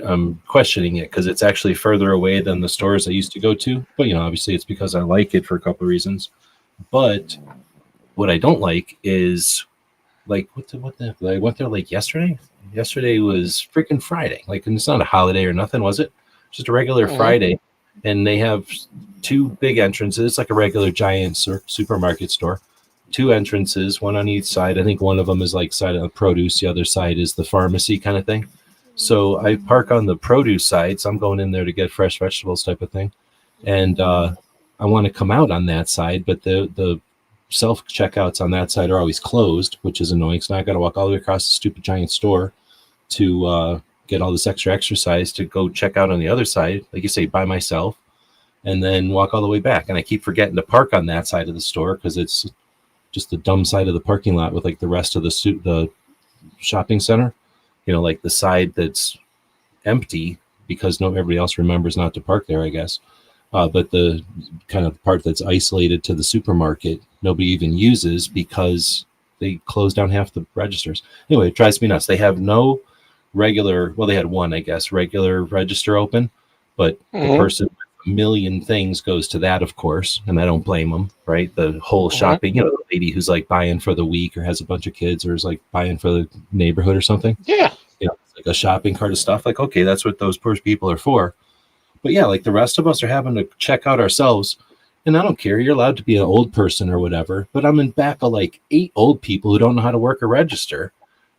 I'm questioning it because it's actually further away than the stores I used to go to. But obviously it's because I like it for a couple of reasons. But what I don't like is like what the I went there like yesterday. Yesterday was freaking Friday. Like, and it's not a holiday or nothing, was it? Just a regular Friday, and they have 2 big entrances. It's like a regular giant supermarket store. 2 entrances, one on each side. I think one of them is like side of produce. The other side is the pharmacy kind of thing. So I park on the produce side. So I'm going in there to get fresh vegetables type of thing. And I want to come out on that side, but the self checkouts on that side are always closed, which is annoying. So now I got to walk all the way across the stupid giant store to get all this extra exercise to go check out on the other side, like you say, by myself, and then walk all the way back. And I keep forgetting to park on that side of the store because it's just the dumb side of the parking lot with like the rest of the shopping center, like the side that's empty because everybody else remembers not to park there, I guess. But the kind of part that's isolated to the supermarket, nobody even uses because they close down half the registers. Anyway, it drives me nuts. They have no regular, well, they had one, I guess, regular register open, but the person with a million things goes to that, of course, and I don't blame them, right? The whole shopping, the lady who's like buying for the week or has a bunch of kids or is like buying for the neighborhood or something. Yeah. It's like a shopping cart of stuff. Like, okay, that's what those poor people are for. But yeah, like the rest of us are having to check out ourselves. And I don't care. You're allowed to be an old person or whatever. But I'm in back of like 8 old people who don't know how to work a register.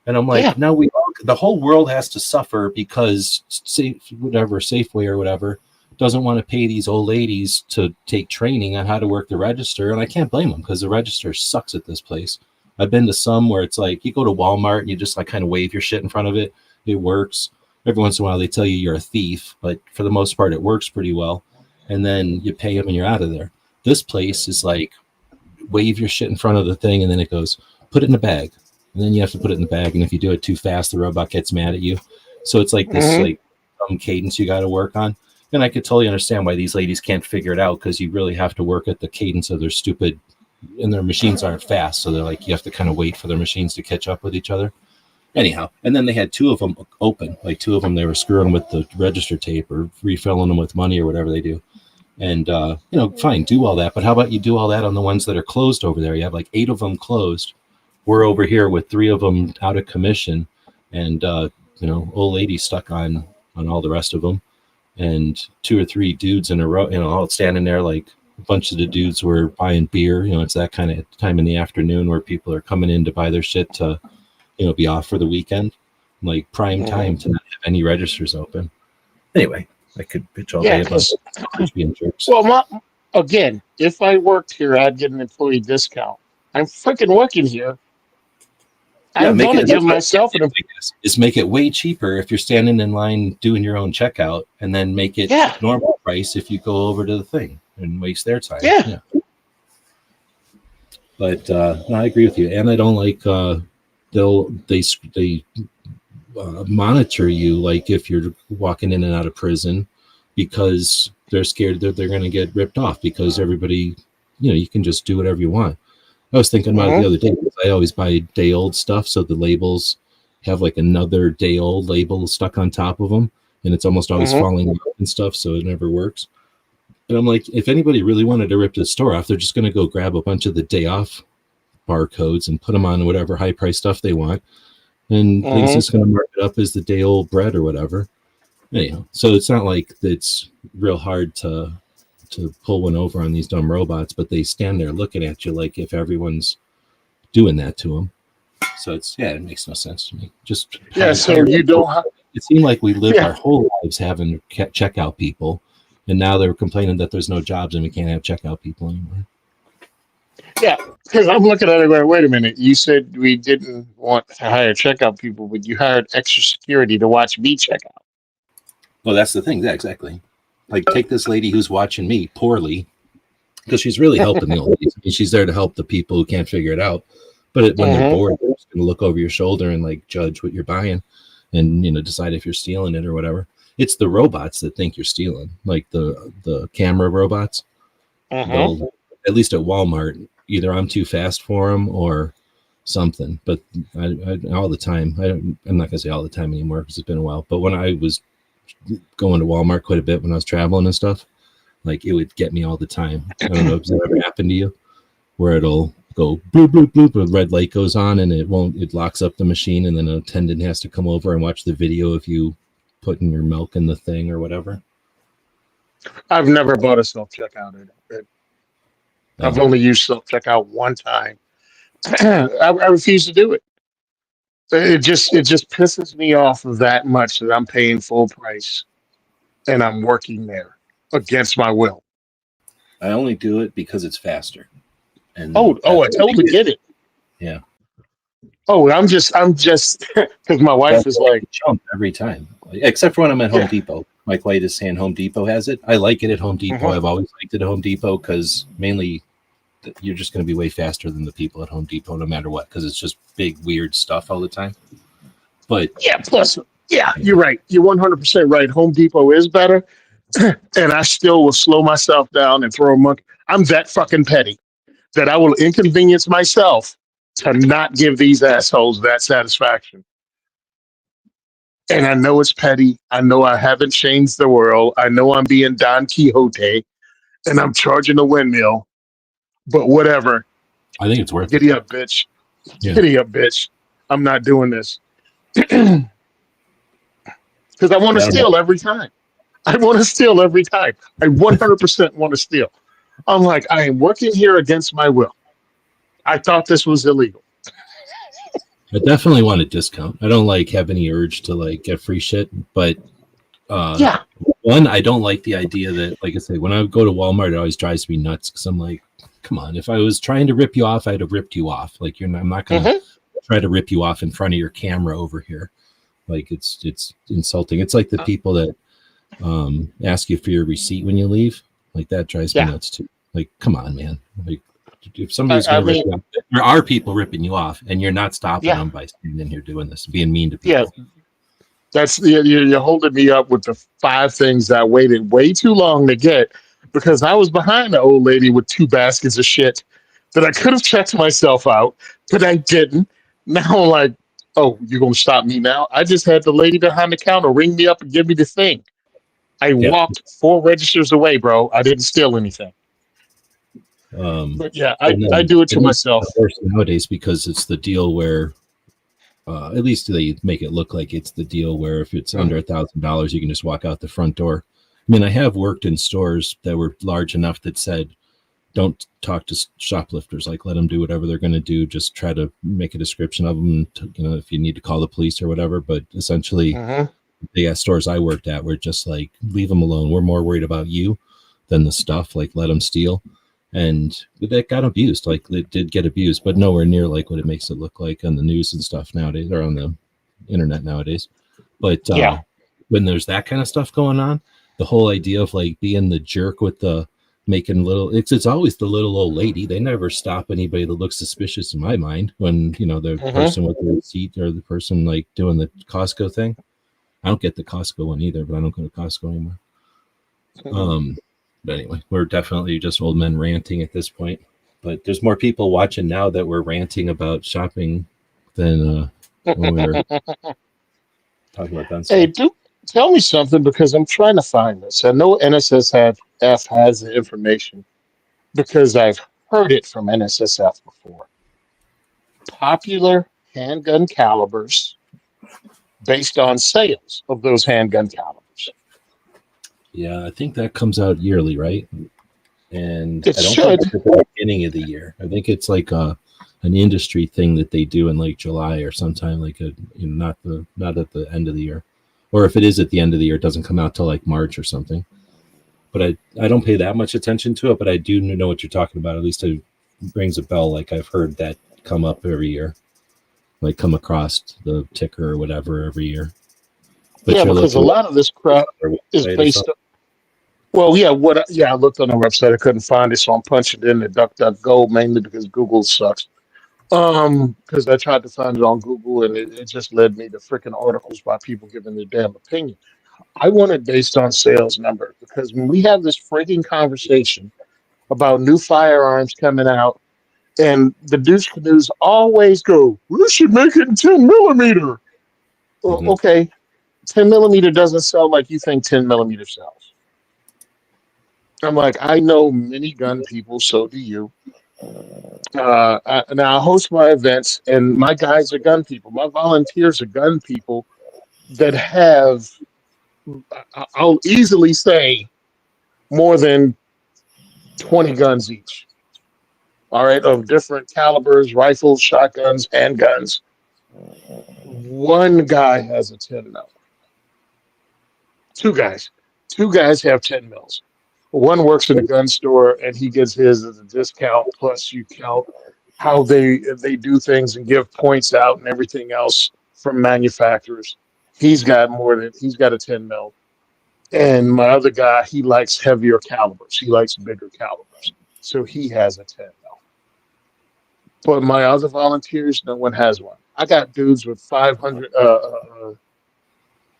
And I'm like, now the whole world has to suffer because Safeway or whatever doesn't want to pay these old ladies to take training on how to work the register. And I can't blame them because the register sucks at this place. I've been to some where it's like you go to Walmart and you just like kind of wave your shit in front of it. It works. Every once in a while they tell you you're a thief, but for the most part it works pretty well. And then you pay them and you're out of there. This place is like wave your shit in front of the thing and then it goes, put it in a bag. And then you have to put it in the bag. And if you do it too fast, the robot gets mad at you. So it's like this like cadence you got to work on. And I could totally understand why these ladies can't figure it out because you really have to work at the cadence of their stupid, and their machines aren't fast. So they're like, you have to kind of wait for their machines to catch up with each other. Anyhow, and then they had two of them open. Like two of them, they were screwing with the register tape or refilling them with money or whatever they do. And, fine, do all that. But how about you do all that on the ones that are closed over there? You have like 8 of them closed. We're over here with 3 of them out of commission and, old lady stuck on all the rest of them. And 2 or 3 dudes in a row, all standing there like a bunch of the dudes were buying beer. It's that kind of time in the afternoon where people are coming in to buy their shit to, be off for the weekend. Like prime time to not have any registers open. Anyway, I could bitch all day about being jerks. Well, again, if I worked here, I'd get an employee discount. I'm freaking working here. I'm going to give myself is make it way cheaper if you're standing in line doing your own checkout, and then make it normal price if you go over to the thing and waste their time. Yeah. But no, I agree with you, and I don't like they monitor you like if you're walking in and out of prison because they're scared that they're going to get ripped off because everybody, you can just do whatever you want. I was thinking about it the other day because I always buy day old stuff, so the labels have like another day old label stuck on top of them, and it's almost always falling out and stuff, so it never works. And I'm like, if anybody really wanted to rip the store off, they're just going to go grab a bunch of the day off barcodes and put them on whatever high price stuff they want, and they're just going to mark it up as the day old bread or whatever. Anyhow, so it's not like it's real hard to pull one over on these dumb robots, but they stand there looking at you like if everyone's doing that to them. So it makes no sense to me. Just so you don't have. It seemed like we lived our whole lives having checkout people, and now they're complaining that there's no jobs and we can't have checkout people anymore. Yeah, because I'm looking at it going, wait a minute. You said we didn't want to hire checkout people, but you hired extra security to watch me check out. Well, that's the thing. Yeah, exactly. Like, take this lady who's watching me poorly, because she's really helping the old ladies. I mean, she's there to help the people who can't figure it out. But when they're bored, they're just going to look over your shoulder and like judge what you're buying, and decide if you're stealing it or whatever. It's the robots that think you're stealing, like the camera robots. They'll, at least at Walmart, either I'm too fast for them or something. But I all the time, I'm not gonna say all the time anymore because it's been a while. But when I was going to Walmart quite a bit when I was traveling and stuff, like it would get me all the time. I don't know if that ever happened to you, where it'll go bloop bloop bloop, a red light goes on and it locks up the machine, and then an attendant has to come over and watch the video of you putting your milk in the thing or whatever. I've never bought a self-checkout. I've only used self-checkout one time. I refuse to do it. It just pisses me off that much that I'm paying full price and I'm working there against my will. I only do it because it's faster. And I totally get it. Yeah. Oh, I'm just because my wife is like jump every time, except for when I'm at Home Depot. Mike White is saying Home Depot has it. I like it at Home Depot. I've always liked it at Home Depot because mainly you're just going to be way faster than the people at Home Depot no matter what, because it's just big weird stuff all the time. But you're right. You're 100% right. Home Depot is better, and I still will slow myself down and throw a monkey. I'm that fucking petty that I will inconvenience myself to not give these assholes that satisfaction. And I know it's petty. I know I haven't changed the world. I know I'm being Don Quixote and I'm charging a windmill, but whatever. I think it's worth it. Giddy up, bitch. Yeah. Giddy up, bitch. I'm not doing this. Because I want to steal every time. I want to steal every time. I 100% want to steal. I'm like, I am working here against my will. I thought this was illegal. I definitely want a discount. I don't have any urge to get free shit, but Yeah. One, I don't like the idea that, like I say, when I go to Walmart, it always drives me nuts because I'm like, come on, if I was trying to rip you off, I'd have ripped you off. Like I'm not going to try to rip you off in front of your camera over here. Like it's insulting. It's like the people that ask you for your receipt when you leave. Like that drives me nuts too. Like, come on, man. Like if somebody's going to rip you off, there are people ripping you off, and you're not stopping them by standing here doing this, being mean to people. Yeah. That's you're holding me up with the 5 things that I waited way too long to get because I was behind the old lady with 2 baskets of shit that I could have checked myself out, but I didn't. Now I'm like, oh, you're gonna stop me now? I just had the lady behind the counter ring me up and give me the thing. I walked 4 registers away, bro. I didn't steal anything. But yeah, I do it to myself. Worse nowadays because it's the deal where at least they make it look like it's the deal where if it's under $1,000, you can just walk out the front door. I mean, I have worked in stores that were large enough that said, don't talk to shoplifters. Like, let them do whatever they're going to do. Just try to make a description of them, if you need to call the police or whatever. But essentially, the stores I worked at were just like, leave them alone. We're more worried about you than the stuff. Like, let them steal. And that got abused. Like, it did get abused, but nowhere near like what it makes it look like on the news and stuff nowadays, or on the internet nowadays. But when there's that kind of stuff going on, the whole idea of like being the jerk with the making little, it's always the little old lady. They never stop anybody that looks suspicious in my mind when, the person with the receipt or the person like doing the Costco thing. I don't get the Costco one either, but I don't go to Costco anymore. But anyway, we're definitely just old men ranting at this point. But there's more people watching now that we're ranting about shopping than when we were talking about that. Hey, tell me something because I'm trying to find this. I know NSSF has the information because I've heard it from NSSF before. Popular handgun calibers based on sales of those handgun calibers. Yeah, I think that comes out yearly, right? And it I don't should. think it's at the beginning of the year. I think it's like an industry thing that they do in like July or sometime, like not at the end of the year, or if it is at the end of the year, it doesn't come out till like March or something. But I don't pay that much attention to it, but I do know what you're talking about. At least it rings a bell. Like I've heard that come up every year, like come across the ticker or whatever every year. But yeah, because a lot of this crap is based on. Well, I looked on the website. I couldn't find it, so I'm punching it in the DuckDuckGo mainly because Google sucks. Because I tried to find it on Google and it just led me to freaking articles by people giving their damn opinion. I want it based on sales number because when we have this freaking conversation about new firearms coming out, and the douche canoes always go, we should make it in 10 millimeter. Well, okay, 10 millimeter doesn't sell like you think 10 millimeter sells. I'm like, I know many gun people, so do you. Now I host my events, and my guys are gun people. My volunteers are gun people that have, I'll easily say, more than 20 guns each. All right, of different calibers, rifles, shotguns, handguns. One guy has a 10 mil. Two guys have 10 mils. One works in a gun store and he gets his as a discount. Plus, you count how they do things and give points out and everything else from manufacturers. He's got a 10 mil. And my other guy, he likes heavier calibers. He likes bigger calibers. So he has a 10 mil. But my other volunteers, no one has one. I got dudes with 500,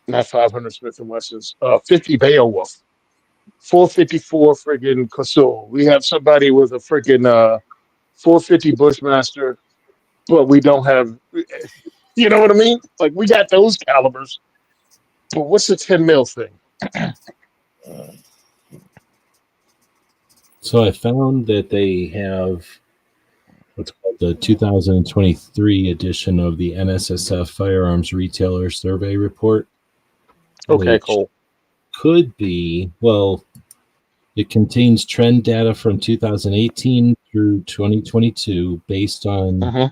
not 500 Smith & Wessons, 50 Beowulf. 454 friggin' Cosol. We have somebody with a friggin' 450 Bushmaster, but we don't have, you know what I mean? Like we got those calibers, but what's the 10 mil thing? So I found that they have what's called the 2023 edition of the NSSF Firearms Retailer Survey Report. Okay, cool. Could be, well, it contains trend data from 2018 through 2022 based on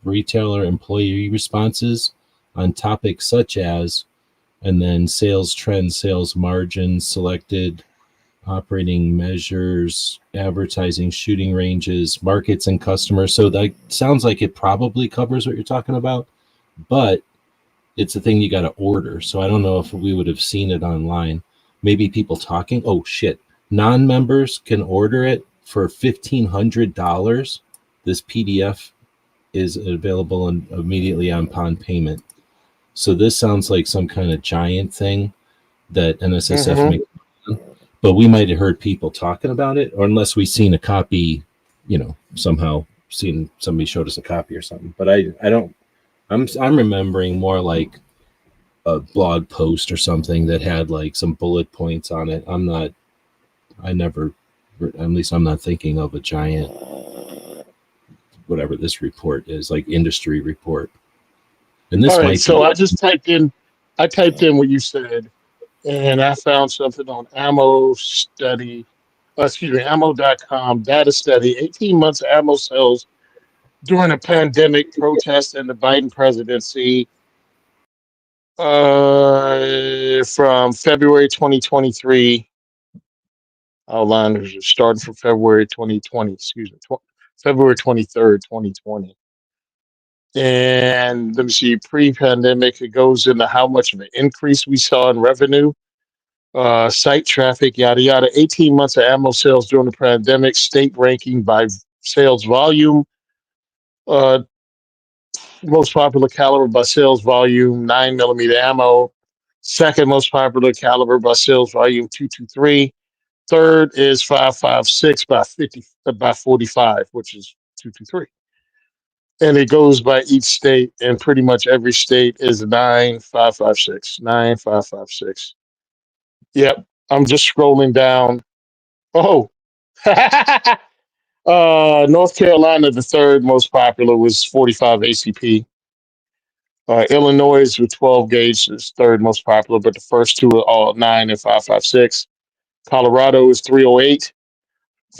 retailer employee responses on topics such as and then sales trends, sales margins, selected operating measures, advertising, shooting ranges, markets, and customers. So that sounds like it probably covers what you're talking about, but it's a thing you got to order. So I don't know if we would have seen it online. Maybe people talking. Oh shit! Non-members can order it for $1,500. This PDF is available immediately upon payment. So this sounds like some kind of giant thing that NSSF makes. But we might have heard people talking about it, or unless we seen a copy, somehow seen somebody showed us a copy or something. But I don't. I'm remembering more like a blog post or something that had like some bullet points on it. At least I'm not thinking of a giant, whatever this report is, like industry report. And this I just typed in what you said, and I found something on ammo.com data study, 18 months of ammo sales during a pandemic, protest, and the Biden presidency from February 2023. Outliners starting from February 2020, February 23rd, 2020. And let me see, pre-pandemic, it goes into how much of an increase we saw in revenue, site traffic, yada, yada. 18 months of ammo sales during the pandemic, state ranking by sales volume, most popular caliber by sales volume, 9mm ammo. Second most popular caliber by sales volume, 223. Third is 5.56 by 45, which is 223. And it goes by each state, and pretty much every state is 9.556, 9.556. Yep, I'm just scrolling down. Oh, North Carolina, the third most popular, was 45 ACP. Illinois with 12 gauge is third most popular, but the first two are all 9 and 5.56. Colorado is 308.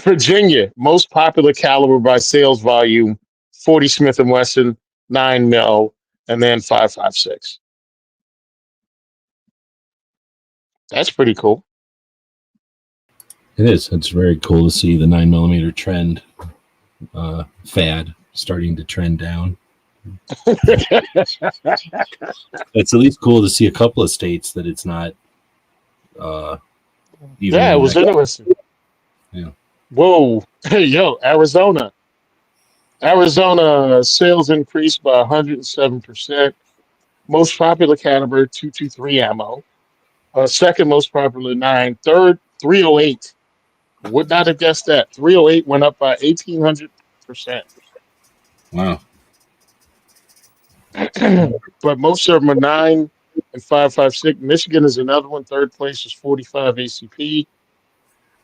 Virginia, most popular caliber by sales volume, 40 Smith & Wesson, 9mm, and then 5.56. That's pretty cool. It is. It's very cool to see the 9mm trend fad starting to trend down. It's at least cool to see a couple of states that it's not. It was interesting. Yeah. Whoa, hey, yo, Arizona sales increased by 107%. Most popular caliber 223 ammo. Second most popular 9. Third 308. Would not have guessed that. 308 went up by 1,800%. Wow. But most of them are 9 and 5.56. Michigan is another one. Third place is 45 ACP.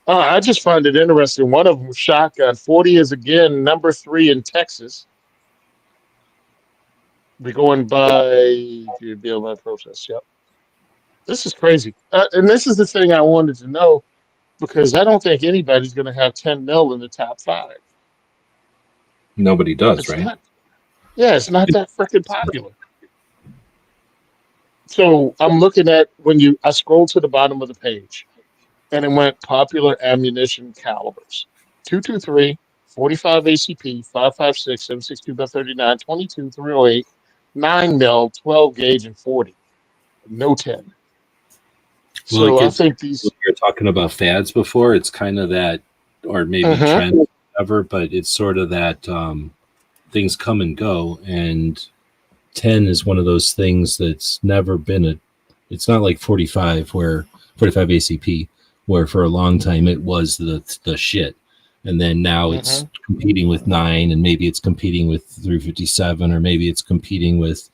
I just find it interesting. One of them was shotgun. 40 is again number 3 in Texas. We're going by the BLM process. Yep. This is crazy. And this is the thing I wanted to know, because I don't think anybody's going to have 10mm in the top 5. Nobody does, right? It's not that freaking popular. So I'm looking at I scrolled to the bottom of the page, and it went popular ammunition calibers: 223, 45 ACP, 5.56, 7.62 by 39, 22, 308, 9mm, 12 gauge, and 40. No 10. So I think these. You're talking about fads before. It's kind of that, or maybe trend, whatever. But it's sort of that things come and go, and 10 is one of those things that's never been it's not like 45 ACP, where for a long time it was the shit, and then now it's competing with 9, and maybe it's competing with 357, or maybe it's competing with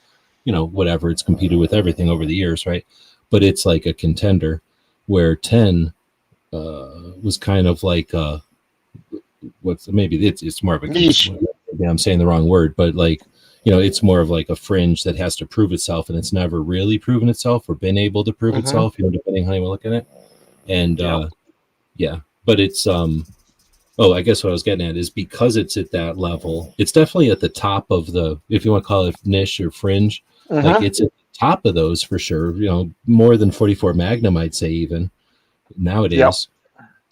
whatever. It's competed with everything over the years, right? But it's like a contender, where 10 was kind of like it's more of a niche. I'm saying the wrong word, but like it's more of like a fringe that has to prove itself, and it's never really proven itself or been able to prove itself, depending how you look at it. And but it's I guess what I was getting at is, because it's at that level, it's definitely at the top of the, if you want to call it niche or fringe, like it's at the top of those for sure. More than 44 Magnum, I'd say even nowadays. Yep.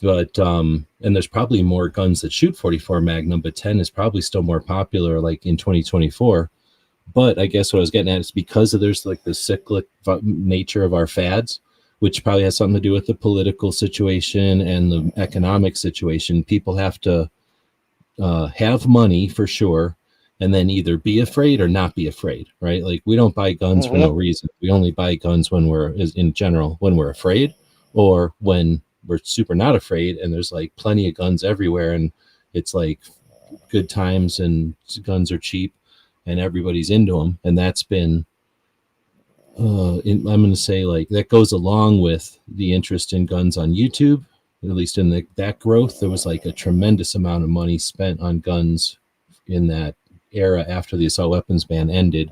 But and there's probably more guns that shoot 44 Magnum, but 10 is probably still more popular, like in 2024. But I guess what I was getting at is because there's like the cyclic nature of our fads, which probably has something to do with the political situation and the economic situation. People have to have money for sure, and then either be afraid or not be afraid, right? Like we don't buy guns for no reason. We only buy guns when we're afraid, or when we're super not afraid, and there's like plenty of guns everywhere, and it's like good times and guns are cheap and everybody's into them. And that's been I'm going to say like that goes along with the interest in guns on YouTube. At least in that growth, there was like a tremendous amount of money spent on guns in that era after the assault weapons ban ended,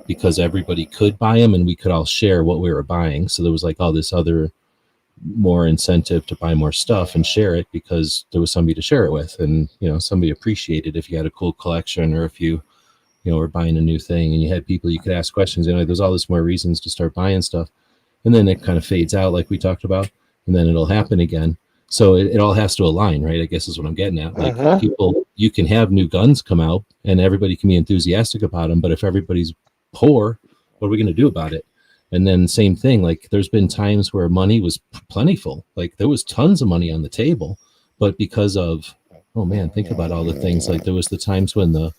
because everybody could buy them and we could all share what we were buying. So there was like all this other more incentive to buy more stuff and share it because there was somebody to share it with, and somebody appreciated if you had a cool collection, or if you were buying a new thing and you had people you could ask questions. There's all this more reasons to start buying stuff, and then it kind of fades out like we talked about, and then it'll happen again. So it all has to align, right? I guess is what I'm getting at. Like people, you can have new guns come out and everybody can be enthusiastic about them, but if everybody's poor, what are we going to do about it? And then same thing, like there's been times where money was plentiful, like there was tons of money on the table, but because of, oh man, think about all the things, like there was the times when the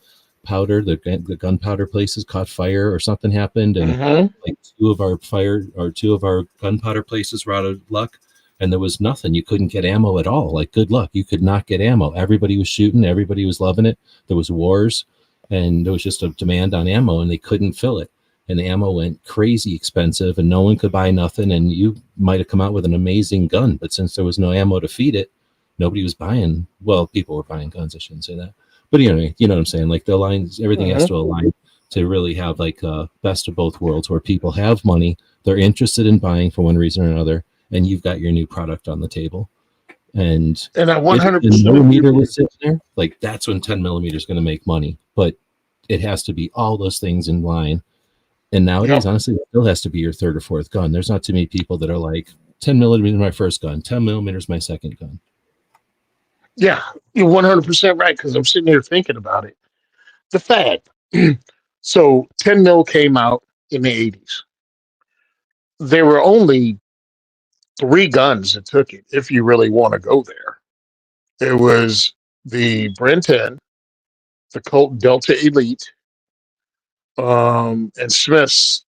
gunpowder places caught fire or something happened, and like two of our gunpowder places were out of luck, and there was nothing. You couldn't get ammo at all. Like good luck, you could not get ammo. Everybody was shooting, everybody was loving it. There was wars, and there was just a demand on ammo, and they couldn't fill it. And the ammo went crazy expensive, and no one could buy nothing. And you might have come out with an amazing gun, but since there was no ammo to feed it, nobody was buying. Well, people were buying guns. I shouldn't say that, but you know what I'm saying. Like the lines, everything has to align to really have like best of both worlds, where people have money, they're interested in buying for one reason or another, and you've got your new product on the table. And I 100% millimeter was sitting there. Like that's when 10 millimeter is going to make money, but it has to be all those things in line. And nowadays, honestly, it still has to be your third or fourth gun. There's not too many people that are like 10 millimeter is my first gun, 10 millimeter is my second gun. Yeah, you're 100% right, because I'm sitting here thinking about it. The fad. So 10 mil came out in the 80s. There were only 3 guns that took it, if you really want to go there. It was the Bren 10, the Colt Delta Elite, and Smith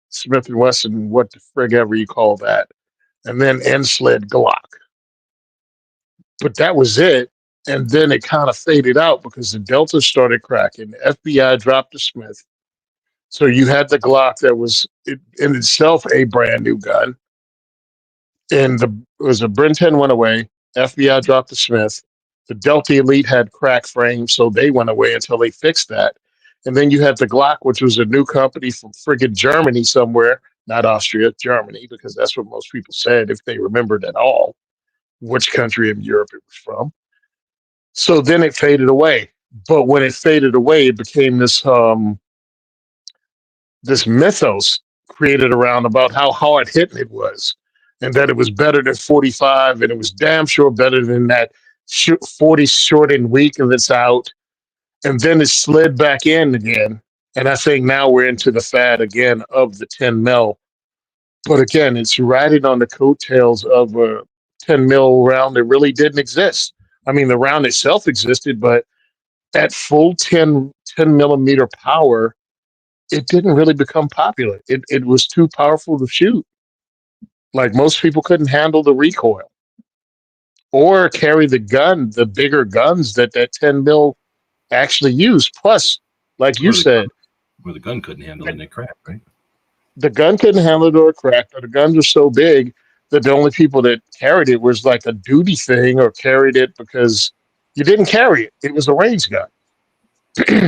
& Wesson, what the frig ever you call that, and then N-Sled Glock. But that was it. And then it kind of faded out because the Delta started cracking. The FBI dropped the Smith. So you had the Glock that was in itself a brand new gun. And it was a Bren 10 went away. FBI dropped the Smith. The Delta Elite had crack frames, so they went away until they fixed that. And then you had the Glock, which was a new company from friggin' Germany somewhere, not Austria, Germany, because that's what most people said if they remembered at all which country in Europe it was from. So then it faded away. But when it faded away, it became this mythos created around about how hard hitting it was, and that it was better than 45, and it was damn sure better than that 40 short and weak of its out. And then it slid back in again. And I think now we're into the fad again of the 10 mil. But again, it's riding on the coattails of a 10 mil round that really didn't exist. I mean, the round itself existed, but at full 10 millimeter power, it didn't really become popular. It was too powerful to shoot. Like most people couldn't handle the recoil or carry the gun, the bigger guns that 10 mil actually used. Plus, like you said, where the gun couldn't handle it and it cracked, right? The gun couldn't handle it or it cracked, or the guns were so big that the only people that carried it was like a duty thing, or carried it because you didn't carry it. It was a range gun.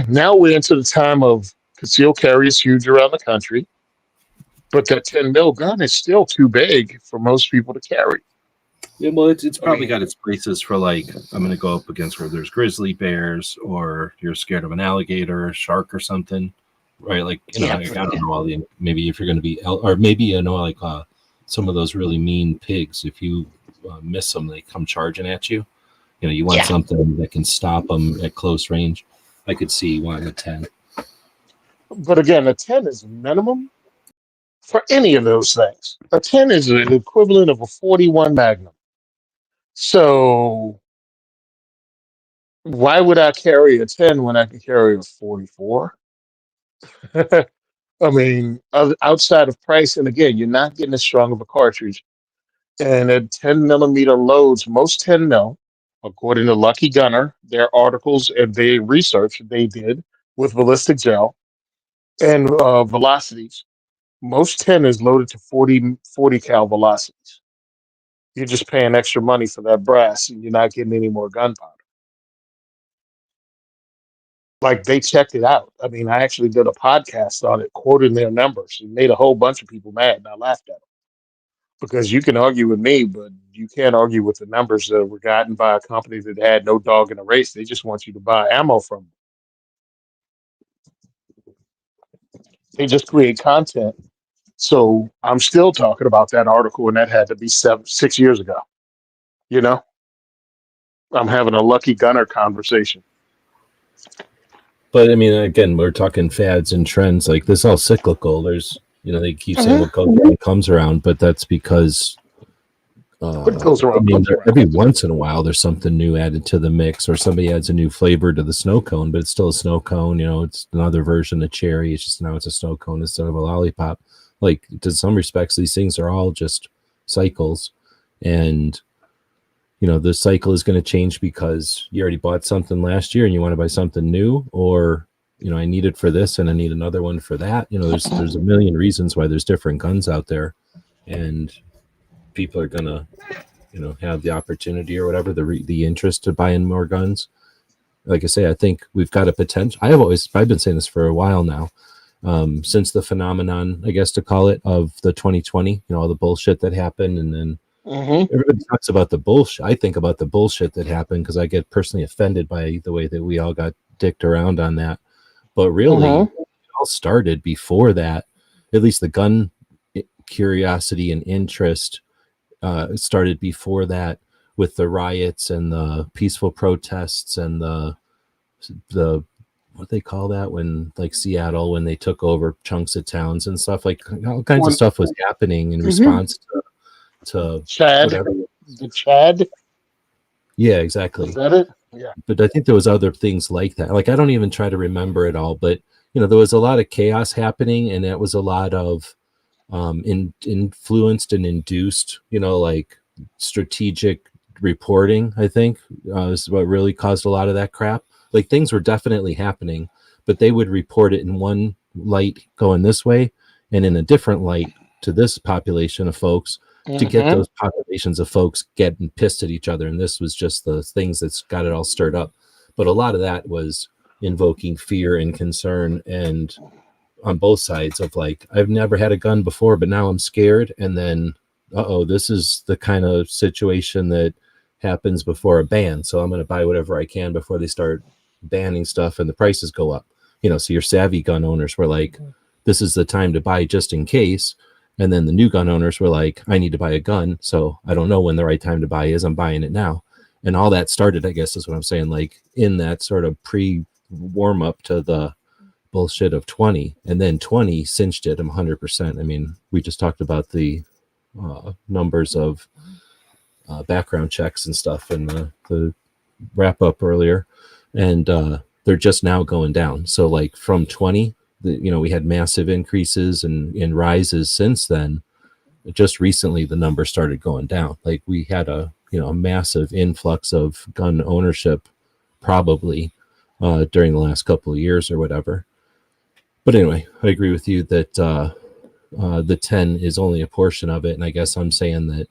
Now we're into the time of concealed carry is huge around the country, but that 10 mil gun is still too big for most people to carry. Yeah, well, it's probably got its places for like, I'm going to go up against where there's grizzly bears, or you're scared of an alligator or shark or something. right? Like, Yeah. like, I don't know, all the, maybe if you're going to be, or maybe, like some of those really mean pigs, if you miss them, they come charging at you. You want something that can stop them at close range. I could see wanting a 10. But again, a 10 is minimum for any of those things. A 10 is the equivalent of a 41 Magnum. So why would I carry a 10 when I can carry a 44? I mean, outside of price, and again, you're not getting as strong of a cartridge. And at 10 millimeter loads, most 10 mil, according to Lucky Gunner, their articles and their research they did with ballistic gel and velocities, most 10 is loaded to 40 cal velocities. You're just paying extra money for that brass and you're not getting any more gunpowder. Like they checked it out. I mean, I actually did a podcast on it, quoting their numbers. It made a whole bunch of people mad, and I laughed at them because you can argue with me, but you can't argue with the numbers that were gotten by a company that had no dog in the race. They just want you to buy ammo from them. They just create content. So I'm still talking about that article, and that had to be 6 years ago. You know, I'm having a Lucky Gunner conversation. But I mean, again, we're talking fads and trends. Like this, all cyclical. There's, they keep saying what goes around comes around, but that's because What goes around comes around. every once in a while there's something new added to the mix, or somebody adds a new flavor to the snow cone, but it's still a snow cone. It's another version of cherry. It's just now it's a snow cone instead of a lollipop. Like, to some respects, these things are all just cycles, and the cycle is going to change because you already bought something last year and you want to buy something new, or I need it for this and I need another one for that. There's a million reasons why there's different guns out there, and people are gonna have the opportunity or whatever, the interest to buy in more guns. Like I say, I think we've got a potential. I've been saying this for a while now, since the phenomenon, I guess to call it, of the 2020, all the bullshit that happened, and then everybody talks about the bullshit. I think about the bullshit that happened because I get personally offended by the way that we all got dicked around on that. But really, it all started before that. At least the gun curiosity and interest started before that, with the riots and the peaceful protests and the what they call that, when like Seattle, when they took over chunks of towns and stuff, like all kinds of stuff was happening in response to Chad. whatever. The Chad. Yeah, exactly. Is that it? Yeah. But I think there was other things like that. Like, I don't even try to remember it all, but there was a lot of chaos happening, and it was a lot of influenced and induced, like strategic reporting, I think, is what really caused a lot of that crap. Like, things were definitely happening, but they would report it in one light going this way and in a different light to this population of folks, to get those populations of folks getting pissed at each other. And this was just the things that's got it all stirred up. But a lot of that was invoking fear and concern, and on both sides of like, I've never had a gun before, but now I'm scared. And then, this is the kind of situation that happens before a ban. So I'm going to buy whatever I can before they start banning stuff and the prices go up. So your savvy gun owners were like, this is the time to buy just in case. And then the new gun owners were like, I need to buy a gun, so I don't know when the right time to buy is. I'm buying it now. And all that started, I guess is what I'm saying, like in that sort of pre-warm up to the bullshit of 20. And then 20 cinched it 100%. I mean, we just talked about the numbers of background checks and stuff in the wrap up earlier. And they're just now going down. So like from 20, we had massive increases and rises since then. Just recently, the numbers started going down. Like, we had a massive influx of gun ownership probably during the last couple of years or whatever. But anyway, I agree with you that the 10 is only a portion of it. And I guess I'm saying that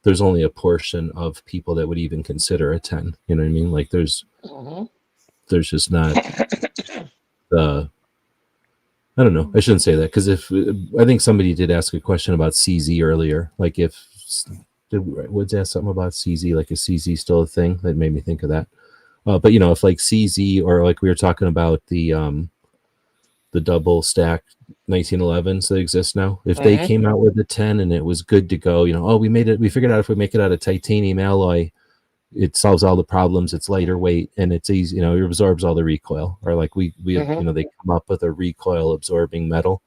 there's only a portion of people that would even consider a 10. You know what I mean? Like, there's just not the... I don't know. I shouldn't say that, because I think somebody did ask a question about CZ earlier. Like, Woods asked something about CZ, like, is CZ still a thing? That made me think of that. But if like CZ, or like we were talking about the the double stack 1911s that exist now. If they came out with a 10 and it was good to go, we figured out if we make it out of titanium alloy, it solves all the problems. It's lighter weight and it's easy, it absorbs all the recoil. Or like we they come up with a recoil absorbing metal,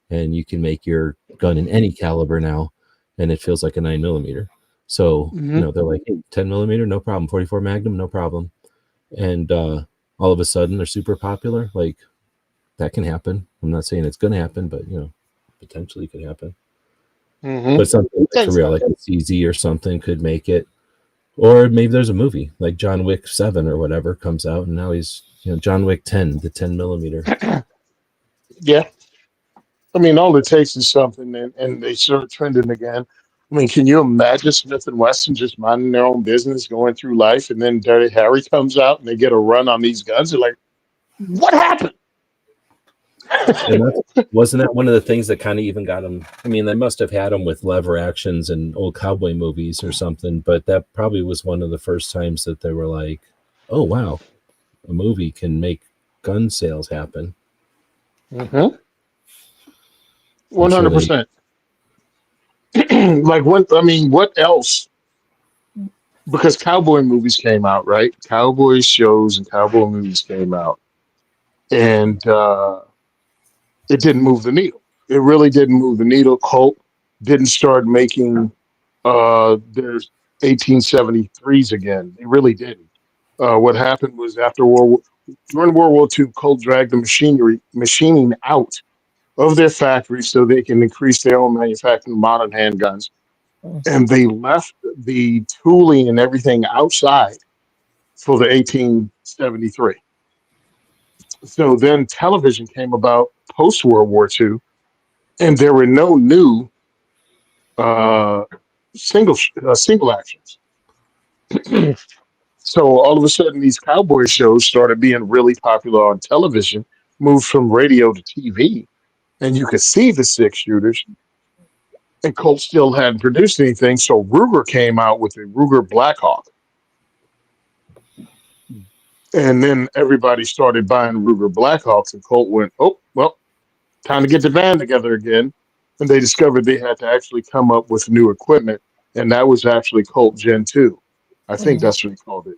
and you can make your gun in any caliber now, and it feels like a 9mm. So they're like, hey, 10mm, no problem. 44 Magnum, no problem. And all of a sudden they're super popular. Like, that can happen. I'm not saying it's going to happen, but potentially could happen. But something like for real, like a CZ or something could make it. Or maybe there's a movie like John Wick 7 or whatever comes out, and now he's John Wick 10, the 10mm. Yeah. I mean, all it takes is something, and they start trending again. I mean, can you imagine Smith and Wesson just minding their own business, going through life, and then Dirty Harry comes out and they get a run on these guns? They're like, what happened? And wasn't that one of the things that kind of even got them? I mean, they must have had them with lever actions and old cowboy movies or something, but that probably was one of the first times that they were like, oh, wow, a movie can make gun sales happen. 100%. Like, what else? Because cowboy movies came out, right? Cowboy shows and cowboy movies came out, and it didn't move the needle. It really didn't move the needle. Colt didn't start making their 1873s again. They really didn't. What happened was during World War II, Colt dragged the machining out of their factories so they can increase their own manufacturing of modern handguns. And they left the tooling and everything outside for the 1873. So then television came about post World War II, and there were no new single actions. So all of a sudden, these cowboy shows started being really popular on television, moved from radio to TV, and you could see the 6-shooters. And Colt still hadn't produced anything, so Ruger came out with the Ruger Blackhawk. And then everybody started buying Ruger Blackhawks, and Colt went, oh, well, time to get the band together again. And they discovered they had to actually come up with new equipment, and that was actually Colt Gen 2. I think that's what he called it.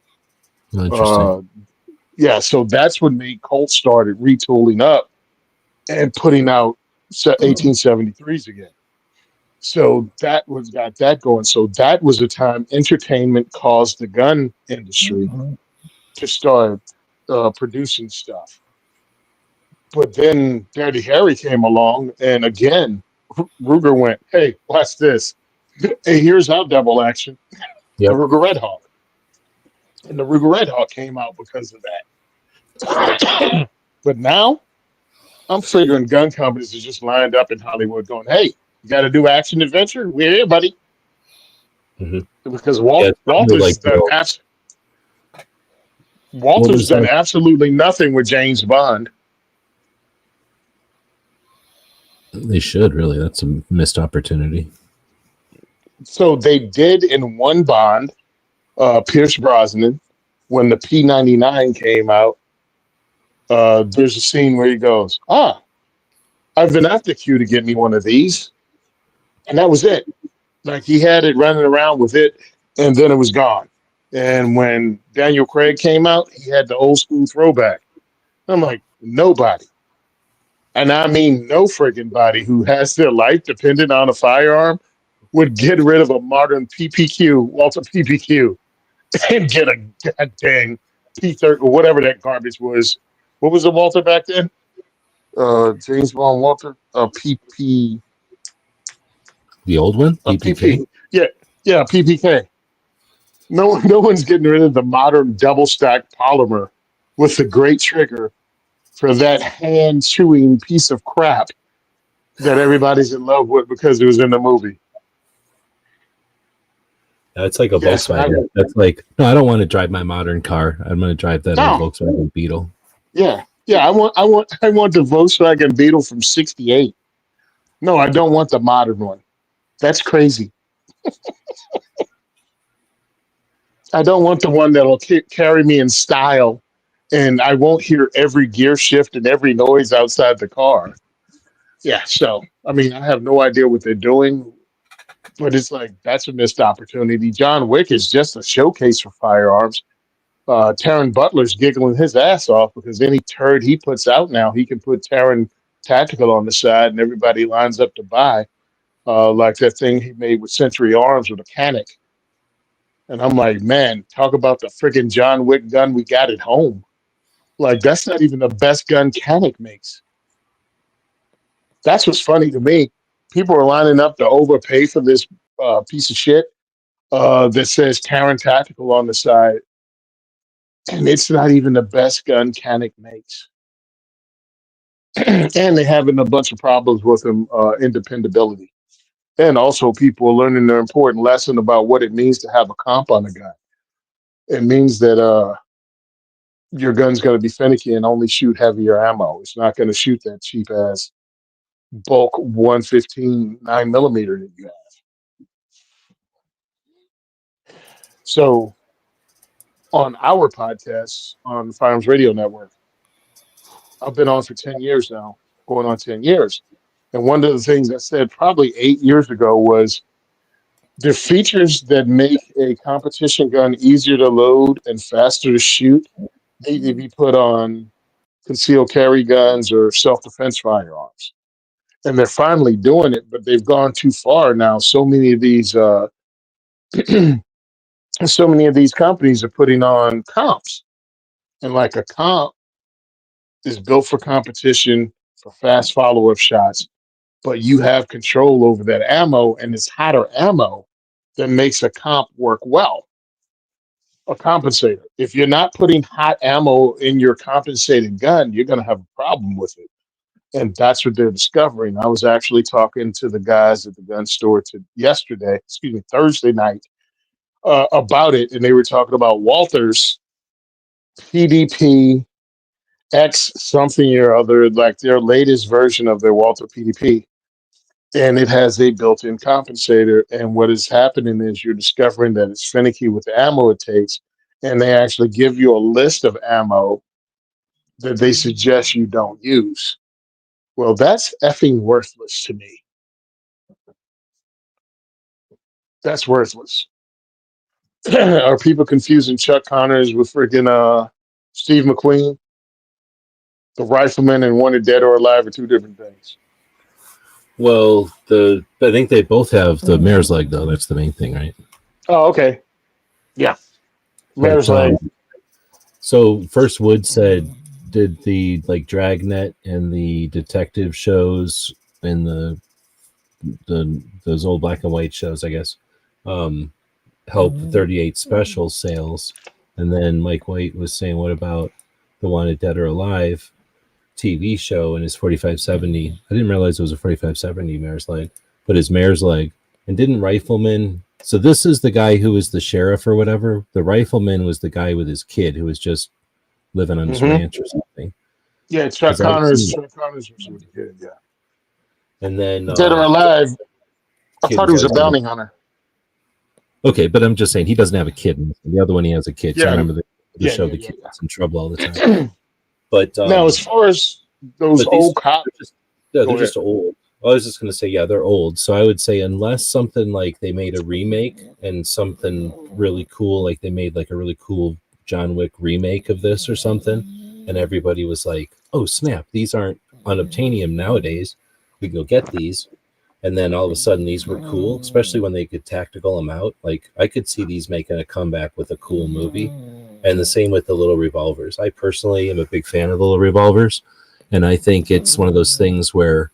Interesting. Yeah, so that's when made Colt started retooling up and putting out 1873s again. So that got that going. So that was the time entertainment caused the gun industry to start producing stuff. But then Dirty Harry came along, and again, Ruger went, hey, watch this. Hey, here's our double action, the Ruger Red Hawk. And the Ruger Red Hawk came out because of that. But now, I'm figuring gun companies are just lined up in Hollywood going, hey, you got to do action adventure? We're here, buddy. Because Walter's done absolutely nothing with James Bond. They should, really. That's a missed opportunity. So they did in one Bond, Pierce Brosnan, when the P-99 came out. There's a scene where he goes, I've been after Q to get me one of these. And that was it. Like, he had it running around with it, and then it was gone. And when Daniel Craig came out, he had the old school throwback. I'm like, nobody, and I mean no friggin' body, who has their life dependent on a firearm would get rid of a modern PPQ, Walter PPQ, and get a goddamn P30 or whatever that garbage was. What was the Walter back then? James Bond Walter? PP. The old one? PPK? Yeah, PPK. No one's getting rid of the modern double stack polymer with the great trigger for that hand chewing piece of crap that everybody's in love with because it was in the movie. That's like a Volkswagen. That's like, no, I don't want to drive my modern car. I'm going to drive that old Volkswagen Beetle. Yeah. I want the Volkswagen Beetle from '68. No, I don't want the modern one. That's crazy. I don't want the one that'll carry me in style and I won't hear every gear shift and every noise outside the car. Yeah, so I mean, I have no idea what they're doing, but it's like that's a missed opportunity. John Wick is just a showcase for firearms. Taron Butler's giggling his ass off because any turd he puts out now, he can put Taron Tactical on the side, and everybody lines up to buy. Like that thing he made with Century Arms with a Canic. And I'm like, man, talk about the freaking John Wick gun we got at home. Like, that's not even the best gun Canic makes. That's what's funny to me. People are lining up to overpay for this piece of shit that says Taron Tactical on the side. And it's not even the best gun Canic makes. And they're having a bunch of problems with them in dependability. And also, people are learning the important lesson about what it means to have a comp on a gun. It means that your gun's going to be finicky and only shoot heavier ammo. It's not going to shoot that cheap ass bulk 115 9mm that you have. So, on our podcast on Firearms Radio Network, I've been on for 10 years now, going on 10 years. And one of the things I said probably 8 years ago was the features that make a competition gun easier to load and faster to shoot need to be put on concealed carry guns or self-defense firearms. And they're finally doing it, but they've gone too far now. So many of these companies are putting on comps. And like a comp is built for competition for fast follow-up shots, but you have control over that ammo, and it's hotter ammo that makes a comp work well. A compensator. If you're not putting hot ammo in your compensated gun, you're going to have a problem with it. And that's what they're discovering. I was actually talking to the guys at the gun store Thursday night, about it. And they were talking about Walther's PDP X something or other, like their latest version of their Walther PDP. And it has a built-in compensator. And what is happening is you're discovering that it's finicky with the ammo it takes. And they actually give you a list of ammo that they suggest you don't use. Well, that's effing worthless to me. That's worthless. Are people confusing Chuck Connors with freaking Steve McQueen? The Rifleman and Wanted Dead or Alive are two different things. Well, I think they both have the mare's leg, though. That's the main thing, right? Oh, okay. Yeah. Mare's leg. So First Wood said, did the Dragnet and the detective shows and those old black and white shows, I guess, help 38 special sales? And then Mike White was saying, what about the Wanted Dead or Alive TV show and his 4570? I didn't realize it was a 4570 mare's leg, but his mare's leg. And didn't Rifleman? So this is the guy who was the sheriff or whatever. The Rifleman was the guy with his kid who was just living on his ranch or something. Yeah, Chuck Connors. Chuck Connors was with the kid. Yeah. And then Dead or Alive. I thought he was a bounty hunter. Okay, but I'm just saying he doesn't have a kid. The other one, he has a kid. So I remember the show. The kid was in trouble all the time. But now, as far as those old cops, they're just old. I was just going to say, yeah, they're old. So I would say unless something like they made a remake and something really cool, like they made like a really cool John Wick remake of this or something, and everybody was like, oh, snap, these aren't unobtainium nowadays. We can go get these. And then all of a sudden these were cool, especially when they could tactical them out. Like I could see these making a comeback with a cool movie. And the same with the little revolvers. I personally am a big fan of the little revolvers. And I think it's one of those things where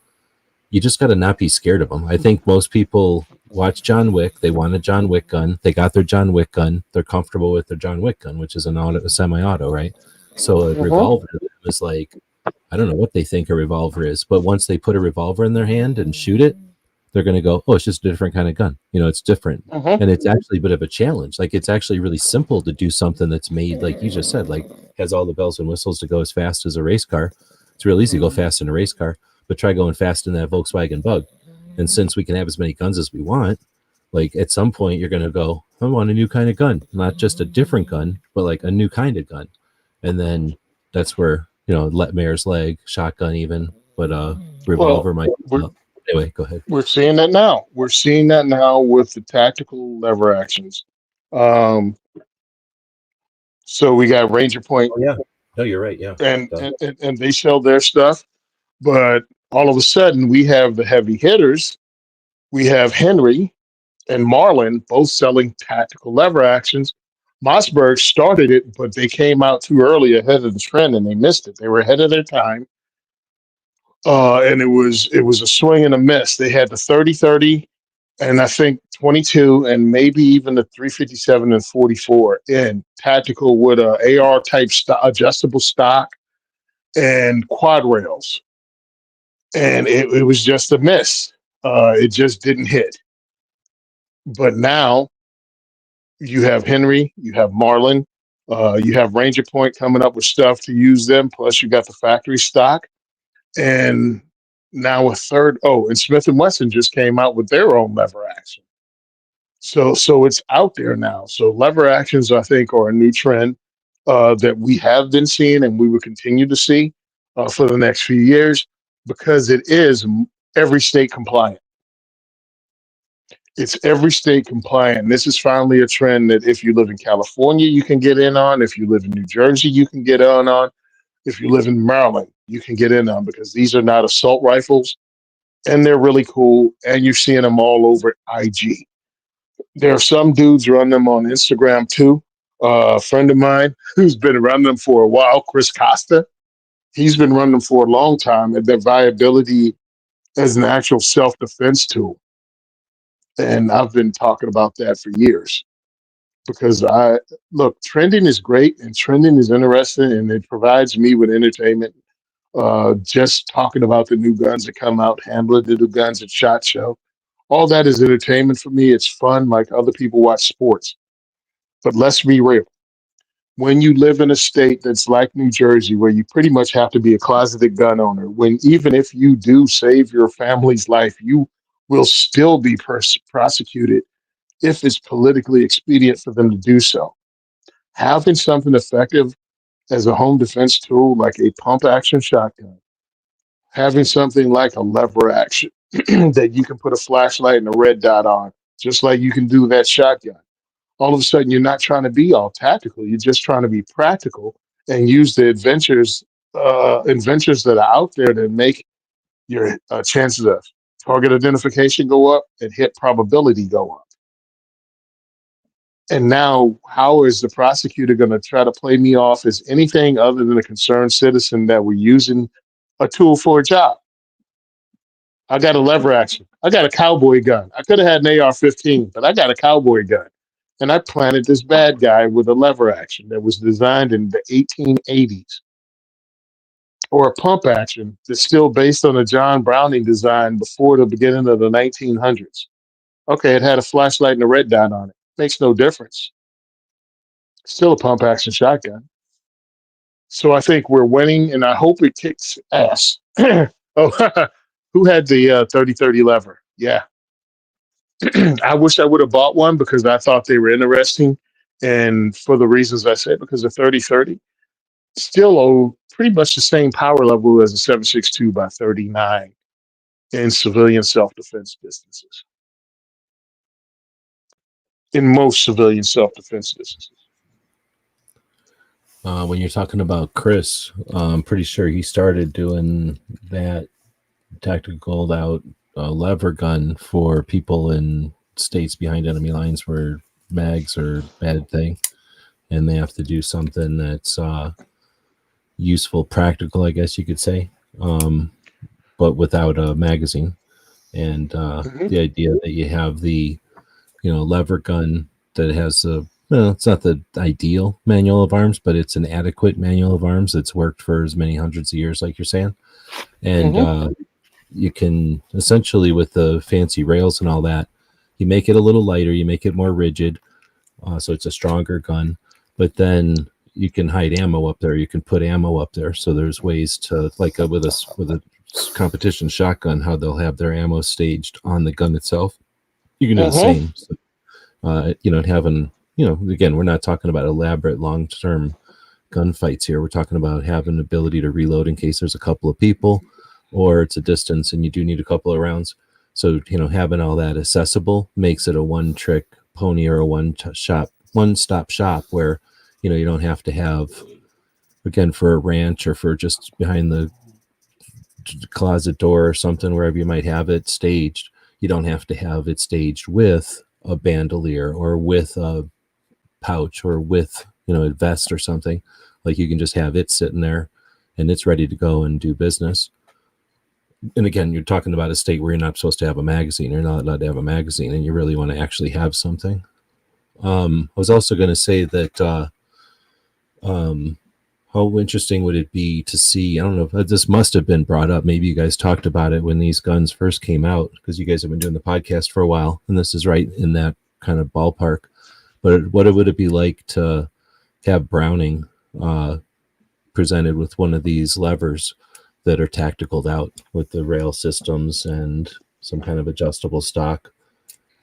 you just got to not be scared of them. I think most people watch John Wick. They want a John Wick gun. They got their John Wick gun. They're comfortable with their John Wick gun, which is a semi-auto, right? So a revolver is like, I don't know what they think a revolver is, but once they put a revolver in their hand and shoot it, they're going to go, oh, it's just a different kind of gun. It's different. And it's actually a bit of a challenge. Like it's actually really simple to do something that's made, like you just said, like has all the bells and whistles to go as fast as a race car. It's real easy to go fast in a race car, but try going fast in that Volkswagen Bug. And since we can have as many guns as we want, like at some point you're going to go, I want a new kind of gun, not just a different gun, but like a new kind of gun. And then that's where, you know, mare's leg, shotgun even, but revolver might. Anyway, go ahead. We're seeing that now. We're seeing that now with the tactical lever actions. So we got Ranger Point. Oh, yeah. No, you're right. Yeah. And they sell their stuff, but all of a sudden we have the heavy hitters. We have Henry and Marlin both selling tactical lever actions. Mossberg started it, but they came out too early ahead of the trend and they missed it. They were ahead of their time. And it was a swing and a miss. They had the 30-30 and I think 22 and maybe even the 357 and 44 in tactical with a AR type adjustable stock and quad rails. And it was just a miss. It just didn't hit. But now you have Henry, you have Marlin, you have Ranger Point coming up with stuff to use them. Plus you got the factory stock. And now a third. Oh, and Smith and Wesson just came out with their own lever action. So it's out there now. So lever actions, I think, are a new trend that we have been seeing and we will continue to see for the next few years because it is every state compliant. It's every state compliant. This is finally a trend that if you live in California, you can get in on. If you live in New Jersey, you can get on. If you live in Maryland, you can get in on because these are not assault rifles and they're really cool. And you're seeing them all over IG. There are some dudes run them on Instagram too. A friend of mine who's been running them for a while, Chris Costa, he's been running them for a long time and their viability as an actual self-defense tool. And I've been talking about that for years because trending is great and trending is interesting and it provides me with entertainment. Just talking about the new guns that come out, handling the new guns at SHOT Show. All that is entertainment for me. It's fun, like other people watch sports. But let's be real. When you live in a state that's like New Jersey, where you pretty much have to be a closeted gun owner, when even if you do save your family's life, you will still be prosecuted if it's politically expedient for them to do so. Having something effective as a home defense tool, like a pump action shotgun, having something like a lever action that you can put a flashlight and a red dot on, just like you can do that shotgun. All of a sudden, you're not trying to be all tactical. You're just trying to be practical and use the inventions that are out there to make your chances of target identification go up and hit probability go up. And now, how is the prosecutor going to try to play me off as anything other than a concerned citizen that we're using a tool for a job? I got a lever action. I got a cowboy gun. I could have had an AR-15, but I got a cowboy gun. And I planted this bad guy with a lever action that was designed in the 1880s. Or a pump action that's still based on a John Browning design before the beginning of the 1900s. Okay, it had a flashlight and a red dot on it. Makes no difference. Still a pump action shotgun. So I think we're winning, and I hope it kicks ass. Oh, who had the 30-30 lever? Yeah. I wish I would have bought one because I thought they were interesting. And for the reasons I said, because the 30-30 still pretty much the same power level as a 7.62 by 39 in civilian self-defense distances. In most civilian self-defense distances. When you're talking about Chris, I'm pretty sure he started doing that tactical out lever gun for people in states behind enemy lines where mags are a bad thing and they have to do something that's useful, practical, I guess you could say, but without a magazine. And the idea that you have the lever gun that has it's not the ideal manual of arms, but it's an adequate manual of arms that's worked for as many hundreds of years, like you're saying. And you can essentially, with the fancy rails and all that, you make it a little lighter, you make it more rigid, so it's a stronger gun. But then you can hide ammo up there. You can put ammo up there. So there's ways to, like with a competition shotgun, how they'll have their ammo staged on the gun itself. You can do the same. So, having, again, we're not talking about elaborate long-term gunfights here. We're talking about having the ability to reload in case there's a couple of people, or it's a distance and you do need a couple of rounds. So, you know, having all that accessible makes it a one-trick pony or a one-stop shop where, you know, you don't have to have, again, for a ranch or for just behind the closet door or something, wherever you might have it staged, you don't have to have it staged with a bandolier or with a pouch or with, you know, a vest or something. Like, you can just have it sitting there and it's ready to go and do business. And again, you're talking about a state where you're not supposed to have a magazine. You're not allowed to have a magazine, and you really want to actually have something. I was also going to say that how interesting would it be to see, I don't know if this must have been brought up, maybe you guys talked about it when these guns first came out, because you guys have been doing the podcast for a while, and this is right in that kind of ballpark. But what would it be like to have Browning presented with one of these levers that are tacticaled out with the rail systems and some kind of adjustable stock?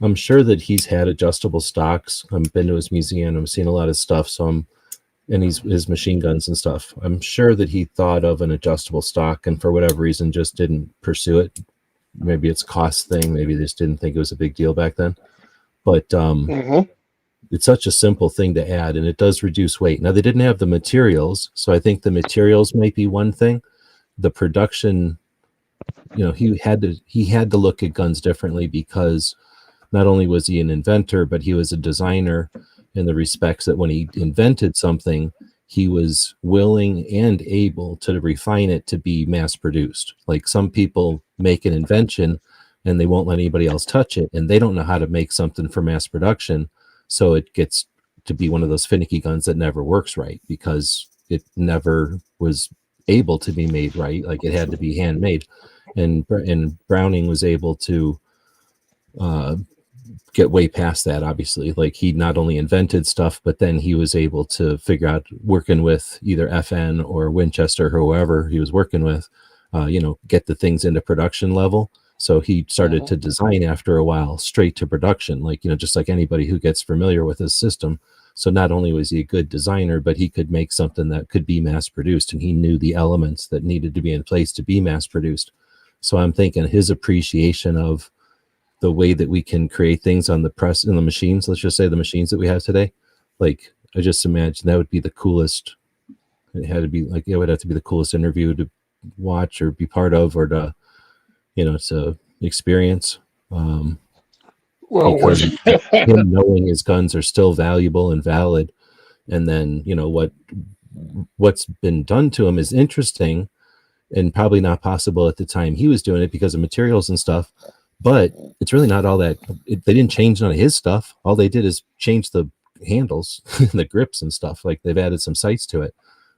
I'm sure that he's had adjustable stocks. I've been to his museum. I'm seeing a lot of stuff. And his machine guns and stuff. I'm sure that he thought of an adjustable stock and for whatever reason just didn't pursue it. Maybe it's a cost thing. Maybe they just didn't think it was a big deal back then. But it's such a simple thing to add, and it does reduce weight. Now, they didn't have the materials, so I think the materials might be one thing. The production, you know, he had to look at guns differently, because not only was he an inventor, but he was a designer in the respects that when he invented something, he was willing and able to refine it to be mass produced. Like, some people make an invention and they won't let anybody else touch it, and they don't know how to make something for mass production. So it gets to be one of those finicky guns that never works right, because it never was able to be made right. Like, it had to be handmade. And Browning was able to get way past that, obviously. Like, he not only invented stuff, but then he was able to figure out, working with either FN or Winchester, or whoever he was working with, you know, get the things into production level. So he started to design after a while straight to production, like, you know, just like anybody who gets familiar with his system. So not only was he a good designer, but he could make something that could be mass produced, and he knew the elements that needed to be in place to be mass produced. So I'm thinking his appreciation of the way that we can create things on the press and the machines, let's just say the machines that we have today, like, I just imagine that would be the coolest. It had to be like, it would have to be the coolest interview to watch or be part of, or to, you know, to experience. Well, because him knowing his guns are still valuable and valid, and then, you know, what's been done to him is interesting and probably not possible at the time he was doing it because of materials and stuff. But it's really not all that. They didn't change none of his stuff. All they did is change the handles, the grips and stuff. Like, they've added some sights to it,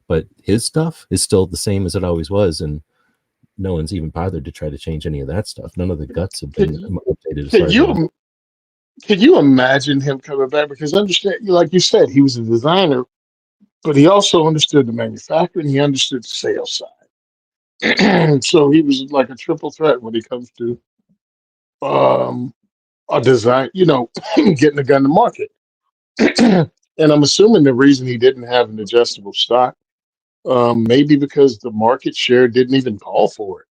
but his stuff is still the same as it always was, and no one's even bothered to try to change any of that stuff. None of the guts have been updated. Can you imagine him coming back? Because understand, like you said, he was a designer, but he also understood the manufacturing. He understood the sales side. So he was like a triple threat when it comes to a design, you know, getting the gun to market. And I'm assuming the reason he didn't have an adjustable stock, maybe because the market share didn't even call for it.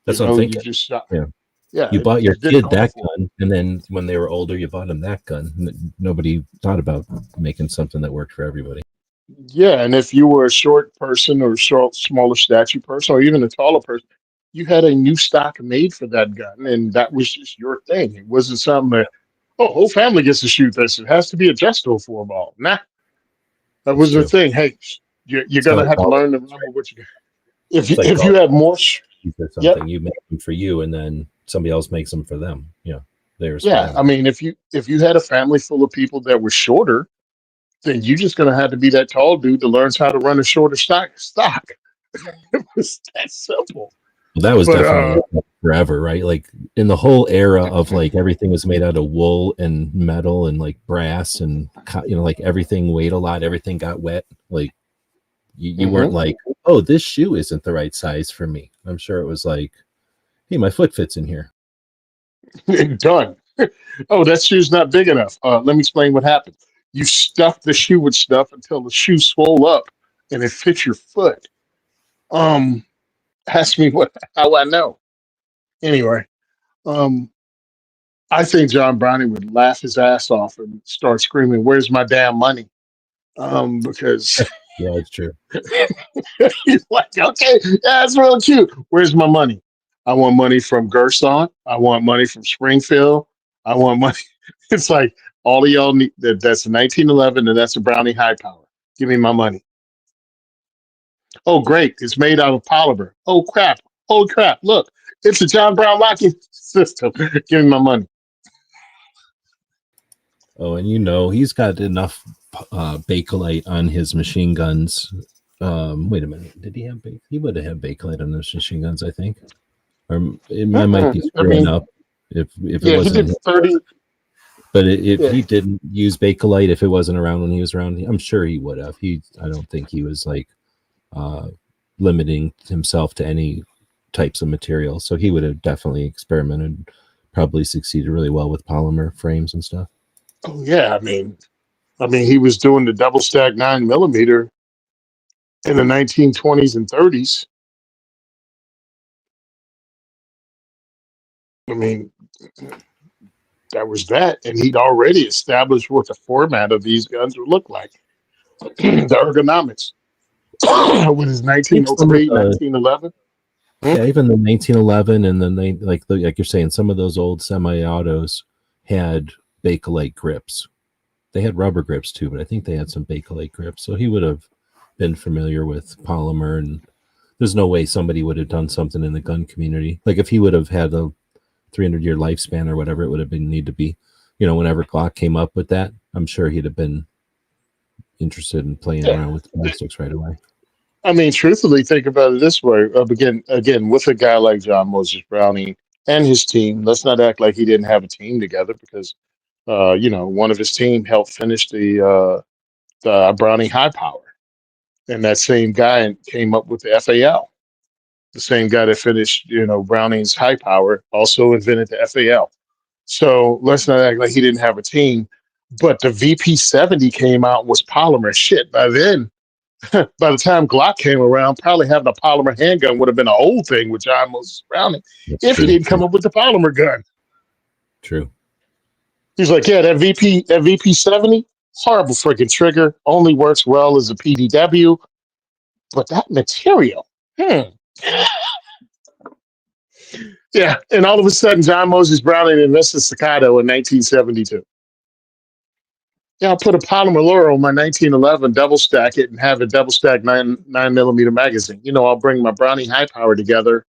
That's what I'm thinking. You just shot. Yeah. Yeah, you bought your kid that gun, and then when they were older, you bought them that gun. Nobody thought about making something that worked for everybody. Yeah, and if you were a short person or smaller stature person, or even a taller person, you had a new stock made for that gun, and that was just your thing. It wasn't something that, oh, whole family gets to shoot this. It has to be adjustable for them all. Nah, that was the thing. Hey, you're gonna have to learn to remember what you got. If you have more, or something, you make them for you, and then somebody else makes them for them. Yeah, I mean, if you had a family full of people that were shorter, then you're just gonna have to be that tall dude to learn how to run a shorter stock. It was that simple. Well, that was definitely forever, right? Like, in the whole era of, like, everything was made out of wool and metal and, like, brass, and, you know, like, everything weighed a lot, everything got wet. Like, you weren't like, oh, this shoe isn't the right size for me. I'm sure it was like, hey, my foot fits in here. Done. Oh, that shoe's not big enough. Let me explain what happened. You stuffed the shoe with stuff until the shoe swole up, and it fits your foot. Ask me how I know. Anyway, I think John Browning would laugh his ass off and start screaming, "Where's my damn money?" Because Yeah, it's true. he's like, okay, yeah, that's real cute. Where's my money? I want money from Gerson. I want money from Springfield. I want money. It's like all of y'all need that's a 1911 and that's a Browning high power. Give me my money. Oh, great. It's made out of polymer. Oh, crap. Holy crap. Look, it's a John Brown locking system. Give me my money. Oh, and he's got enough Bakelite on his machine guns. Wait a minute. Did he have He would have had Bakelite on those machine guns, I think. Or I might be screwing up if it wasn't. He did 30. But if he didn't use Bakelite, if it wasn't around when he was around, I'm sure he would have. I don't think he was like limiting himself to any types of material. So he would have definitely experimented, probably succeeded really well with polymer frames and stuff. Oh yeah, I mean, he was doing the double stack 9mm in the 1920s and 30s. I mean, that was that, and he'd already established what the format of these guns would look like. The ergonomics with his 1903, 1911. Yeah, even the 1911 and then like you're saying, some of those old semi-autos had Bakelite grips. They had rubber grips too, but I think they had some Bakelite grips. So he would have been familiar with polymer, and there's no way somebody would have done something in the gun community. Like if he would have had a 300-year lifespan or whatever, it would have need to be, whenever Glock came up with that, I'm sure he'd have been interested in playing around with plastics right away. I mean, truthfully, think about it this way. Again, with a guy like John Moses Browning and his team, let's not act like he didn't have a team together, because, one of his team helped finish the Browning high power. And that same guy came up with the FAL. The same guy that finished, Browning's high power also invented the FAL. So let's not act like he didn't have a team. But the VP70 came out and was polymer. Shit, by then, by the time Glock came around, probably having a polymer handgun would have been a old thing with John Moses Browning if he didn't come up with the polymer gun. True. He's like, yeah, that VP70, horrible freaking trigger, only works well as a PDW, but that material, Yeah, and all of a sudden, John Moses Browning invents the Staccato in 1972. Yeah, I'll put a polymer Laurel on my 1911, double stack it, and have a double stack 9mm magazine. I'll bring my Browning high power together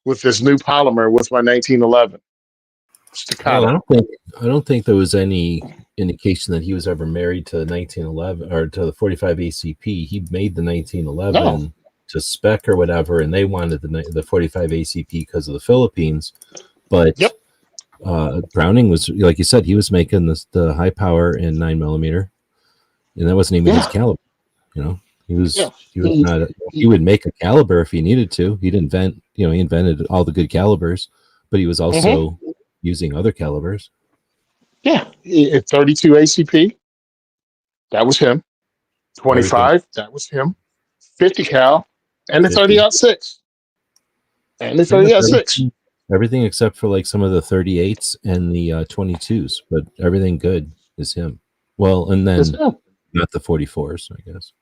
with this new polymer with my 1911 Staccato. Well, I don't think there was any indication that he was ever married to the 1911 or to the 45 ACP. He made the 1911 to spec or whatever, and they wanted the 45 ACP because of the Philippines. But Browning was, like you said, he was making the high power in 9mm, and that wasn't even his caliber. He was not. He would make a caliber if he needed to. He'd invent. He invented all the good calibers, but he was also using other calibers. Yeah, 32 ACP, that was him. 25, that was him. 50 cal, and the 30-06, and the 30-06. Everything except for like some of the 38s and the 22s, but everything good is him. Well, and then not the 44s, I guess.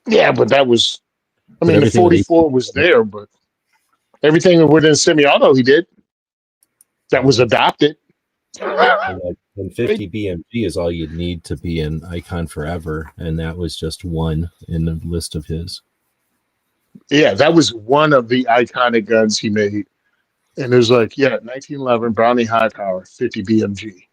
Yeah, but that was, the 44 was there, but everything within semi-auto he did that was adopted. And 50 BMG is all you'd need to be an icon forever, and that was just one in the list of his. Yeah, that was one of the iconic guns he made. And it was like, 1911 Browning high power, 50 BMG.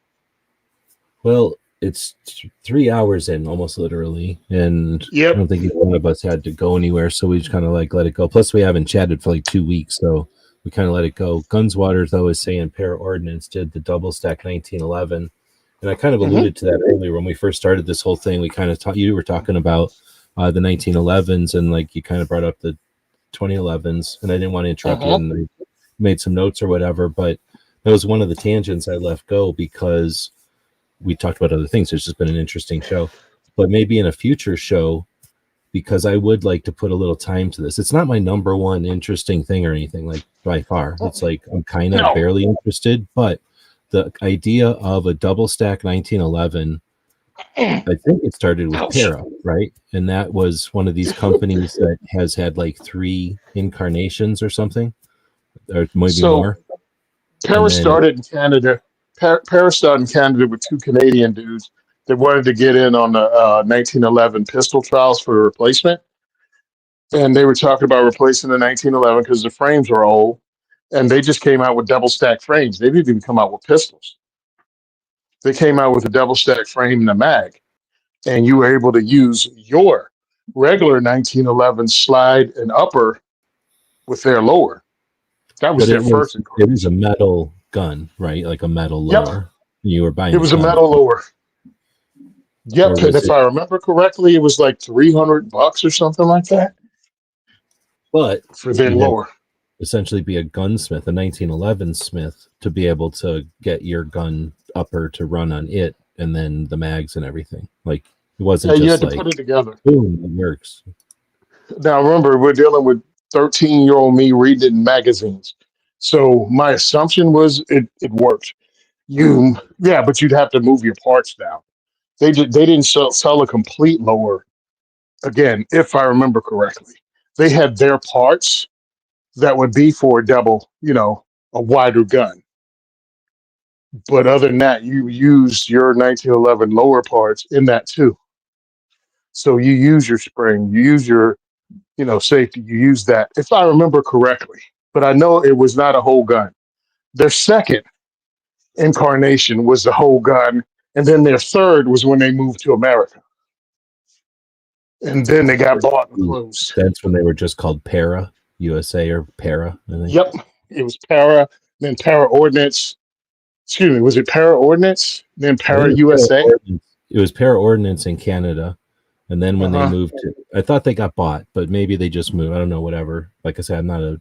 Well, it's 3 hours in, almost literally, and I don't think either one of us had to go anywhere, so we just kind of like let it go. Plus, we haven't chatted for like 2 weeks, so we kind of let it go. Gunswatters, though, is saying Para Ordnance did the double stack 1911, and I kind of alluded to that earlier when we first started this whole thing. We kind of you were talking about the 1911s, and like you kind of brought up the 2011s, and I didn't want to interrupt you, and I made some notes or whatever, but that was one of the tangents I left go because we talked about other things. It's just been an interesting show, but maybe in a future show, because I would like to put a little time to this. It's not my number one interesting thing or anything, like by far. It's like I'm kind of barely interested, but the idea of a double stack 1911, I think it started with Para, right? And that was one of these companies that has had like 3 incarnations or something, or maybe more. Para started in Canada. Para started in Canada with 2 Canadian dudes that wanted to get in on the 1911 pistol trials for replacement. And they were talking about replacing the 1911 because the frames were old. And they just came out with double stack frames. They didn't even come out with pistols. They came out with a double stack frame and a mag. And you were able to use your regular 1911 slide and upper with their lower. That was their first incarnation. It was a metal gun, right? Like a metal lower. You were buying it was a metal lower. Yep, and if I remember correctly, it was like $300 or something like that. But for their lower, essentially be a gunsmith, a 1911 smith, to be able to get your gun upper to run on it, and then the mags and everything. Like it wasn't just you had to like put it together. Boom, it works. Now remember, we're dealing with 13-year-old me reading it in magazines, so my assumption was it worked. But you'd have to move your parts down. They didn't sell a complete lower. Again, if I remember correctly, they had their parts that would be for a double, a wider gun. But other than that, you use your 1911 lower parts in that too. So you use your spring, you use your, safety, you use that, if I remember correctly. But I know it was not a whole gun. Their second incarnation was the whole gun. And then their third was when they moved to America. And then they got bought and closed. That's when they were just called Para USA or Para, I think. Yep. It was Para, then Para Ordnance. Excuse me, was it Para Ordnance? Then Para USA? It was Para Ordnance in Canada. And then when they moved to, I thought they got bought, but maybe they just moved. I don't know, whatever. Like I said, I'm not a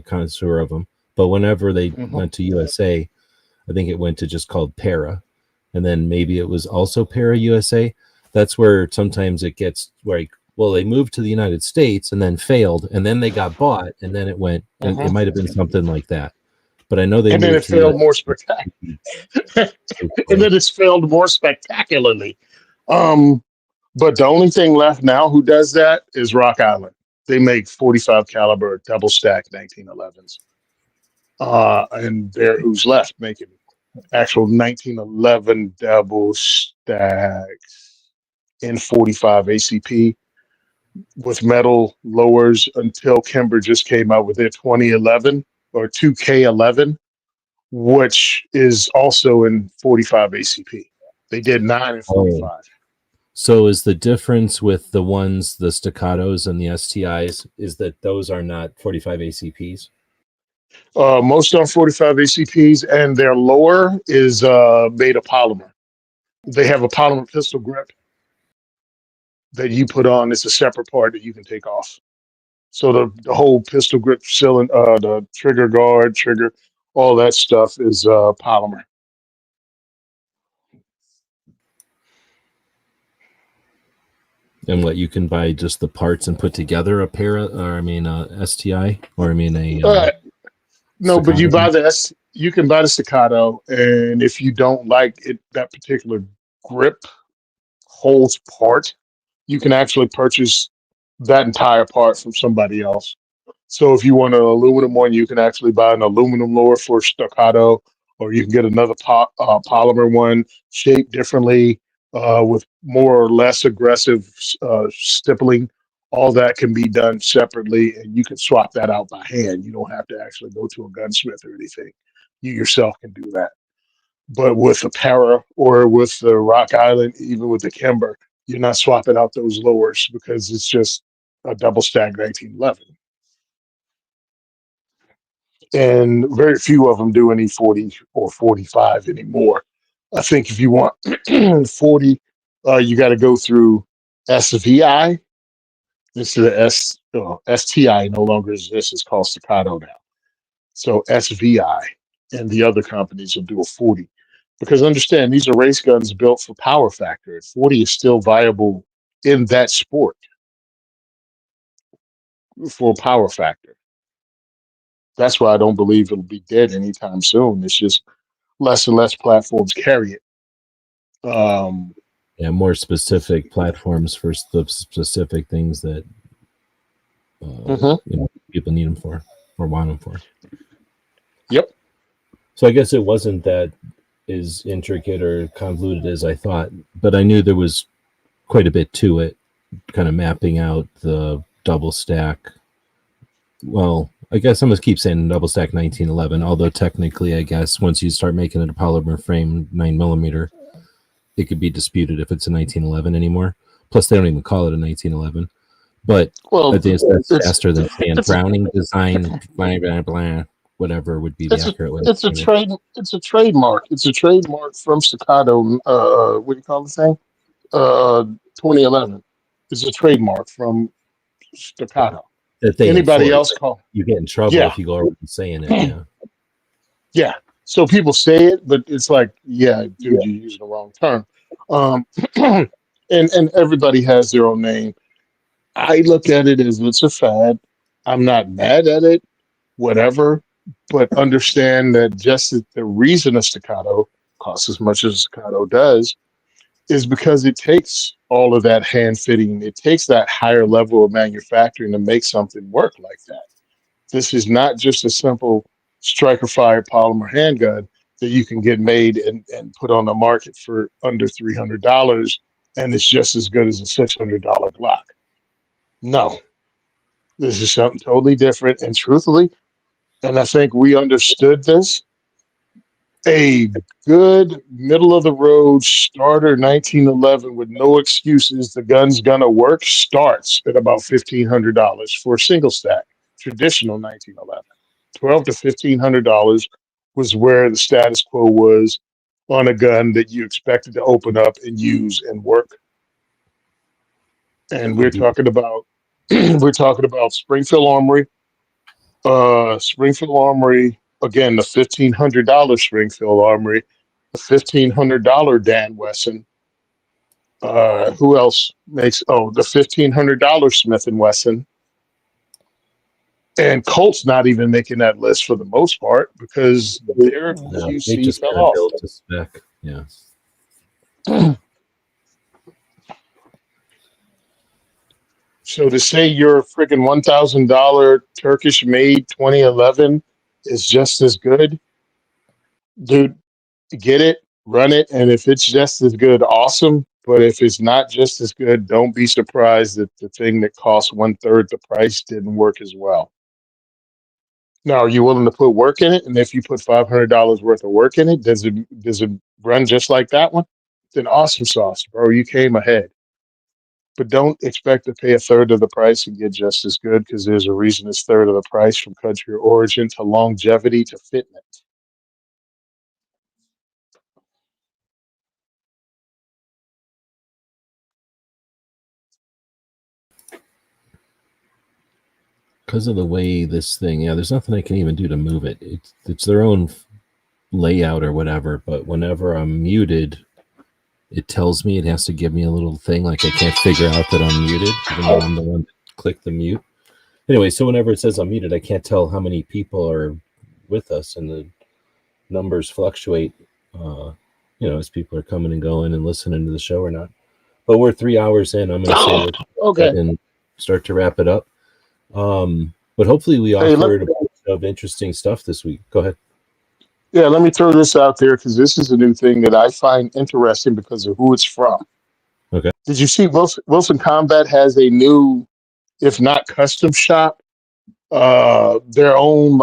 connoisseur of them. But whenever they went to USA, I think it went to just called Para. And then maybe it was also Para USA. That's where sometimes it gets like, well, they moved to the United States and then failed, and then they got bought, and then it went, and it might have been something like that. But I know they and then it failed more spectacularly. And then it's failed more spectacularly. But the only thing left now who does that is Rock Island. They make 45 caliber double stack 1911s. And they're who's left making actual 1911 double stacks in 45 ACP with metal lowers until Kimber just came out with their 2011 or 2K11, which is also in 45 ACP. They did 9 and 45. So is the difference with the ones, the staccatos and the STIs, is that those are not 45 ACPs? Most are 45 ACPs, and their lower is made of polymer. They have a polymer pistol grip that you put on. It's a separate part that you can take off. So the whole pistol grip cylinder, the trigger guard, trigger, all that stuff is polymer. And what, you can buy just the parts and put together a para, or STI, or a no, but you buy you can buy the staccato, and if you don't like it, that particular grip holds part, you can actually purchase that entire part from somebody else. So if you want an aluminum one, you can actually buy an aluminum lower for staccato, or you can get another polymer one shaped differently with more or less aggressive stippling. All that can be done separately, and you can swap that out by hand. You don't have to actually go to a gunsmith or anything. You yourself can do that. But with the Para or with the Rock Island, even with the Kimber, you're not swapping out those lowers because it's just a double stack 1911. And very few of them do any 40 or 45 anymore. I think if you want 40, you got to go through SVI. Instead of STI no longer exists. It's called staccato now. So SVI and the other companies will do a 40. Because understand, these are race guns built for power factor. 40 is still viable in that sport. for power factor. That's why I don't believe it'll be dead anytime soon. It's just less and less platforms carry it. Yeah, more specific platforms for the specific things that people need them for or want them for. Yep. So I guess it wasn't that as intricate or convoluted as I thought, but I knew there was quite a bit to it, kind of mapping out the double stack. Well, I guess I'm going to keep saying double stack 1911, although technically, I guess once you start making it a polymer frame 9mm, it could be disputed if it's a 1911 anymore. Plus, they don't even call it a 1911. But I think that's faster than saying Browning design, blah, blah, blah, whatever would be the accurate way. It's a trademark. It's a trademark from Staccato. What do you call the thing? 2011. It's a trademark from Staccato. That they Anybody enforce. else call? You get in trouble if you go around saying it. Yeah. Yeah. So people say it, but it's like, yeah, dude, you're using the wrong term. And everybody has their own name. I look at it as it's a fad. I'm not mad at it, whatever, but understand that just the reason a staccato costs as much as a staccato does is because it takes all of that hand fitting. It takes that higher level of manufacturing to make something work like that. This is not just a simple striker fired polymer handgun that you can get made and put on the market for under $300, and it's just as good as a $600 Glock. No, this is something totally different. And truthfully, and I think we understood this, a good middle of the road starter 1911 with no excuses, the gun's gonna work, starts at about $1,500 for a single stack, traditional 1911. $1,200 to $1,500 was where the status quo was on a gun that you expected to open up and use and work. And we're talking about Springfield Armory. Springfield Armory, again, the $1,500 Springfield Armory, the $1,500 Dan Wesson. Who else makes? Oh, the $1,500 Smith and Wesson. And Colt's not even making that list for the most part because their QC fell off. Built to spec. Yeah. So to say your freaking $1,000 Turkish made 2011 is just as good, dude, get it, run it, and if it's just as good, awesome. But if it's not just as good, don't be surprised that the thing that costs 1/3 the price didn't work as well. Now, are you willing to put work in it? And if you put $500 worth of work in it, does it run just like that one? Then awesome sauce, bro. You came ahead. But don't expect to pay 1/3 of the price and get just as good because there's a reason it's 1/3 of the price, from country of origin to longevity to fitment. Because of the way this thing, there's nothing I can even do to move it. It's their own layout or whatever, but whenever I'm muted, it tells me, it has to give me a little thing like I can't figure out that I'm muted, even though I'm the one that clicked the mute. Anyway, so whenever it says I'm muted, I can't tell how many people are with us, and the numbers fluctuate, as people are coming and going and listening to the show or not. But we're 3 hours in. I'm going to say okay, and start to wrap it up. But hopefully we offered a bunch of interesting stuff this week. Go ahead. Yeah, let me throw this out there because this is a new thing that I find interesting because of who it's from. Okay. Did you see Wilson Combat has a new, if not custom shop, their own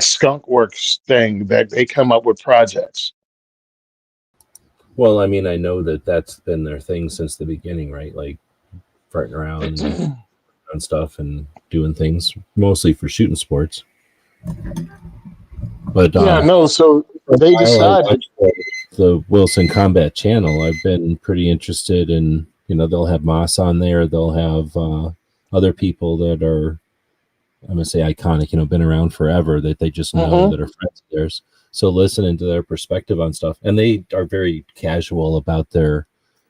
skunk works thing that they come up with projects. Well, I mean, I know that that's been their thing since the beginning, right? Like farting around and stuff and doing things mostly for shooting sports. But so they decided the Wilson Combat channel. I've been pretty interested in, they'll have Moss on there. They'll have other people that are, I'm going to say iconic, been around forever, that they just know that are friends of theirs. So listening to their perspective on stuff, and they are very casual about their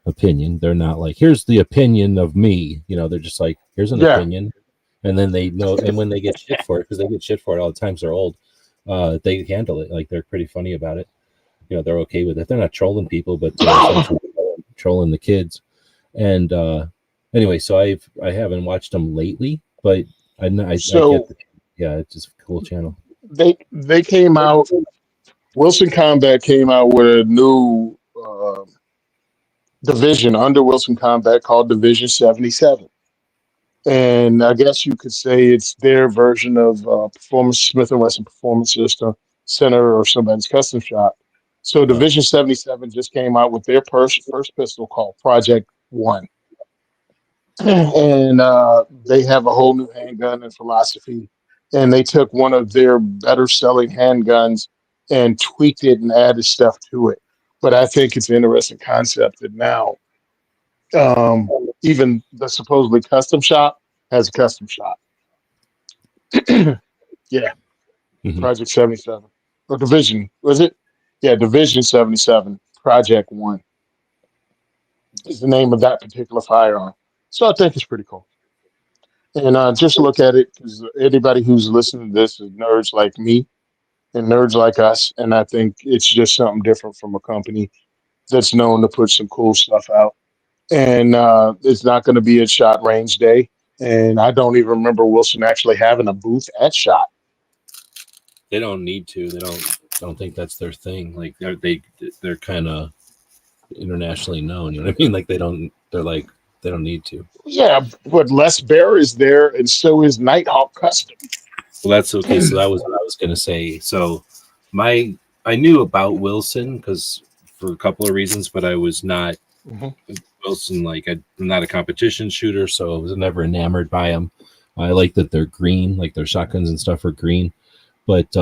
opinion. They're not like, here's the opinion of me. They're just like, here's an opinion. And then they know, and when they get shit for it, because they get shit for it all the times they're old, they handle it. Like, they're pretty funny about it. They're okay with it. They're not trolling people, but they're essentially trolling the kids. And anyway, so I haven't watched them lately, but I get it's just a cool channel. They came out. Wilson Combat came out with a new division under Wilson Combat called Division 77. And I guess you could say it's their version of Performance Smith & Wesson Performance System Center or somebody's custom shop. So Division 77 just came out with their first pistol called Project 1. And they have a whole new handgun and philosophy. And they took one of their better selling handguns and tweaked it and added stuff to it. But I think it's an interesting concept that now even the supposedly custom shop has a custom shop. Yeah. Mm-hmm. Project 77. Or Division, was it? Yeah, Division 77, Project 1 is the name of that particular firearm. So I think it's pretty cool. And just look at it, because anybody who's listening to this is nerds like me and nerds like us. And I think it's just something different from a company that's known to put some cool stuff out. And it's not going to be at SHOT Range Day. And I don't even remember Wilson actually having a booth at SHOT. They don't need to. They don't think that's their thing. Like they're kind of internationally known. You know what I mean? Like they don't need to. Yeah, but Les Bear is there, and so is Nighthawk Custom. Well, that's okay. So that was what I was going to say. So I knew about Wilson because for a couple of reasons, but I was not Wilson. Like I'm not a competition shooter, so I was never enamored by them. I like that they're green, like their shotguns and stuff are green, but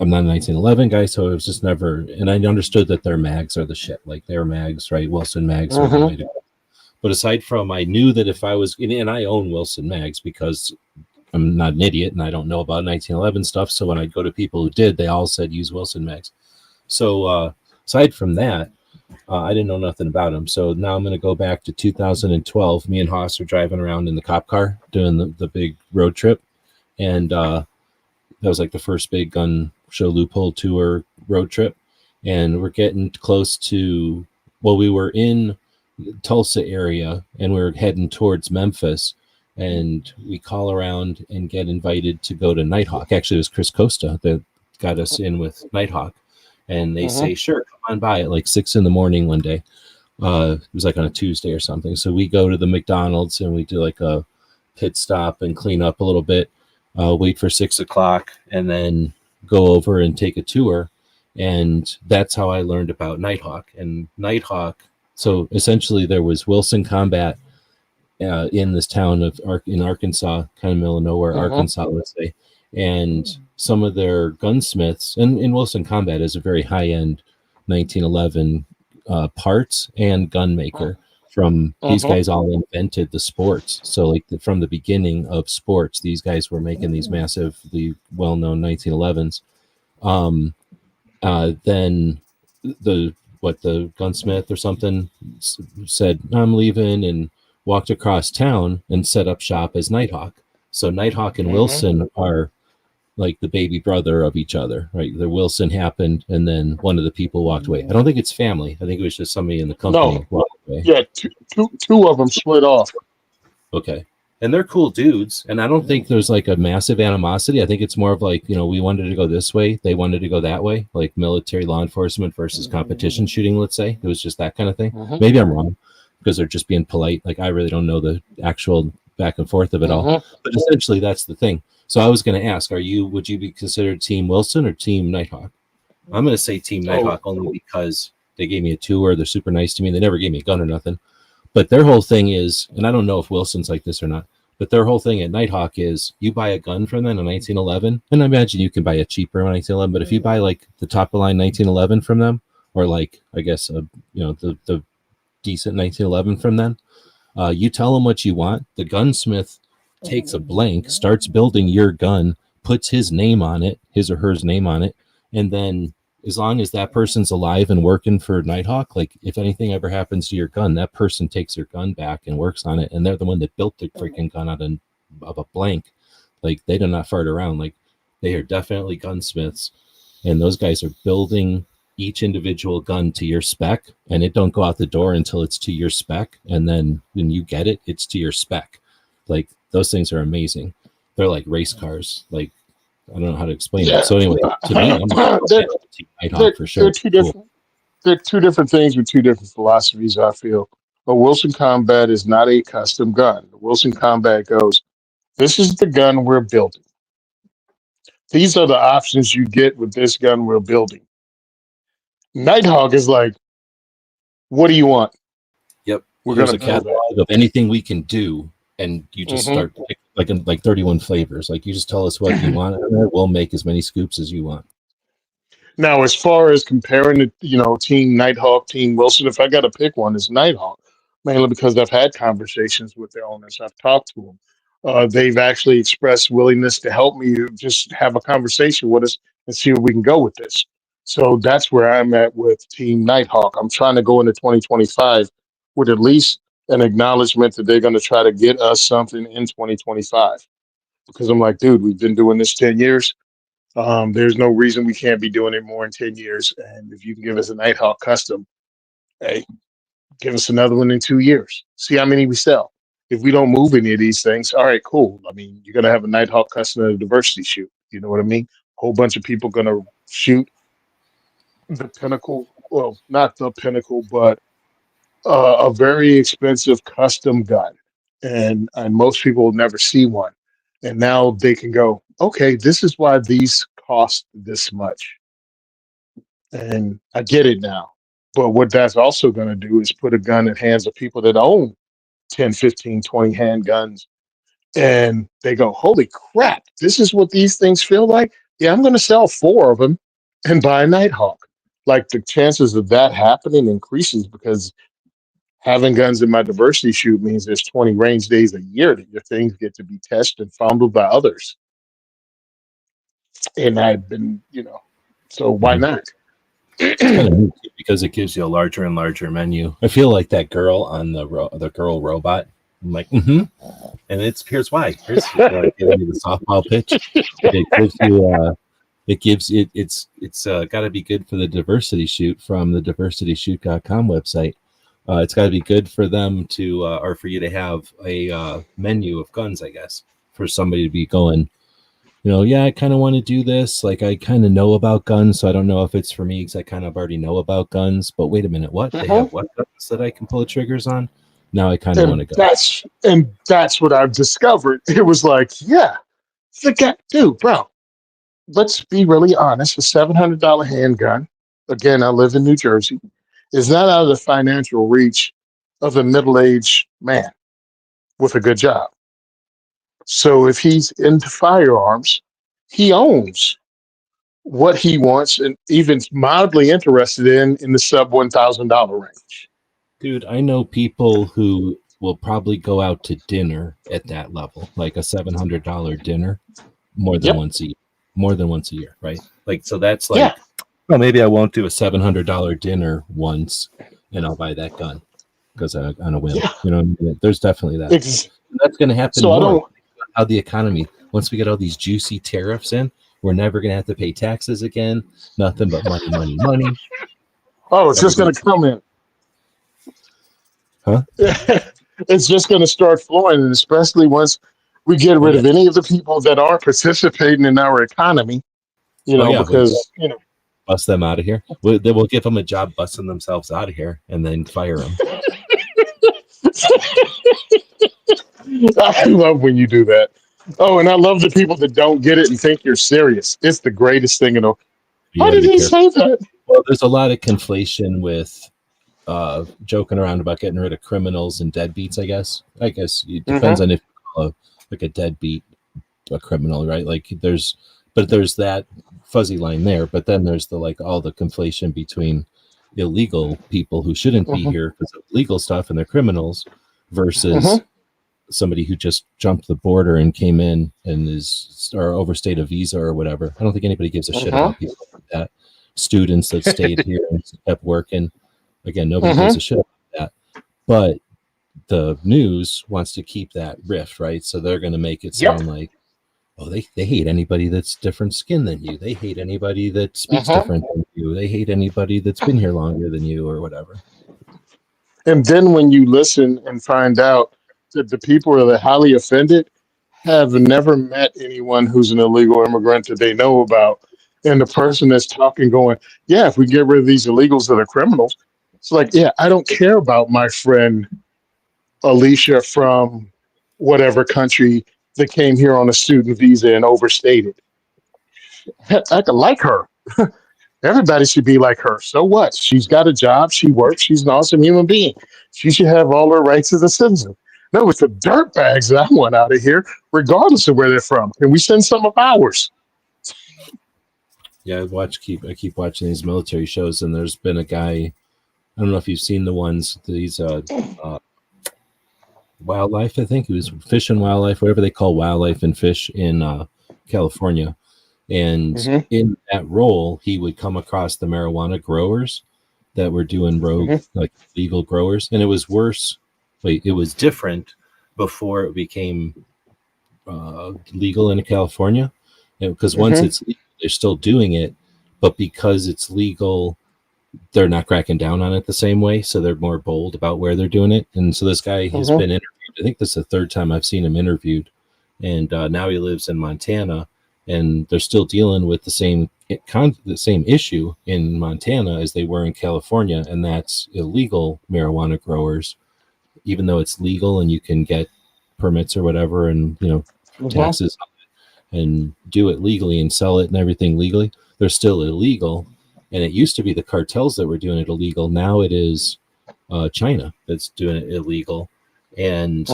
I'm not a 1911 guy, so it was just never. And I understood that their mags are the shit. Like their mags, right? Wilson mags are the way to go. But aside from, I knew that if I was, and I own Wilson mags because I'm not an idiot and I don't know about 1911 stuff. So when I go to people who did, they all said use Wilson mags. So aside from that, I didn't know nothing about them. So now I'm going to go back to 2012. Me and Haas are driving around in the cop car doing the big road trip. And that was like the first big gun show loophole tour road trip. And we're getting close to, we were in Tulsa area and we're heading towards Memphis, and we call around and get invited to go to Nighthawk. Actually, it was Chris Costa that got us in with Nighthawk, and they say, sure, come on by at like 6 a.m. one day. It was like on a Tuesday or something. So we go to the McDonald's and we do like a pit stop and clean up a little bit, wait for 6 o'clock, and then go over and take a tour. And that's how I learned about Nighthawk. And Nighthawk, so essentially there was Wilson Combat in this town in Arkansas, kind of middle of nowhere, Arkansas, let's say. And some of their gunsmiths, and Wilson Combat is a very high-end 1911 parts and gun maker. From these guys all invented the sports. So like from the beginning of sports, these guys were making these massively well-known 1911s. Then the gunsmith or something said, I'm leaving, and walked across town and set up shop as Nighthawk. So Nighthawk and Wilson are like the baby brother of each other, right? The Wilson happened, and then one of the people walked away. I don't think it's family. I think it was just somebody in the company walked away. Yeah, two of them split off. Okay. And they're cool dudes. And I don't think there's like a massive animosity. I think it's more of like, we wanted to go this way. They wanted to go that way, like military law enforcement versus competition shooting, let's say. It was just that kind of thing. Maybe I'm wrong because they're just being polite. Like I really don't know the actual back and forth of it all. But essentially that's the thing. So I was going to ask, would you be considered Team Wilson or Team Nighthawk? I'm going to say Team Nighthawk only because they gave me a tour. They're super nice to me. They never gave me a gun or nothing. But their whole thing is, and I don't know if Wilson's like this or not, but their whole thing at Nighthawk is you buy a gun from them in 1911, and I imagine you can buy a cheaper 1911, but if you buy like the top of line 1911 from them, or like, I guess, the decent 1911 from them, you tell them what you want. The gunsmith takes a blank, starts building your gun, puts his name on it, his or her name on it, and then as long as that person's alive and working for Nighthawk, like if anything ever happens to your gun, that person takes their gun back and works on it, and they're the one that built the freaking gun out of a blank. Like they do not fart around. Like they are definitely gunsmiths, and those guys are building each individual gun to your spec, and it don't go out the door until it's to your spec, and then when you get it, it's to your spec. Like those things are amazing. They're like race cars. Like I don't know how to explain it. So anyway, to me, I'm Nighthawk for sure. They're two different things with two different philosophies. I feel a Wilson Combat is not a custom gun. The Wilson Combat goes, this is the gun we're building. These are the options you get with this gun we're building. Nighthawk is like, what do you want? Yep. We're Here's going a to build catalog of anything we can do, and you just start like 31 flavors. Like you just tell us what you want, and we'll make as many scoops as you want. Now, as far as comparing it, Team Nighthawk, Team Wilson, if I got to pick one, it's Nighthawk, mainly because I've had conversations with their owners. I've talked to them. They've actually expressed willingness to help me just have a conversation with us and see where we can go with this. So that's where I'm at with Team Nighthawk. I'm trying to go into 2025 with at least an acknowledgement that they're going to try to get us something in 2025. Because I'm like, dude, we've been doing this 10 years. There's no reason we can't be doing it more in 10 years. And if you can give us a Nighthawk custom, hey, give us another one in 2 years. See how many we sell. If we don't move any of these things, all right, cool. I mean, you're going to have a Nighthawk custom at a diversity shoot. You know what I mean? A whole bunch of people going to shoot the pinnacle. Well, not the pinnacle, but a very expensive custom gun. And most people will never see one. And now they can go, okay, this is why these cost this much. And I get it now. But what that's also going to do is put a gun in hands of people that own 10, 15, 20 handguns. And they go, holy crap, this is what these things feel like? Yeah, I'm going to sell 4 of them and buy a Nighthawk. Like the chances of that happening increases because having guns in my diversity shoot means there's 20 range days a year that your things get to be tested and fondled by others. And I've been, so why not? It's kind of neat because it gives you a larger and larger menu. I feel like that girl on the girl robot. I'm like, and here's why. Here's giving you the softball pitch. It gives you it's got to be good for the diversity shoot from the diversityshoot.com website. It's got to be good for them to or for you to have a menu of guns, I guess, for somebody to be going, yeah, I kind of want to do this. Like, I kind of know about guns, so I don't know if it's for me because I kind of already know about guns. But wait a minute, what? They have what guns that I can pull triggers on? Now I kind of want to go. That's what I've discovered. It was like, yeah, dude, bro, let's be really honest. A $700 handgun, again, I live in New Jersey, is not out of the financial reach of a middle-aged man with a good job. So if he's into firearms, he owns what he wants and even mildly interested in the sub $1,000 range. Dude, I know people who will probably go out to dinner at that level, like a $700 dinner, more than once a year, right? Like, so that's like, well, maybe I won't do a $700 dinner once, and I'll buy that gun because on a whim. Yeah. There's definitely that. That's going to happen more. How the economy, once we get all these juicy tariffs in, we're never going to have to pay taxes again. Nothing but money. Oh, it's just going to come in. Huh? It's just going to start flowing, and especially once we get rid of any of the people that aren't participating in our economy, because, bust them out of here. We'll give them a job busting themselves out of here and then fire them. I love when you do that. Oh, and I love the people that don't get it and think you're serious. It's the greatest thing in the world. How did he say that? Well, there's a lot of conflation with joking around about getting rid of criminals and deadbeats, I guess. It depends on if you call a deadbeat a criminal, right? Like there's that fuzzy line there, but then there's all the conflation between illegal people who shouldn't be here because of legal stuff and they're criminals versus somebody who just jumped the border and came in and or overstayed a visa or whatever. I don't think anybody gives a shit about people like that. students that stayed here and kept working. Again, nobody gives a shit about that. But the news wants to keep that rift, right? So they're going to make it sound like, oh, they hate anybody that's different skin than you. They hate anybody that speaks different than you. They hate anybody that's been here longer than you or whatever. And then when you listen and find out that the people that are highly offended have never met anyone who's an illegal immigrant that they know about. And the person that's talking going, yeah, if we get rid of these illegals that are criminals, it's like, yeah, I don't care about my friend Alicia from whatever country that came here on a student visa and overstayed it. I could like her. Everybody should be like her. So what? She's got a job. She works. She's an awesome human being. She should have all her rights as a citizen. No, it's the dirt bags that I want out of here, regardless of where they're from. Can we send some of ours? Yeah, I keep watching these military shows, and there's been a guy. I don't know if you've seen the ones. These wildlife. I think it was fish and wildlife, whatever they call wildlife and fish in California. And in that role, he would come across the marijuana growers that were doing rogue, like legal growers. And it was worse. It was different before it became legal in California. Because once it's legal, they're still doing it. But because it's legal, they're not cracking down on it the same way. So they're more bold about where they're doing it. And so this guy has been interviewed. I think this is the third time I've seen him interviewed. And now he lives in Montana. And they're still dealing with the same issue in Montana as they were in California, and that's illegal marijuana growers. Even though it's legal and you can get permits or whatever, and taxes, and do it legally and sell it and everything legally, they're still illegal. And it used to be the cartels that were doing it illegal. Now it is China that's doing it illegal, and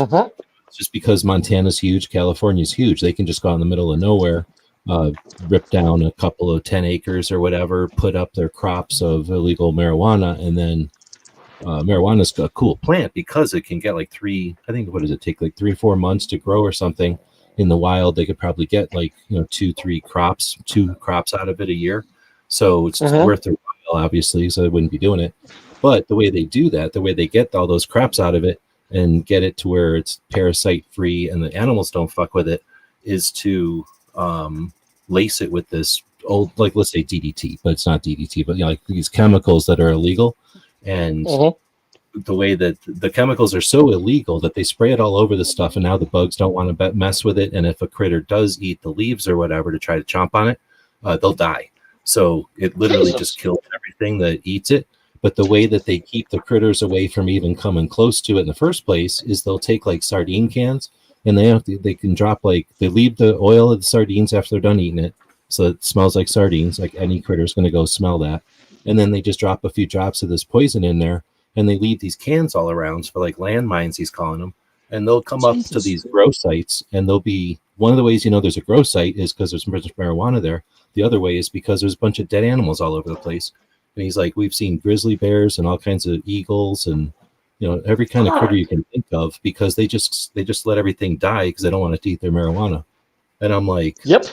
just because Montana's huge, California's huge, they can just go out in the middle of nowhere. Rip down a couple of 10 acres or whatever, put up their crops of illegal marijuana, and then marijuana's a cool plant because it can get like what does it take, like 3-4 months to grow or something. In the wild, they could probably get like 2 crops out of it a year. So it's worth their while, obviously, so they wouldn't be doing it. But the way they do that, the way they get all those crops out of it and get it to where it's parasite free and the animals don't fuck with it, is to lace it with this old, like, let's say DDT, but it's not DDT, but like these chemicals that are illegal. And the way that the chemicals are so illegal that they spray it all over the stuff, and now the bugs don't want to mess with it. And if a critter does eat the leaves or whatever to try to chomp on it, they'll die. So it literally just kills everything that eats it. But the way that they keep the critters away from even coming close to it in the first place is they'll take like sardine cans, and they can drop, like, they leave the oil of the sardines after they're done eating it, so it smells like sardines. Like any critter's going to go smell that. And then they just drop a few drops of this poison in there, and they leave these cans all around for like landmines, he's calling them. And they'll come up to these grow sites, and they'll be, one of the ways there's a grow site is because there's marijuana there. The other way is because there's a bunch of dead animals all over the place. And he's like, we've seen grizzly bears and all kinds of eagles and every kind of critter you can think of, because they just let everything die because they don't want it to eat their marijuana. And I'm like, yep,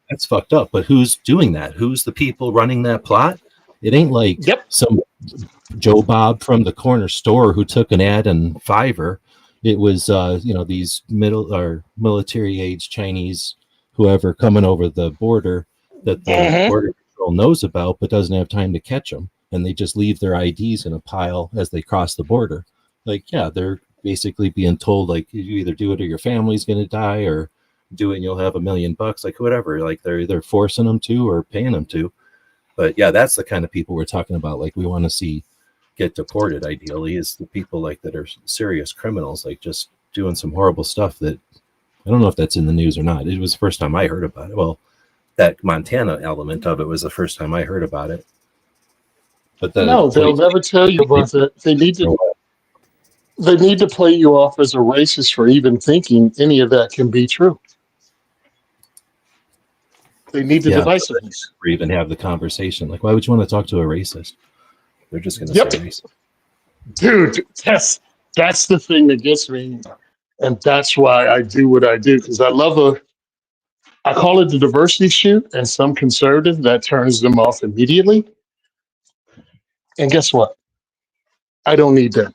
that's fucked up. But who's doing that? Who's the people running that plot? It ain't like some Joe Bob from the corner store who took an ad in Fiverr. It was these middle or military age Chinese, whoever, coming over the border that the border control knows about but doesn't have time to catch them, and they just leave their IDs in a pile as they cross the border. Like, yeah, they're basically being told, like, you either do it or your family's going to die, or do it and you'll have $1 million, like whatever. Like, they're either forcing them to or paying them to. But yeah, that's the kind of people we're talking about. Like, we want to see get deported, ideally, is the people like that are serious criminals, like just doing some horrible stuff that, I don't know if that's in the news or not. It was the first time I heard about it. Well, that Montana element of it was the first time I heard about it. But no, they'll never tell you about that. They need to play you off as a racist for even thinking any of that can be true. They need the divisiveness. Or even have the conversation. Like, why would you want to talk to a racist? They're just going to say racist. Dude, that's the thing that gets me. And that's why I do what I do, because I call it the diversity shoot, and some conservative, that turns them off immediately. And guess what? I don't need them.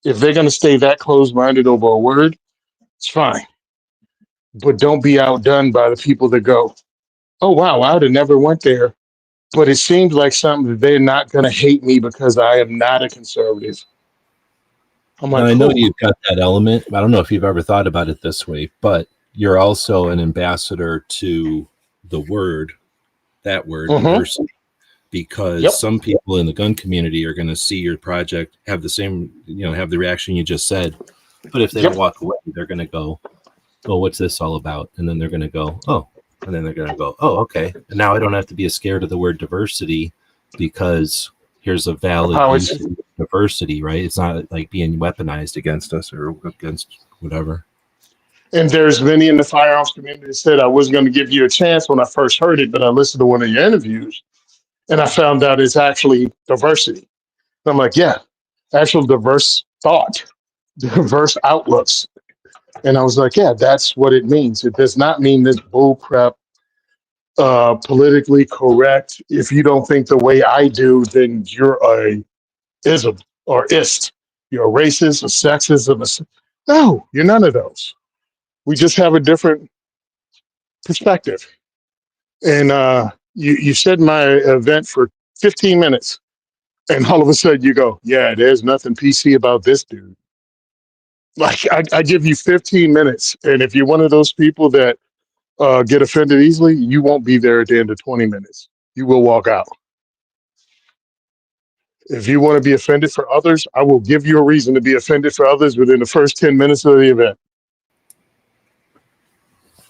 If they're going to stay that close-minded over a word, it's fine. But don't be outdone by the people that go, oh, wow, I would have never went there. But it seems like something that they're not going to hate me because I am not a conservative. I'm Now, like, I know cool. you've got that element. I don't know if you've ever thought about it this way, but you're also an ambassador to the word, that word, diversity, because some people in the gun community are going to see your project, have the same, have the reaction you just said. But if they don't walk away, they're going to go, oh, what's this all about? And then they're going to go, oh, and then they're going to go, oh, okay. And now I don't have to be as scared of the word diversity because here's a valid use of diversity, right? It's not like being weaponized against us or against whatever. And there's many in the firearms community that said I wasn't going to give you a chance when I first heard it, but I listened to one of your interviews and I found out it's actually diversity. And I'm like, yeah, actual diverse thought, diverse outlooks. And I was like, yeah, that's what it means. It does not mean this bull crap, politically correct. If you don't think the way I do, then you're a ism or ist. You're a racist, a sexist. No, you're none of those. We just have a different perspective. And you said my event for 15 minutes, and all of a sudden you go, yeah, there's nothing PC about this dude. Like I give you 15 minutes, and if you're one of those people that get offended easily, you won't be there at the end of 20 minutes. You will walk out. If you want to be offended for others, I will give you a reason to be offended for others within the first 10 minutes of the event.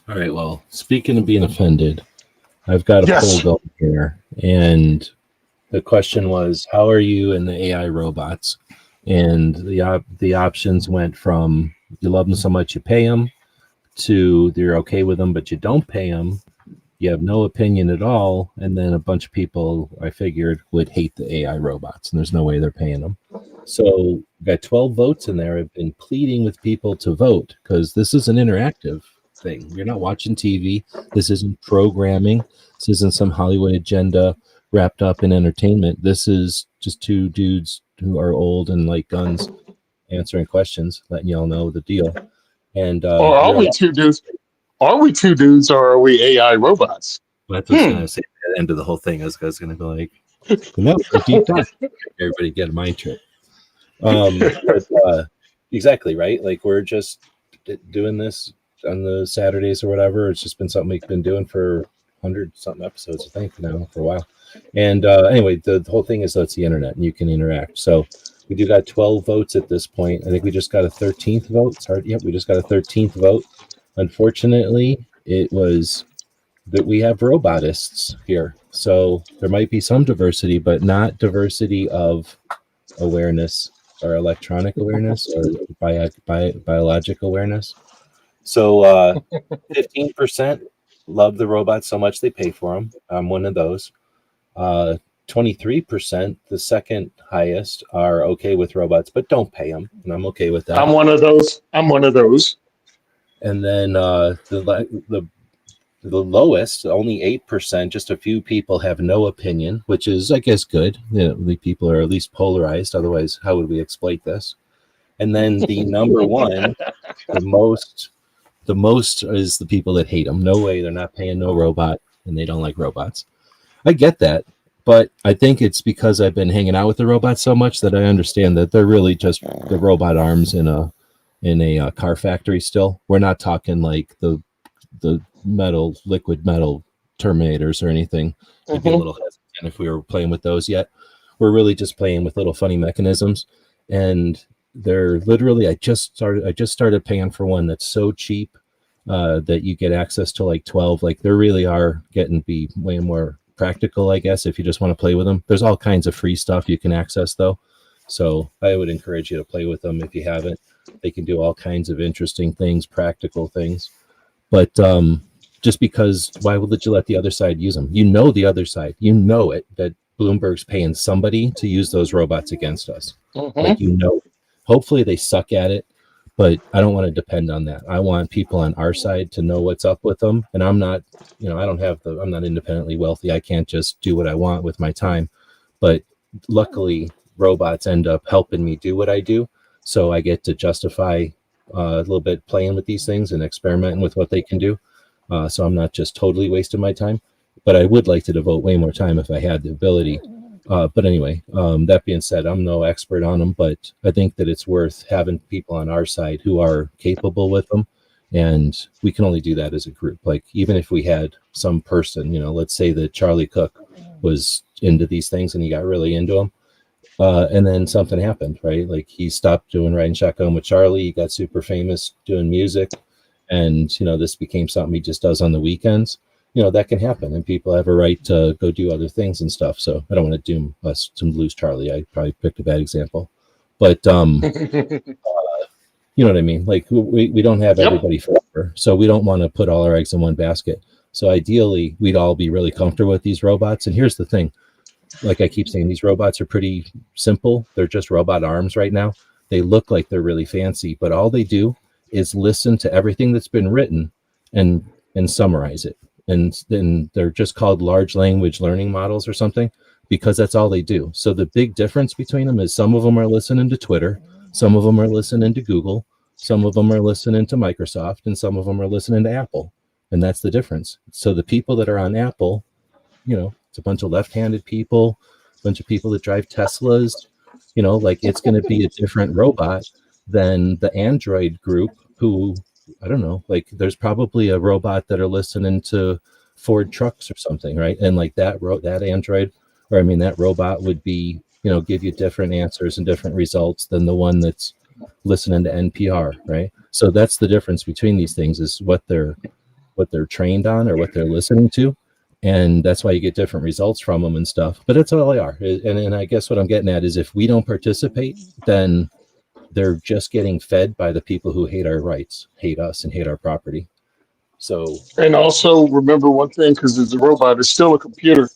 All right. Well, speaking of being offended, I've got a poll going here. And the question was, how are you in the AI robots? And the options went from you love them so much you pay them to you're okay with them, but you don't pay them. You have no opinion at all. And then a bunch of people, I figured, would hate the AI robots, and there's no way they're paying them. So we got 12 votes in there. I've been pleading with people to vote because this is an interactive thing. You're not watching TV. This isn't programming. This isn't some Hollywood agenda wrapped up in entertainment. This is just two dudes who are old and like guns answering questions, letting y'all know the deal. And or are we two dudes? Are we two dudes or are we AI robots? Well, that's what I was going to say at the end of the whole thing. I was going to be like, no, deep dive. Everybody get a mind trip. Exactly, right? Like we're just doing this on the Saturdays or whatever. It's just been something we've been doing for 100-something episodes, I think, now for a while. And anyway, the whole thing is it's the internet and you can interact. So we do got 12 votes at this point. I think we just got a 13th vote. Sorry, yep, we just got a 13th vote. Unfortunately, it was that we have robotists here. So there might be some diversity, but not diversity of awareness or electronic awareness or biologic awareness. So 15% love the robots so much they pay for them. I'm one of those. 23%, the second highest, are okay with robots, but don't pay them. And I'm okay with that. I'm one of those. And then the lowest, only 8%, just a few people have no opinion, which is, I guess, good. The people are at least polarized. Otherwise, how would we exploit this? And then the number one, the most is the people that hate them. No way, they're not paying no robot, and they don't like robots. I get that, but I think it's because I've been hanging out with the robots so much that I understand that they're really just the robot arms in a car factory still. We're not talking like the liquid metal Terminators or anything. I'd be a little hesitant if we were playing with those yet. We're really just playing with little funny mechanisms, and they're literally, I just started paying for one that's so cheap that you get access to like 12. Like they really are getting to be way more practical, I guess, if you just want to play with them. There's all kinds of free stuff you can access though. So I would encourage you to play with them if you haven't. They can do all kinds of interesting things, practical things. But just because, why would you let the other side use them? You know the other side. You know it, that Bloomberg's paying somebody to use those robots against us. Like, you know, hopefully they suck at it, but I don't want to depend on that. I want people on our side to know what's up with them. And I'm not, I'm not independently wealthy. I can't just do what I want with my time. But luckily, robots end up helping me do what I do. So I get to justify a little bit playing with these things and experimenting with what they can do. So I'm not just totally wasting my time, but I would like to devote way more time if I had the ability. But anyway, that being said, I'm no expert on them, but I think that it's worth having people on our side who are capable with them. And we can only do that as a group. Like, even if we had some person, let's say that Charlie Cook was into these things and he got really into them. And then something happened, right? Like, he stopped doing Riding Shotgun with Charlie. He got super famous doing music. And, this became something he just does on the weekends. That can happen, and people have a right to go do other things and stuff. So I don't want to doom us to lose Charlie. I probably picked a bad example, but you know what I mean? Like, we don't have everybody forever, so we don't want to put all our eggs in one basket. So ideally, we'd all be really comfortable with these robots. And here's the thing. Like I keep saying, these robots are pretty simple. They're just robot arms right now. They look like they're really fancy, but all they do is listen to everything that's been written and summarize it. And then they're just called large language learning models or something, because that's all they do. So the big difference between them is some of them are listening to Twitter, some of them are listening to Google, some of them are listening to Microsoft, and some of them are listening to Apple. And that's the difference. So the people that are on Apple, it's a bunch of left-handed people, a bunch of people that drive Teslas, like, it's going to be a different robot than the Android group who, I don't know, like, there's probably a robot that are listening to Ford trucks or something, right? And like that Android, or that robot would be, give you different answers and different results than the one that's listening to NPR, right? So that's the difference between these things, is what they're trained on or what they're listening to. And that's why you get different results from them and stuff. But that's all they are. And I guess what I'm getting at is, if we don't participate, then they're just getting fed by the people who hate our rights, hate us, and hate our property. So, and also remember one thing, because it's a robot, it's still a computer.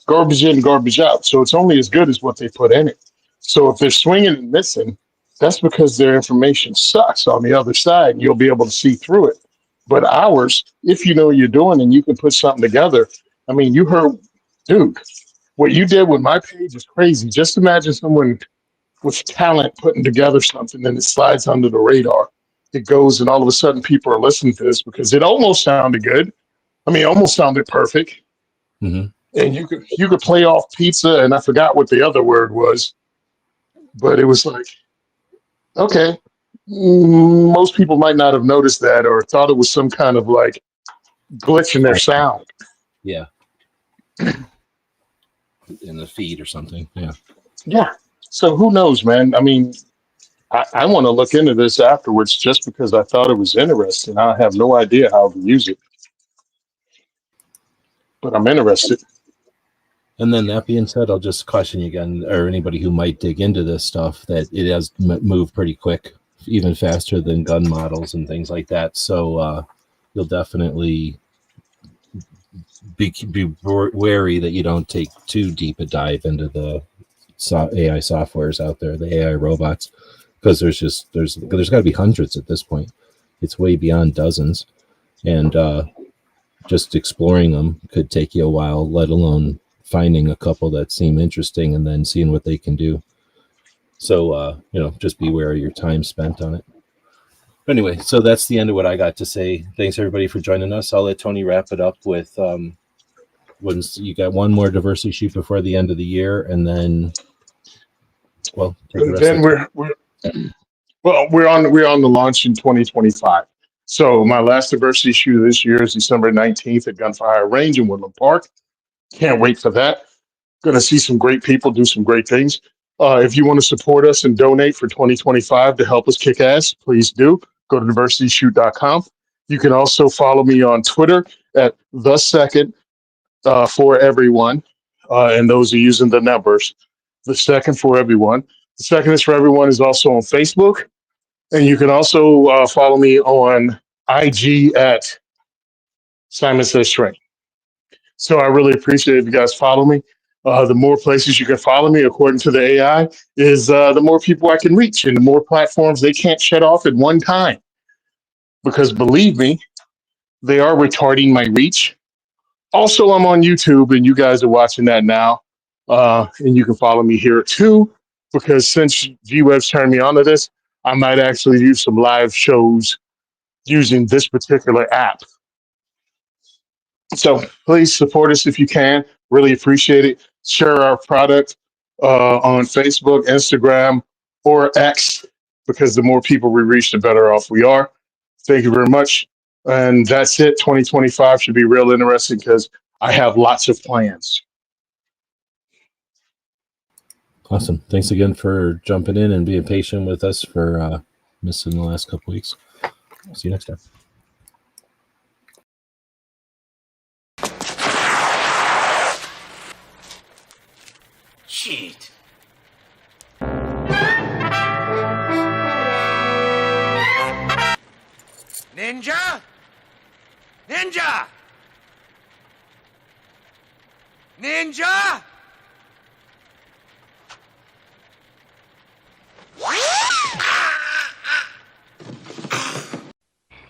Garbage in, garbage out. So it's only as good as what they put in it. So if they're swinging and missing, that's because their information sucks on the other side, and you'll be able to see through it. But ours, if you know what you're doing and you can put something together, you heard, dude, what you did with my page is crazy. Just imagine someone with talent putting together something and it slides under the radar. It goes, and all of a sudden people are listening to this because it almost sounded good. It almost sounded perfect. mm-hmm. And you could play off pizza, and I forgot what the other word was, but it was like, okay, most people might not have noticed that or thought it was some kind of like glitch in their sound. Yeah. In the feed or something. Yeah. Yeah. So who knows, man? I want to look into this afterwards just because I thought it was interesting. I have no idea how to use it, but I'm interested. And then, that being said, I'll just caution you again, or anybody who might dig into this stuff, that it has moved pretty quick, even faster than gun models and things like that. So you'll definitely be wary that you don't take too deep a dive into the AI softwares out there, the AI robots, because there's got to be hundreds at this point. It's way beyond dozens, and just exploring them could take you a while, let alone finding a couple that seem interesting and then seeing what they can do. So just be aware of your time spent on it. Anyway, so that's the end of what I got to say. Thanks everybody for joining us. I'll let Tony wrap it up with once you got one more diversity shoot before the end of the year, and then we're on the launch in 2025. So my last diversity shoot this year is December 19th at Gunfire Range in Woodland Park. Can't wait for that. Going to see some great people do some great things. If you want to support us and donate for 2025 to help us kick ass, please do. Go to diversityshoot.com. You can also follow me on Twitter at the second for everyone. And those are using the numbers. The second for everyone. The second is for everyone is also on Facebook. And you can also follow me on IG at SimonSaysTrain. So I really appreciate it if you guys follow me. The more places you can follow me, according to the AI, is the more people I can reach and the more platforms they can't shut off at one time. Because believe me, they are retarding my reach. Also, I'm on YouTube, and you guys are watching that now. And you can follow me here too, because since G-Web's turned me on to this, I might actually do some live shows using this particular app. So please support us if you can. Really appreciate it. Share our product on Facebook, Instagram, or X, because the more people we reach, the better off we are. Thank you very much. And that's it. 2025 should be real interesting because I have lots of plans. Awesome. Thanks again for jumping in and being patient with us for missing the last couple weeks. See you next time. Shit. Ninja? Ninja! Ninja!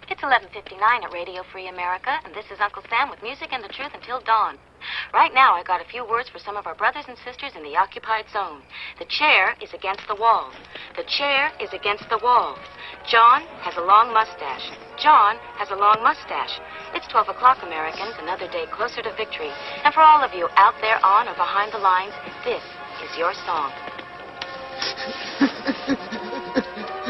It's 11:59 at Radio Free America, and this is Uncle Sam with music and the truth until dawn. Right now, I got a few words for some of our brothers and sisters in the occupied zone. The chair is against the walls. The chair is against the walls. John has a long mustache. John has a long mustache. It's 12 o'clock, Americans, another day closer to victory. And for all of you out there on or behind the lines, this is your song.